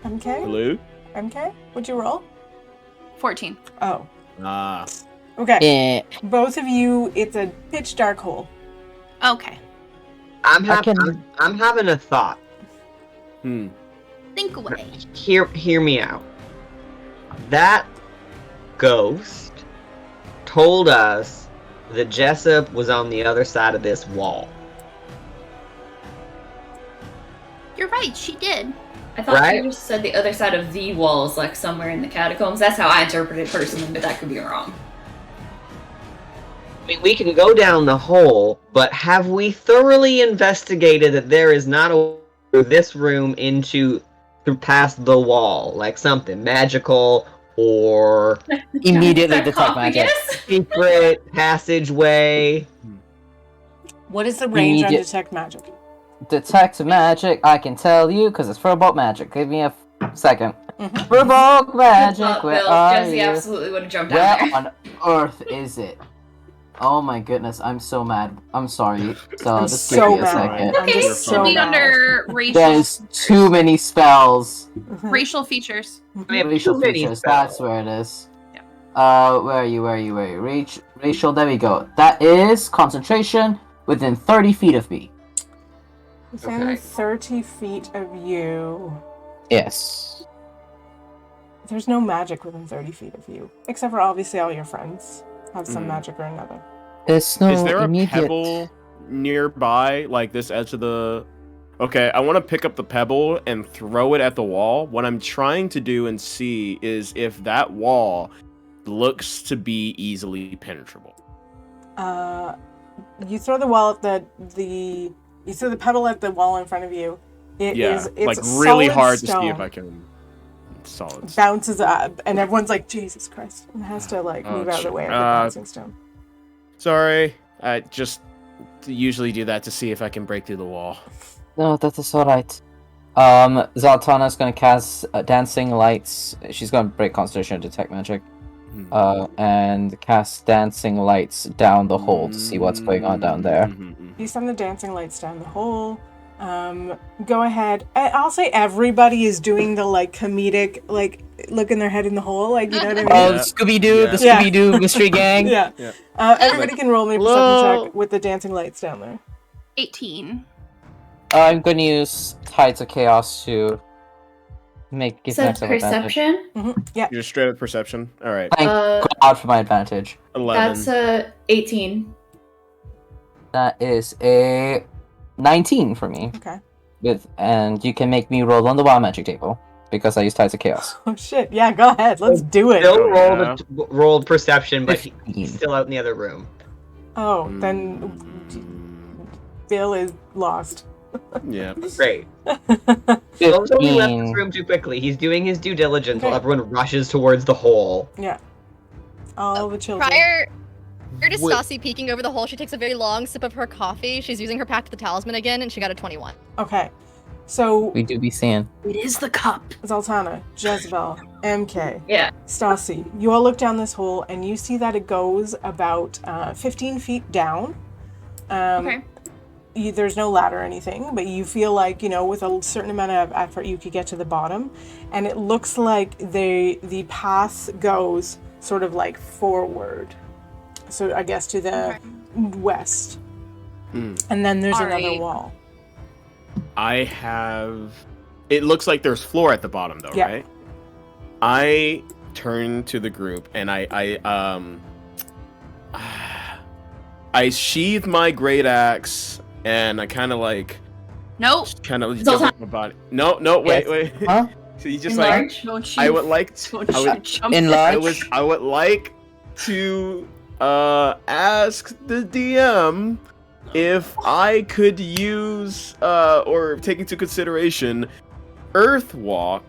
MK? hello? MK? What'd you roll? 14. Oh. Ah. Okay. Yeah. Both of you, it's a pitch dark hole. Okay. I'm having a thought. Think away. Hear me out. That ghost told us that Jessup was on the other side of this wall. You're right, she did. I thought Right? you just said the other side of the walls, like somewhere in the catacombs. That's how I interpreted it personally, but that could be wrong. I mean, we can go down the hole, but have we thoroughly investigated that there is not a through this room through past the wall, like something magical or Immediately detect magic. Yes? secret passageway? What is the range on Immediate- detect magic? Detect magic, I can tell you, because it's Firebolt magic. Give me a second. Firebolt magic, where are Jesse you? absolutely would have jumped down Where there. on earth is it? Oh my goodness, I'm so mad. I'm sorry. So I'm just so give me a mad. second. I'm Okay, just it'll so be mad. under There's too many spells. racial features. I mean, Racial too many features, spells. that's where it is. Yeah. Where are you? Racial, there we go. That is concentration within 30 feet of me. Within Okay. 30 feet of you. Yes. There's no magic within 30 feet of you. Except for obviously all your friends have some Mm. magic or another. There's no Is there a immediate... pebble nearby, like this edge of the... Okay, I want to pick up the pebble and throw it at the wall. What I'm trying to do and see is if that wall looks to be easily penetrable. You throw the wall at you throw the pebble at the wall in front of you. It's like really solid hard stone. to see if I can... Solid. Bounces up, and everyone's like, Jesus Christ, and has to like Oh, move out of the way of the uh, bouncing stone. Sorry, I just usually do that to see if I can break through the wall. No, that is alright. Zaltana's gonna cast Dancing Lights. She's gonna break concentration and detect magic. And cast Dancing Lights down the hole to see what's going on down there. You send the dancing lights down the hole. Go ahead. I'll say everybody is doing the like comedic, like looking their head in the hole, like you know what I mean? Oh, Yeah. Scooby-Doo, Yeah. the Scooby-Doo mystery gang. Yeah. Yeah. Everybody can roll me a perception Hello? check with the dancing lights down there. 18. I'm gonna use Tides of Chaos to give So myself advantage. perception? Yeah. You're straight up perception. All right, Thank God for my advantage. 11. That's 18. That is a 19 for me. Okay. And you can make me roll on the wild magic table because I use Tides of Chaos. Oh shit. Yeah. Go ahead. Let's do it. Bill Yeah. rolled perception, but 15. he's still out in the other room. Oh, then Bill is lost. Yeah. Great. Bill's only left 15. this room too quickly. He's doing his due diligence while Okay. everyone rushes towards the hole. Yeah. All the children. Prior to Wait. Staci peeking over the hole, she takes a very long sip of her coffee. She's using her Pact of the Talisman again, and she got a 21. Okay. So We do be seeing. It is the cup. Zaltana, Jezebel, MK, Yeah. Staci, you all look down this hole and you see that it goes about 15 feet down. Okay. There's no ladder or anything, but you feel like, with a certain amount of effort, you could get to the bottom. And it looks like the path goes sort of like forward. So I guess to the west. And then there's another Alright. wall. I have. It looks like there's floor at the bottom, though, Yeah. right? I turn to the group and I sheathe my great axe and I kind of like Nope. Zoltan- my body. No, wait. Huh? So you just like Enlarge? Don't you? I would like Don't to. I you would, jump. Enlarge. I would like to ask the DM if I could use or take into consideration Earth Walk,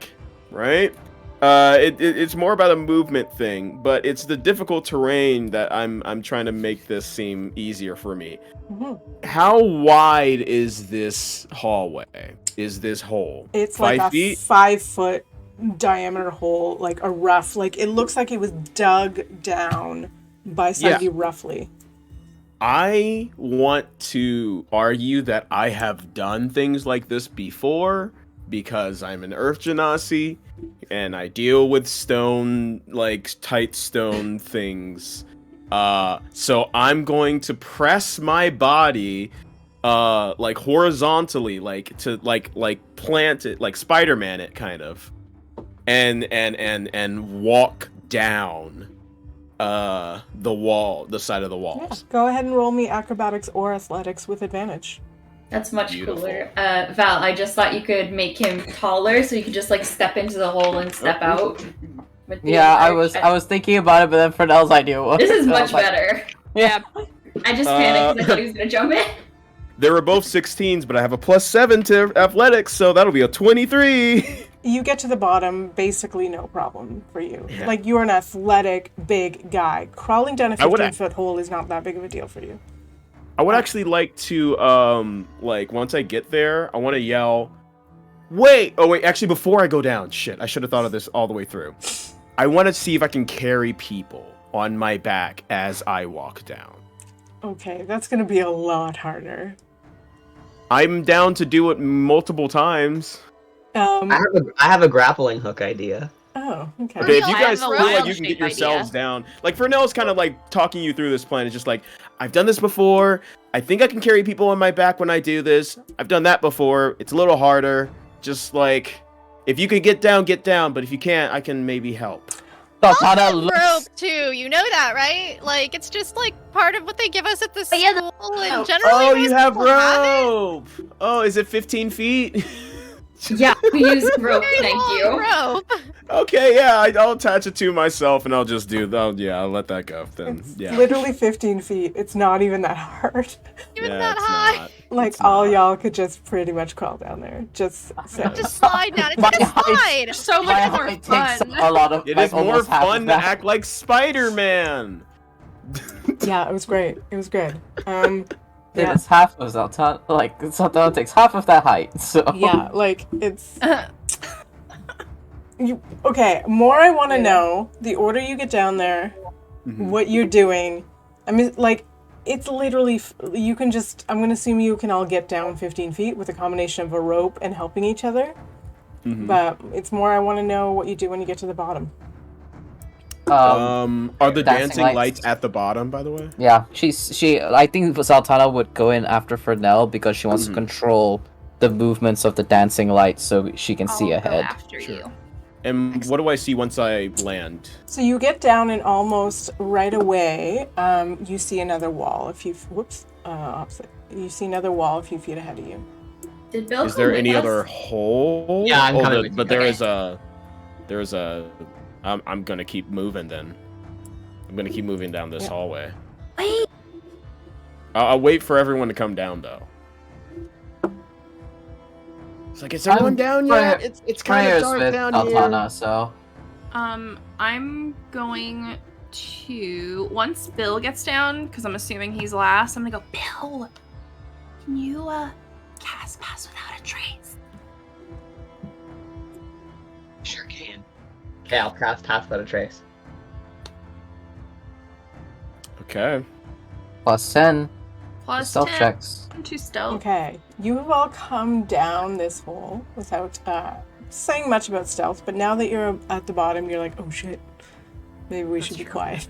right? It's more about a movement thing, but it's the difficult terrain that I'm trying to make this seem easier for me. Mm-hmm. How wide is this hallway? Is this hole? It's 5 like a feet? 5-foot diameter hole, like a rough, like it looks like it was dug down by somebody roughly. I want to argue that I have done things like this before because I'm an Earth Genasi and I deal with stone, like tight stone things. So I'm going to press my body like horizontally, like to like plant it, like Spider-Man it kind of. And walk down the wall, the side of the walls. Yeah. Go ahead and roll me acrobatics or athletics with advantage. That's much Beautiful. cooler. Val, I just thought you could make him taller so you could just like step into the hole and step out. with the Yeah, I large- was thinking about it, but then Fernell's idea was. This is I much was like, better. Yeah. I just panicked because I thought he was gonna jump in. They were both 16s, but I have a +7 to athletics, so that'll be a 23. You get to the bottom, basically no problem for you. Yeah. Like, you're an athletic, big guy. Crawling down a I would- 15-foot hole is not that big of a deal for you. I would actually like to, like, once I get there, I want to yell, wait! Oh, wait, actually, before I go down, shit, I should have thought of this all the way through. I want to see if I can carry people on my back as I walk down. Okay, that's going to be a lot harder. I'm down to do it multiple times. I have a grappling hook idea. Oh, okay. Okay, if you I have guys a feel like wild you can get shape yourselves idea. down, like Fernell's kind of like talking you through this plan. It's just like, I've done this before. I think I can carry people on my back when I do this. I've done that before. It's a little harder. Just like, if you can get down, get down. But if you can't, I can maybe help. Zaltana Also looks. rope too. You know that, right? Like it's just like part of what they give us at the school. yeah, the- and generally Oh, most you have people have it. rope. Oh, is it 15 feet? Yeah, we use rope, Very thank long you. rope. Okay, yeah, I'll attach it to myself and I'll just do. I'll let that go then. It's Yeah. literally 15 feet. It's not even that hard. Even Yeah, that it's high. not. Like, It's all not. y'all could just pretty much crawl down there. Just so. Just slide down. It's My like a height- slide. So My much more height takes fun. a lot of. It like, is more almost half of fun to that. act like Spider-Man. Yeah, it was great. It was good. It Yeah. is half of Zaltana. Like Zaltana takes half of that height. So Yeah, like, it's... Okay, more I want to know, the order you get down there, what you're doing. I mean, like, it's literally, you can just, I'm going to assume you can all get down 15 feet with a combination of a rope and helping each other. But it's more I want to know what you do when you get to the bottom. Are the dancing dancing lights. lights at the bottom, by the way? yeah, I think Zaltana would go in after Fernell because she wants to control the movements of the dancing lights so she can see I'll go ahead. after Sure. you. And what do I see once I land? So you get down and almost right away, you see another wall a few, opposite. You see another wall a few feet ahead of you. Did Bill Is come there with any us? other hole? Yeah, I'm coming with you. But there Okay. is a. I'm gonna keep moving then. I'm gonna keep moving down this Yeah. hallway. Wait. I'll wait for everyone to come down though. It's like, is everyone down yet? It's kind of Prayers dark with down Zaltana, here. so I'm going to once Bill gets down, because I'm assuming he's last. I'm gonna go, Bill. Can you cast Pass Without a Trace? Sure can. Okay, I'll cast Pass Without a Trace. Okay. plus 10 Plus stealth 10 checks. to stealth. Okay, you have all come down this hole without saying much about stealth, but now that you're at the bottom, you're like, oh shit, maybe we should be quiet.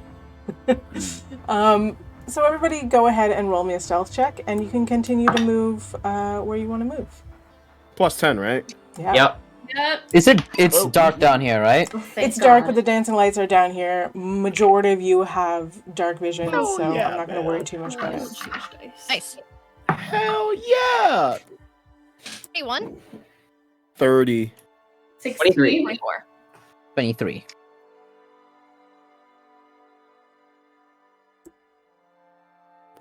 So everybody go ahead and roll me a stealth check, and you can continue to move where you want to move. Plus 10, right? Yeah. Yep. Yep. It's Oh. dark down here, right? Oh, thank It's dark, God. but the dancing lights are down here. Majority of you have dark vision, Oh, so yeah, I'm not going to worry man. too much about it. Nice. Hell yeah! 21. 30. 16. 23. 24. 23.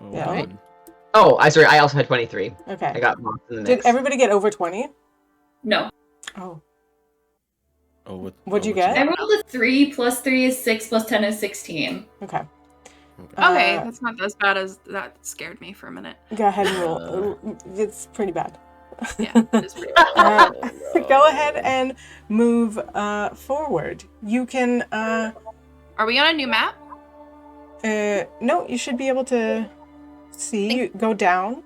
Oh, Yeah. Right. Oh, I also had 23. I Okay. got lost in the Did mix. everybody get over 20? No. Oh. What'd you what's get? I rolled a 3 plus 3 is 6 plus 10 is 16. Okay. Okay, that's not as bad as that. Scared me for a minute. Go ahead and roll. It's pretty bad. Yeah, it is pretty bad. Go ahead and move forward. You can. Are we on a new map? No, you should be able to see. You go down.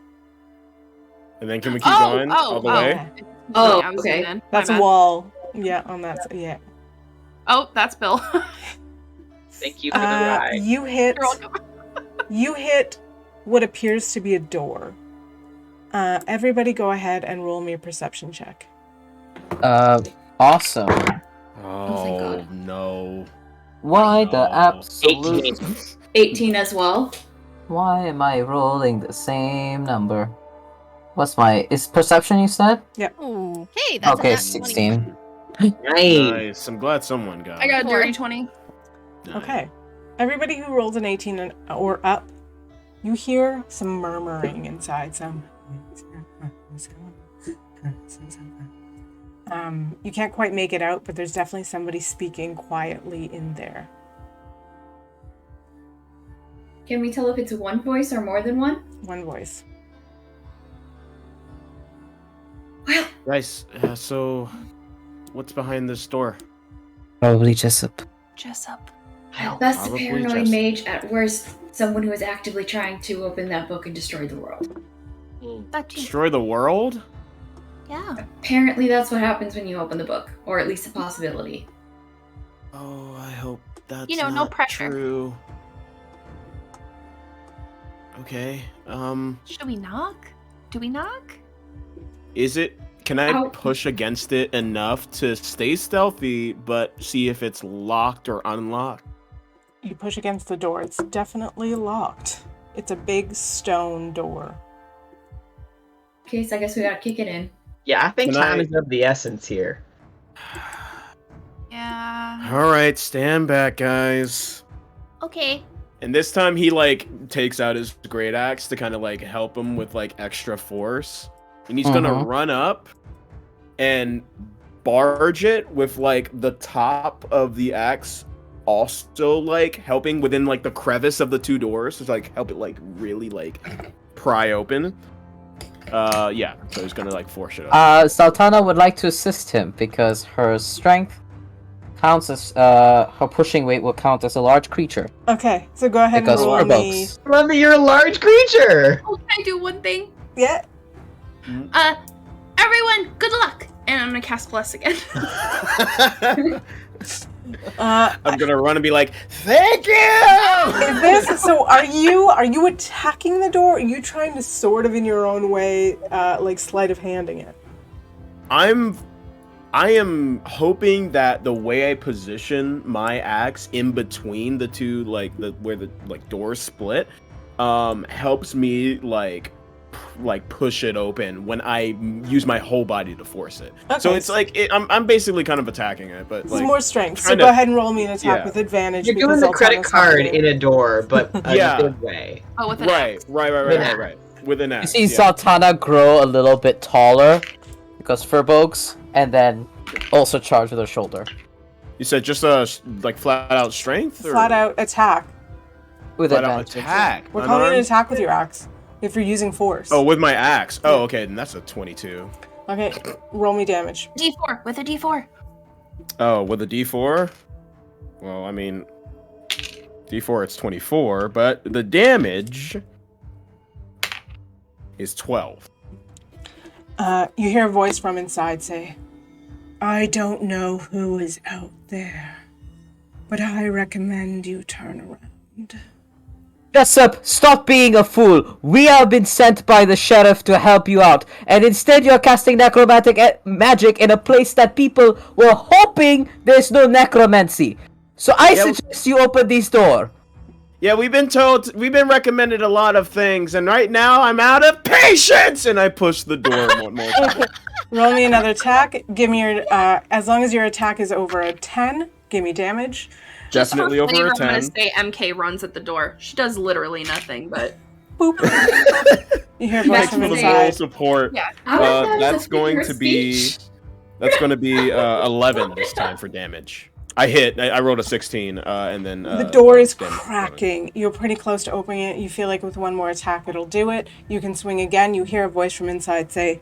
And then can we keep going all the way? Oh, I was okay. in. That's My a bad. wall. Yeah, on that. Yeah. Oh, that's Bill. Thank you for the ride. You hit. You're welcome. You hit what appears to be a door. Everybody, go ahead and roll me a perception check. Awesome. thank Oh, God. no. Why the No. absolute... 18. 18 as well. Why am I rolling the same number? What's my... Is perception you said? Ooh, hey, that's Okay, a nat 16. Nice. Nice. I'm glad someone got I it. got a dirty 20. Nice. Okay. Everybody who rolls an 18 or up, you hear some murmuring inside. You can't quite make it out, but there's definitely somebody speaking quietly in there. Can we tell if it's one voice or more than one? One voice. Well, Guys, so what's behind this door? Probably Jessup. Jessup. at best a Probably paranoid just- mage, at worst someone who is actively trying to open that book and destroy the world. That too. Destroy the world? Yeah. Apparently that's what happens when you open the book, or at least a possibility. Oh, I hope that's You know, no not pressure. true. Okay. Should we knock? Do we knock? Is it? Can I Ow. push against it enough to stay stealthy, but see if it's locked or unlocked? You push against the door. It's definitely locked. It's a big stone door. Okay, so I guess we gotta kick it in. Yeah, I think Can time I- is of the essence here. Yeah. All right, stand back, guys. Okay. And this time he takes out his great axe to kind of help him with extra force. And he's gonna Mhm. run up and barge it with the top of the axe also helping within the crevice of the two doors to help it really pry open. Yeah, so he's gonna force it up. Zaltana would like to assist him because her strength counts as her pushing weight will count as a large creature. Okay, so go ahead Because and roll me. Warbucks. Remember, you're a large creature! Oh, can I do one thing? Yeah. Everyone, good luck! And I'm gonna cast Bless again. I'm gonna run and be like, "Thank you!" Is this so? Are you attacking the door? Or are you trying to sort of in your own way, sleight of handing it? I am hoping that the way I position my axe in between the two, where the doors split, helps me push it open when I use my whole body to force it. So Okay. it's I'm basically kind of attacking it, but This is more strength. So trying go to- ahead and roll me an attack Yeah. with advantage. You're because doing the credit Zaltana's card helping in you. a door, but Yeah. a good way. Oh, with an right, axe. right. With an You axe. see yeah. Zaltana grow a little bit taller because Furbolgs, and then also charge with her shoulder. You said just a flat out strength or Flat out attack. With flat out advantage. attack. We're calling it an Unarmed? attack with your axe. If you're using force. Oh, with my axe. Oh, okay, then that's a 22. Okay, roll me damage. D4 with a D4. Oh, with a D4? Well, I mean, D4 it's 24, but the damage is 12. You hear a voice from inside say, "I don't know who is out there, but I recommend you turn around." Jessup, stop being a fool. We have been sent by the sheriff to help you out, and instead you're casting necromantic magic in a place that people were hoping there's no necromancy. So I Yeah, suggest you open this door. Yeah, we've been recommended a lot of things, and right now I'm out of patience! And I push the door one more time. Roll me another attack. Give me your, as long as your attack is over a 10, give me damage. Definitely For flavor, over a I'm gonna 10. say MK runs at the door. She does literally nothing, but Boop. You hear a voice That's from the Full inside. support. yeah. How is that as a That's going figure to of be speech? That's going to be 11 this time for damage. I hit. I rolled a 16, and then The door is damage. cracking. You're pretty close to opening it. You feel like with one more attack it'll do it. You can swing again. You hear a voice from inside say,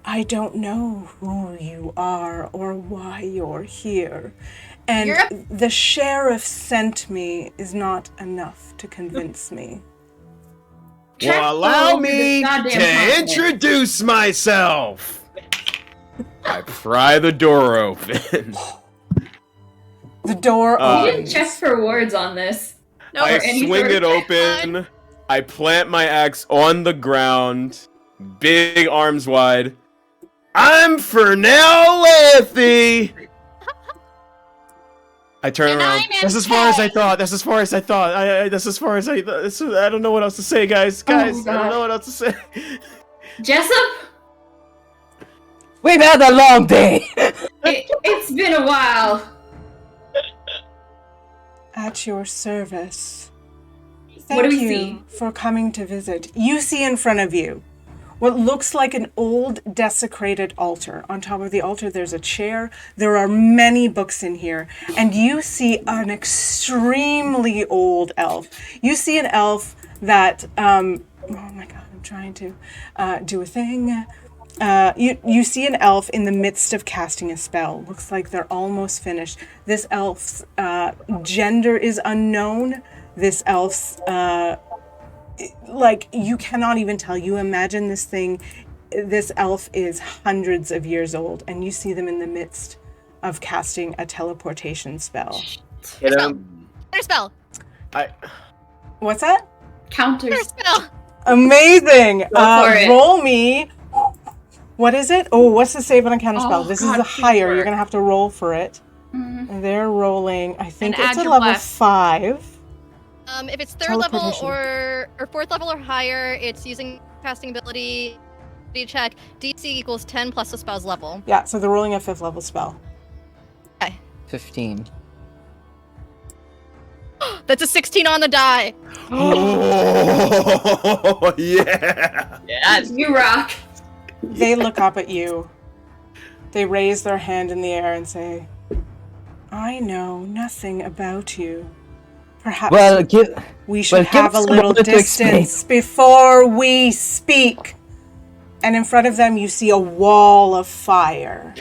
I don't know who you are or why you're here. And the sheriff sent me is not enough to convince me. Well, allow me to introduce myself. I pry the door open. The door You opens. didn't check for wards on this. No, I or any swing sort it of- open. I plant my axe on the ground. Big arms wide. I'm Fernell Layethe. I turn And around. I'm That's as far as I thought. That's as far as I thought. That's as far as I don't know what else to say, guys. Guys, I don't know what else to say. Jessup, We've had a long day. it's been a while. At your service. What do Thank we you see? for coming to visit. You see in front of you what looks like an old desecrated altar. On top of the altar there's a chair. There are many books in here. And you see an extremely old elf. You see an elf that, oh my god, I'm trying to do a thing. You see an elf in the midst of casting a spell. Looks like they're almost finished. This elf's gender is unknown. This elf's, like, you cannot even tell. You imagine this elf is hundreds of years old, and you see them in the midst of casting a teleportation spell. Counter spell. What's that? Counters. Counter spell. Amazing! Go for it. Roll me. What is it? Oh, what's the save on a counter spell? Oh, This God, is a higher. teamwork. You're gonna have to roll for it. Mhm. They're rolling. I think And it's add a your level bless. 5. If it's third level Teleportation. or fourth level or higher, it's using casting ability check. DC equals 10 plus the spell's level. Yeah, so they're rolling a 5th level spell. 15. That's a 16 on the die. Oh yeah. Yes. You rock. They look up at you. They raise their hand in the air and say, I know nothing about you. Perhaps Well, we should give have a us a little moment to explain." distance before we speak. And in front of them, you see a wall of fire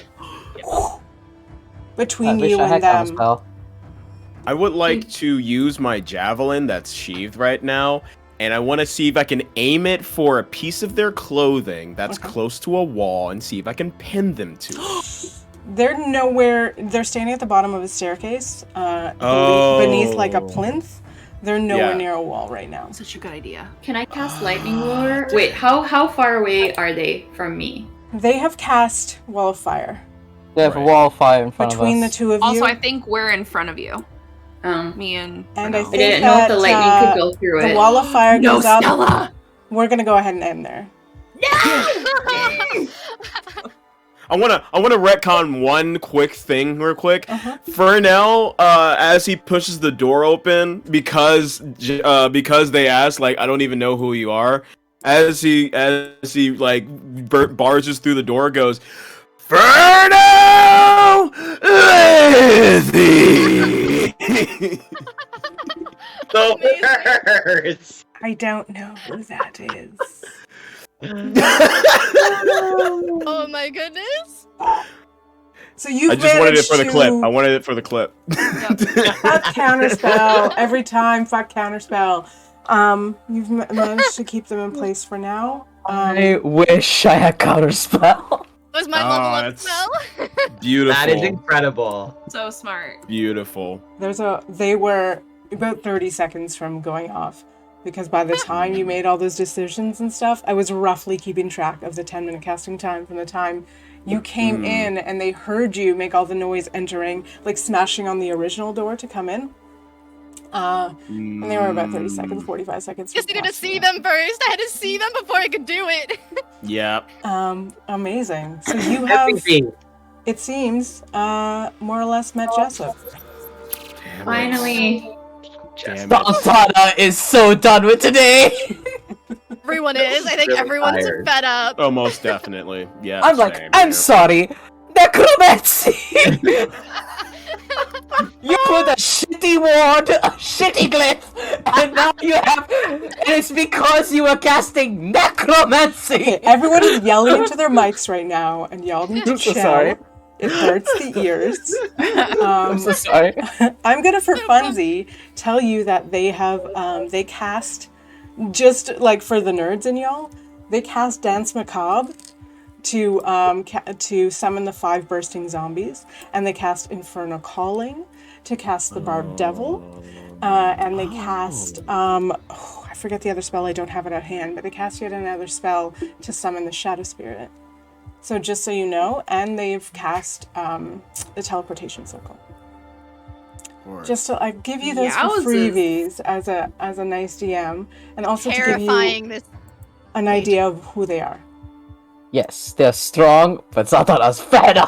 between you and them. Spell. I would like to use my javelin that's sheathed right now, and I want to see if I can aim it for a piece of their clothing that's Okay. close to a wall and see if I can pin them to it. They're nowhere. They're standing at the bottom of a staircase beneath like a plinth. They're nowhere Yeah. near a wall right now. Such a good idea. Can I cast lightning lure? Wait, how far away are they from me? They have cast Wall of Fire. They have a Right. wall of fire in front Between of the us. two of Also, you. I think we're in front of you. Me and And I Fernell. I didn't know if the lightning could go through the it. Wall of Fire No, goes up. Stella! We're gonna go ahead and end there. I wanna retcon one quick thing real quick. Fernell, as he pushes the door open, because they asked, like, I don't even know who you are. As he like barges through the door, goes, Fernell Layethe! The worst. I don't know who that is. Oh my goodness. So you I just wanted it for the managed clip. to I wanted it for the clip. Fuck counterspell every time. Fuck counterspell. You've managed to keep them in place for now. I wish I had counterspell. Was my Ah, level up that's- spell? Beautiful. That is incredible. So smart. Beautiful. They were about 30 seconds from going off. Because by the time you made all those decisions and stuff, I was roughly keeping track of the 10-minute casting time from the time you came in and they heard you make all the noise entering, like smashing on the original door to come in. And they were about 30 seconds, 45 seconds. Just from needed to casting see it. them first. I had to see them before I could do it. Yeah. Amazing. So you have, Everything. it seems, more or less met Jessup. Finally. Damn it. Zaltana is so done with today. Everyone is. I think Really everyone's tired. fed up. Oh, most definitely. Yeah. I'm like, same I'm here. sorry. necromancy! You put a shitty ward, a shitty glyph, and now you have. And it's because you were casting necromancy! Everyone is yelling into their mics right now, and y'all need to I'm so chill. sorry. It hurts the ears. I'm so sorry. I'm gonna, for funsies, tell you that they have they cast, just like for the nerds in y'all, they cast Dance Macabre to summon the 5 bursting zombies, and they cast Infernal Calling to cast the Barbed Devil, and they cast I forget the other spell, I don't have it at hand, but they cast yet another spell to summon the Shadow Spirit. So just so you know, and they've cast the Teleportation Circle. Just to give you those for freebies as a nice DM, and also to give you an idea of who they are. Yes, they're strong, but Zaltana's fatter.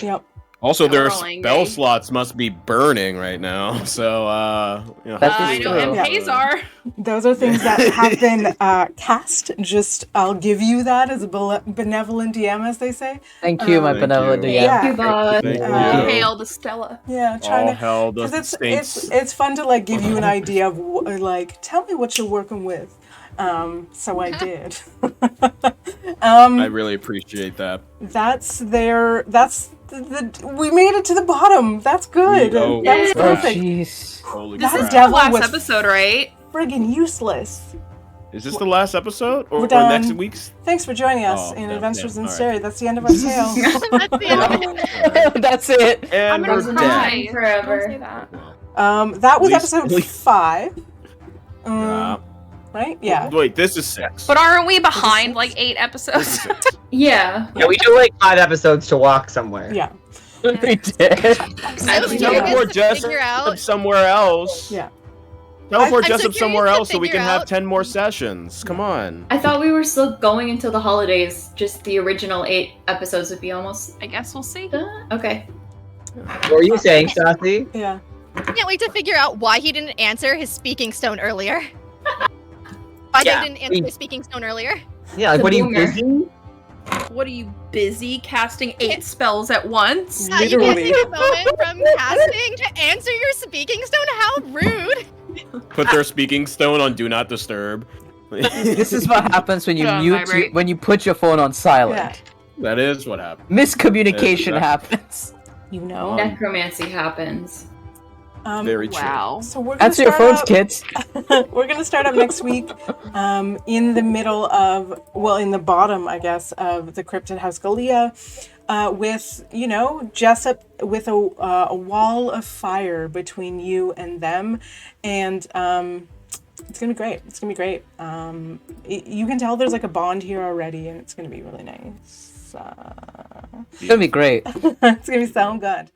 Yep. Also, their Rolling, spell eh? slots must be burning right now. So, That's I know true. MKs are. Those are things that have been cast. Just, I'll give you that as a benevolent DM, as they say. Thank you, my Thank benevolent you. DM. Yeah. Thank you, bud. Thank Uh, you. Hail to Stella. Yeah, trying All to. hell the Because saints. it's fun to give you an idea of tell me what you're working with. So I did. I really appreciate that. We made it to the bottom. That's good. Oh, That was yeah. Oh, perfect. jeez. Holy That This is crap. the devil last was episode, right? friggin' useless. Is this the last episode? Or We're done. next week's? Thanks for joining us Oh, in yeah, Adventures yeah, in all Asterie. That's the end of our tale. That's the end of it. That's it. And gonna we're cry. dead. Don't Forever. say that. That was At least- episode 5. Yeah. Right? Yeah. Wait, this is 6. But aren't we behind six? like 8 This episodes? is 6. Yeah. Yeah, we do like 5 episodes to walk somewhere. Yeah. We did. I'm so Teleport curious to Jessup figure out. somewhere else. Yeah. Teleport I'm so Jessup curious somewhere to else so we figure can have out- 10 more sessions. Come on. I thought we were still going until the holidays. Just the original 8 episodes would be almost I guess we'll see. done. Okay. What were you saying, Staci? Yeah. Can't wait to figure out why he didn't answer his speaking stone earlier. Why Yeah, they didn't answer his speaking stone earlier. Yeah, like, The what are you boomer. busy? What are you busy casting 8 spells at once? Yeah, you can't Literally. take a moment from casting to answer your speaking stone. How rude! Put their speaking stone on Do Not Disturb. This is what happens when you Yeah, vibrate. when you put your phone on silent. Yeah. That is what happened. Miscommunication Exactly. happens. You know. Necromancy happens. Very true. Wow. So we're gonna Answer your start phones, out- kids. We're gonna start up next week, in the middle of, in the bottom, I guess, of the Cryptid House Galea, with Jessup with a wall of fire between you and them, and it's gonna be great. It's gonna be great. You can tell there's a bond here already, and it's gonna be really nice. It's gonna be great. It's gonna be so good.